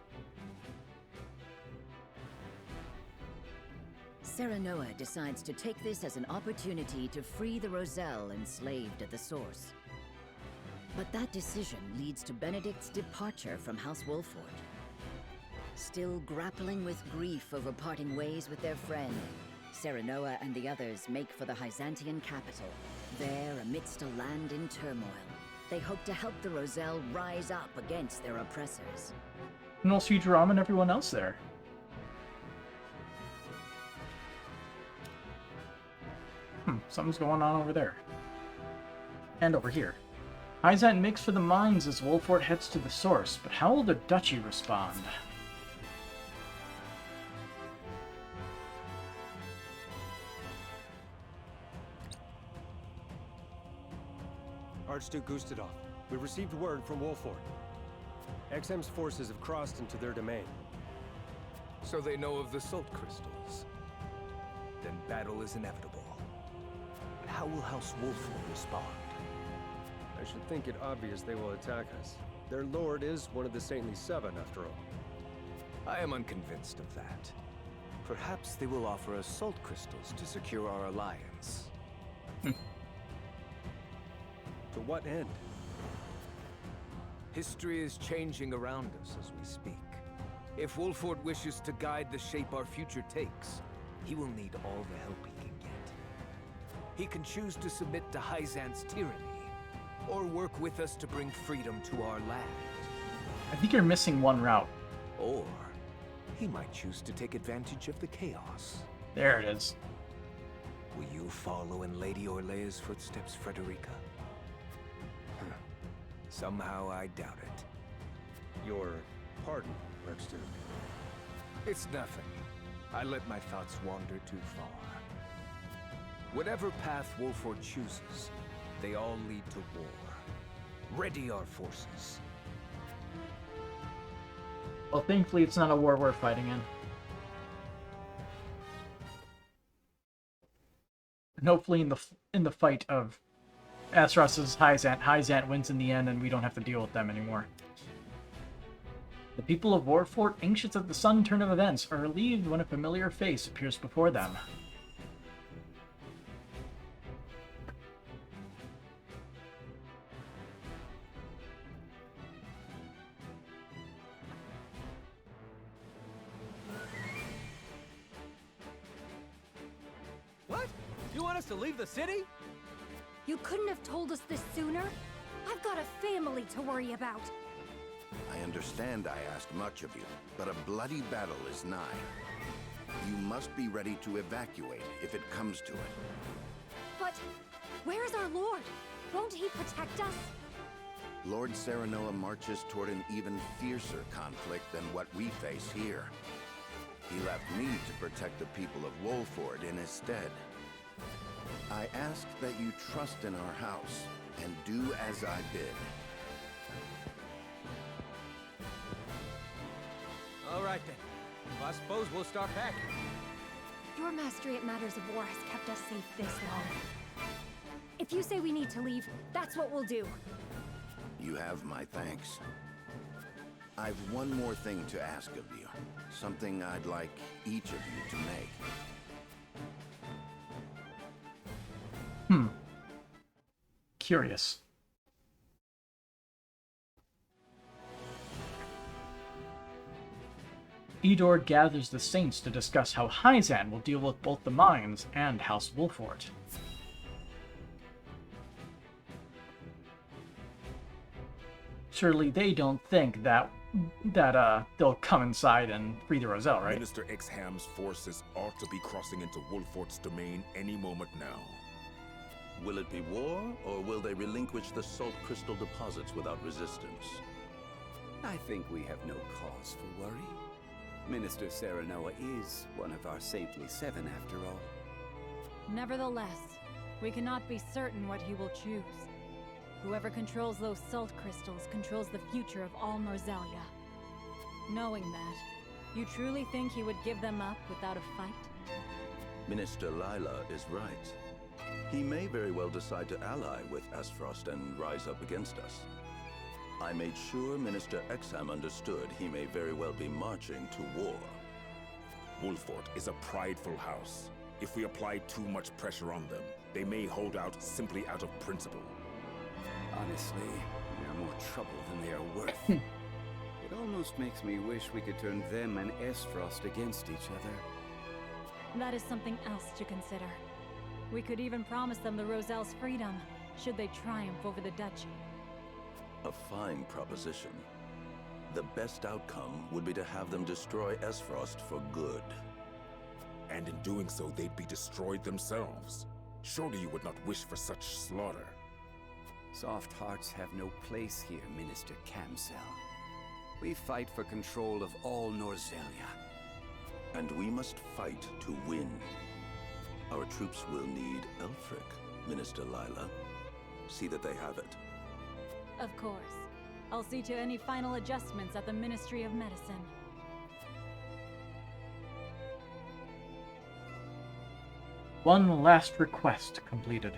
Serenoa decides to take this as an opportunity to free the Roselle enslaved at the source. But that decision leads to Benedict's departure from House Wolfort. Still grappling with grief over parting ways with their friend, Serenoa and the others make for the Hyzantian capital. There, amidst a land in turmoil, they hope to help the Roselle rise up against their oppressors.
And also Futurama and everyone else there. Something's going on over there. And over here. Hyzant makes for the mines as Wolfort heads to the source, but how will the Duchy respond?
Archduke Gustadov, we received word from Wolfort. XM's forces have crossed into their domain.
So they know of the salt crystals. Then battle is inevitable. But how will House Wolfort respond?
I should think it obvious they will attack us. Their lord is one of the Saintly Seven, after all.
I am unconvinced of that. Perhaps they will offer us salt crystals to secure our alliance.
To what end?
History is changing around us as we speak. If Wolfort wishes to guide the shape our future takes, he will need all the help he can get. He can choose to submit to Hyzant's tyranny, or work with us to bring freedom to our land.
I think you're missing one route.
Or he might choose to take advantage of the chaos.
There it is.
Will you follow in Lady Orlea's footsteps, Frederica? Somehow I doubt it.
Your pardon, Archduke.
It's nothing. I let my thoughts wander too far. Whatever path Wolfort chooses, they all lead to war. Ready our forces.
Well, thankfully it's not a war we're fighting in. And hopefully in the fight of Azeroth's Hyzant wins in the end and we don't have to deal with them anymore. The people of Wolfort, anxious at the sudden turn of events, are relieved when a familiar face appears before them.
What? You want us to leave the city?
You couldn't have told us this sooner? I've got a family to worry about.
I understand I ask much of you, but a bloody battle is nigh. You must be ready to evacuate if it comes to it.
But where's our lord? Won't he protect us?
Lord Serenoa marches toward an even fiercer conflict than what we face here. He left me to protect the people of Wolfort in his stead. I ask that you trust in our house and do as I bid.
All right then. Well, I suppose we'll start packing.
Your mastery at matters of war has kept us safe this long. If you say we need to leave, that's what we'll do.
You have my thanks. I've one more thing to ask of you. Something I'd like each of you to make.
Curious. Edor gathers the Saints to discuss how Hyzant will deal with both the mines and House Wolfort. Surely they don't think that they'll come inside and free the Roselle, right?
Minister Exham's forces ought to be crossing into Wolfort's domain any moment now.
Will it be war, or will they relinquish the salt crystal deposits without resistance?
I think we have no cause for worry. Minister Serenoa is one of our saintly seven, after all.
Nevertheless, we cannot be certain what he will choose. Whoever controls those salt crystals controls the future of all Norzelia. Knowing that, you truly think he would give them up without a fight?
Minister Lila is right. He may very well decide to ally with Asfrost and rise up against us. I made sure Minister Exham understood he may very well be marching to war.
Wolfort is a prideful house. If we apply too much pressure on them, they may hold out simply out of principle.
Honestly, they're more trouble than they are worth. It almost makes me wish we could turn them and Asfrost against each other.
That is something else to consider. We could even promise them the Roselle's freedom, should they triumph over the duchy.
A fine proposition. The best outcome would be to have them destroy Asfrost for good.
And in doing so, they'd be destroyed themselves. Surely you would not wish for such slaughter.
Soft hearts have no place here, Minister Camsel. We fight for control of all Norzelia.
And we must fight to win. Our troops will need Elfric, Minister Lila. See that they have it.
Of course. I'll see to any final adjustments at the Ministry of Medicine.
One last request completed.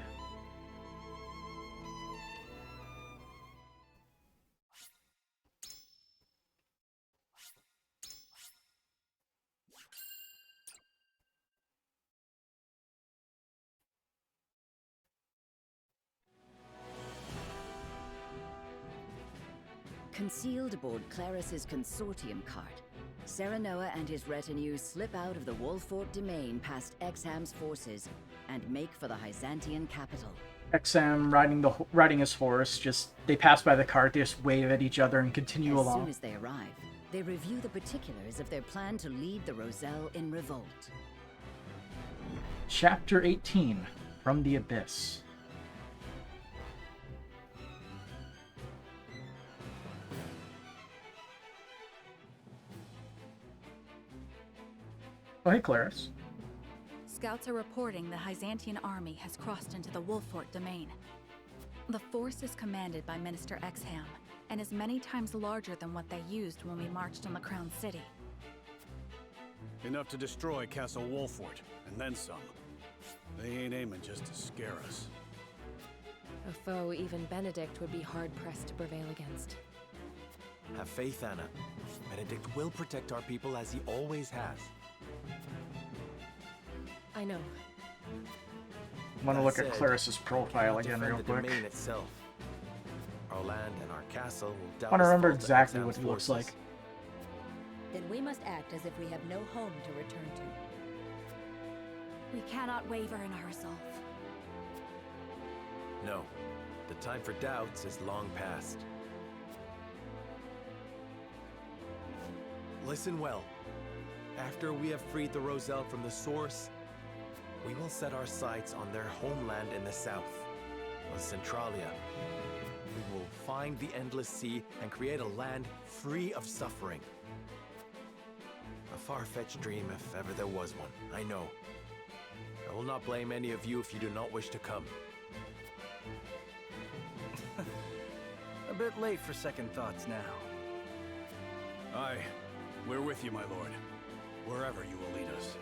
Concealed aboard Claris's consortium cart, Serenoa and his retinue slip out of the Wolfort domain past Exham's forces and make for the Hyzantian capital.
Exam riding his horse, they pass by the cart, they just wave at each other and continue along.
As soon as they arrive, they review the particulars of their plan to lead the Roselle in revolt.
Chapter 18, From the Abyss. Oh, hey, Claris.
Scouts are reporting the Hyzantian army has crossed into the Wolfort domain. The force is commanded by Minister Exham, and is many times larger than what they used when we marched on the Crown City.
Enough to destroy Castle Wolfort, and then some. They ain't aiming just to scare us.
A foe even Benedict would be hard-pressed to prevail against.
Have faith, Anna. Benedict will protect our people as he always has.
I know.
I want to look at Claris's profile again real quick.
Domain itself. Our land and our castle will
I want to remember exactly what he looks like.
Then we must act as if we have no home to return to.
We cannot waver in our resolve.
No. The time for doubts is long past. Listen well. After we have freed the Roselle from the source, we will set our sights on their homeland in the south, on Centralia. We will find the Endless Sea and create a land free of suffering. A far-fetched dream if ever there was one, I know. I will not blame any of you if you do not wish to come.
A bit late for second thoughts now.
Aye, we're with you, my lord. Wherever you will lead us.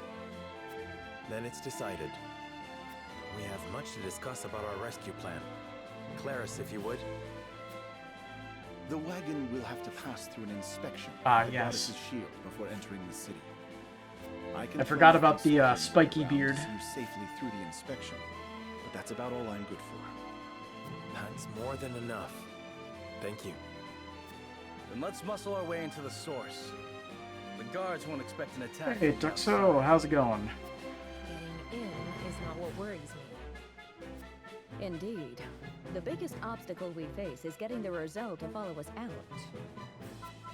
Then it's decided. We have much to discuss about our rescue plan. Claris, if you would.
The wagon will have to pass through an inspection
yes.
of the goddess's shield before entering the city.
I forgot about the spiky beard.
See you safely through the inspection, but that's about all I'm good for.
That's more than enough. Thank you.
Then let's muscle our way into the source. The guards won't expect an attack.
Hey, Duxo, how's it going?
Getting in is not what worries me.
Indeed. The biggest obstacle we face is getting the Roselle to follow us out.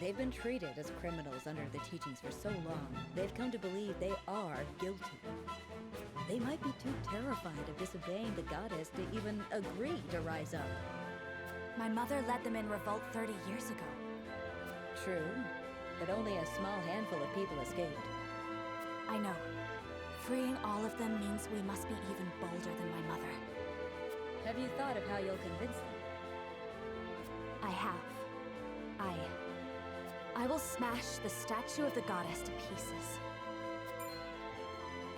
They've been treated as criminals under the teachings for so long, they've come to believe they are guilty. They might be too terrified of disobeying the goddess to even agree to rise up.
My mother led them in revolt 30 years ago.
True, but only a small handful of people escaped.
I know. Freeing all of them means we must be even bolder than my mother.
Have you thought of how you'll convince them?
I have. I will smash the statue of the goddess to pieces.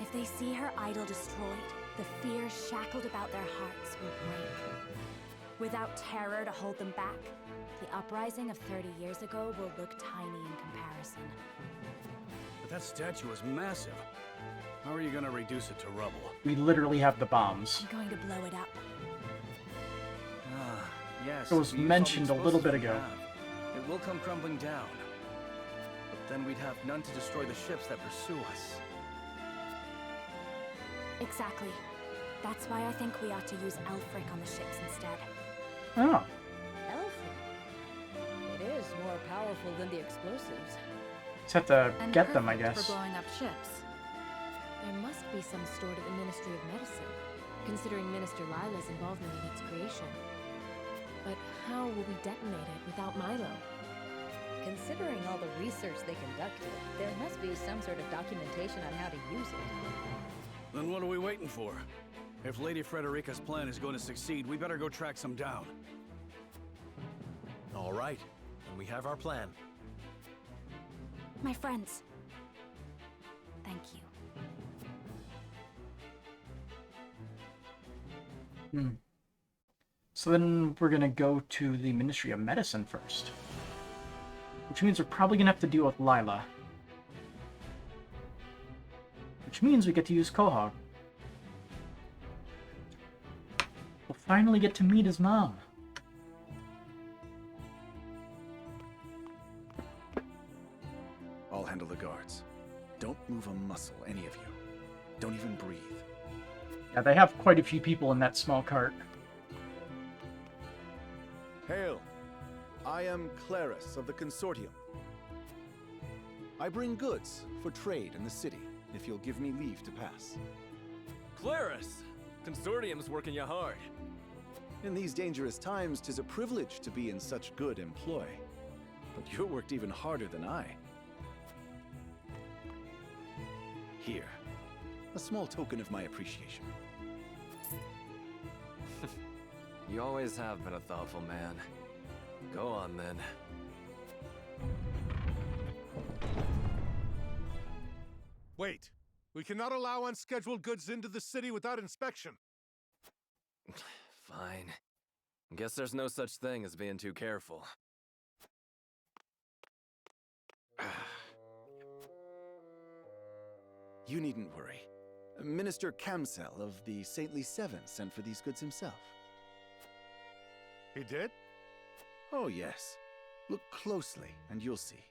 If they see her idol destroyed, the fear shackled about their hearts will break. Without terror to hold them back, the uprising of 30 years ago will look tiny in comparison.
But that statue is massive. How are you gonna reduce it to rubble?
We literally have the bombs.
I'm going to blow it up.
Ah, yes.
It was
we use all the
mentioned a little bit
explosives we
ago.
have. It will come crumbling down. But then we'd have none to destroy the ships that pursue us.
Exactly. That's why I think we ought to use Elfric on the ships instead.
Oh.
Elfric? It is more powerful than the explosives.
Just have to
And
get them, I
perfect
guess.
for blowing up ships.
There must be some stored at the Ministry of Medicine, considering Minister Lila's involvement in its creation. But how will we detonate it without Milo?
Considering all the research they conducted, there must be some sort of documentation on how to use it.
Then what are we waiting for? If Lady Frederica's plan is going to succeed, we better go track some down.
All right, and we have our plan.
My friends. Thank you.
So then we're gonna go to the Ministry of Medicine first. Which means we're probably gonna have to deal with Lila. Which means we get to use Quahog. We'll finally get to meet his mom.
I'll handle the guards. Don't move a muscle, any of you. Don't even breathe.
Yeah, they have quite a few people in that small cart.
Hail! I am Claris of the Consortium. I bring goods for trade in the city, if you'll give me leave to pass.
Claris! Consortium's working you hard.
In these dangerous times, 'tis a privilege to be in such good employ. But you're worked even harder than I. Here, a small token of my appreciation.
You always have been a thoughtful man. Go on, then.
Wait. We cannot allow unscheduled goods into the city without inspection.
Fine. Guess there's no such thing as being too careful.
You needn't worry. Minister Camsel of the Saintly Seven sent for these goods himself.
He did?
Oh, yes. Look closely, and you'll see.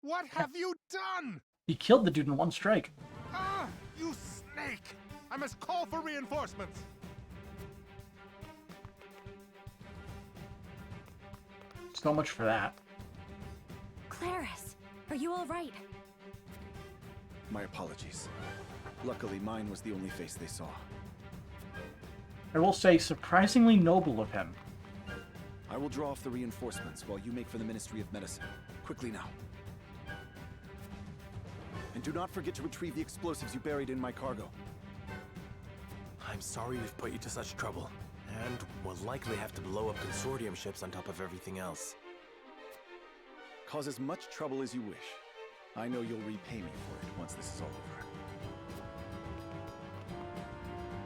What have you done?
He killed the dude in one strike.
Ah, you snake! I must call for reinforcements.
So much for that.
Claris, are you all right?
My apologies. Luckily, mine was the only face they saw.
I will say, surprisingly noble of him.
I will draw off the reinforcements while you make for the Ministry of Medicine. Quickly now. And do not forget to retrieve the explosives you buried in my cargo.
I'm sorry we've put you to such trouble. And we'll likely have to blow up Consortium ships on top of everything else.
Cause as much trouble as you wish. I know you'll repay me for it once this is all over.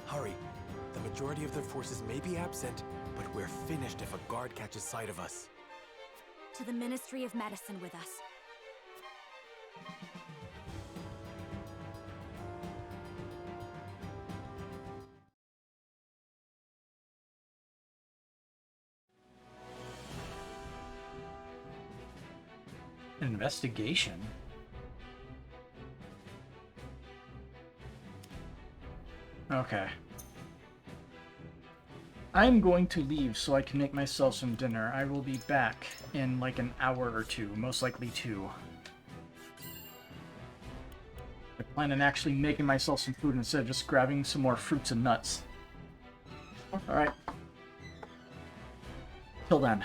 Hurry. The majority of their forces may be absent, but we're finished if a guard catches sight of us.
To the Ministry of Medicine with us.
Investigation? Okay. I'm going to leave so I can make myself some dinner. I will be back in like an hour or two, most likely 2. I plan on actually making myself some food instead of just grabbing some more fruits and nuts. Alright. Till then.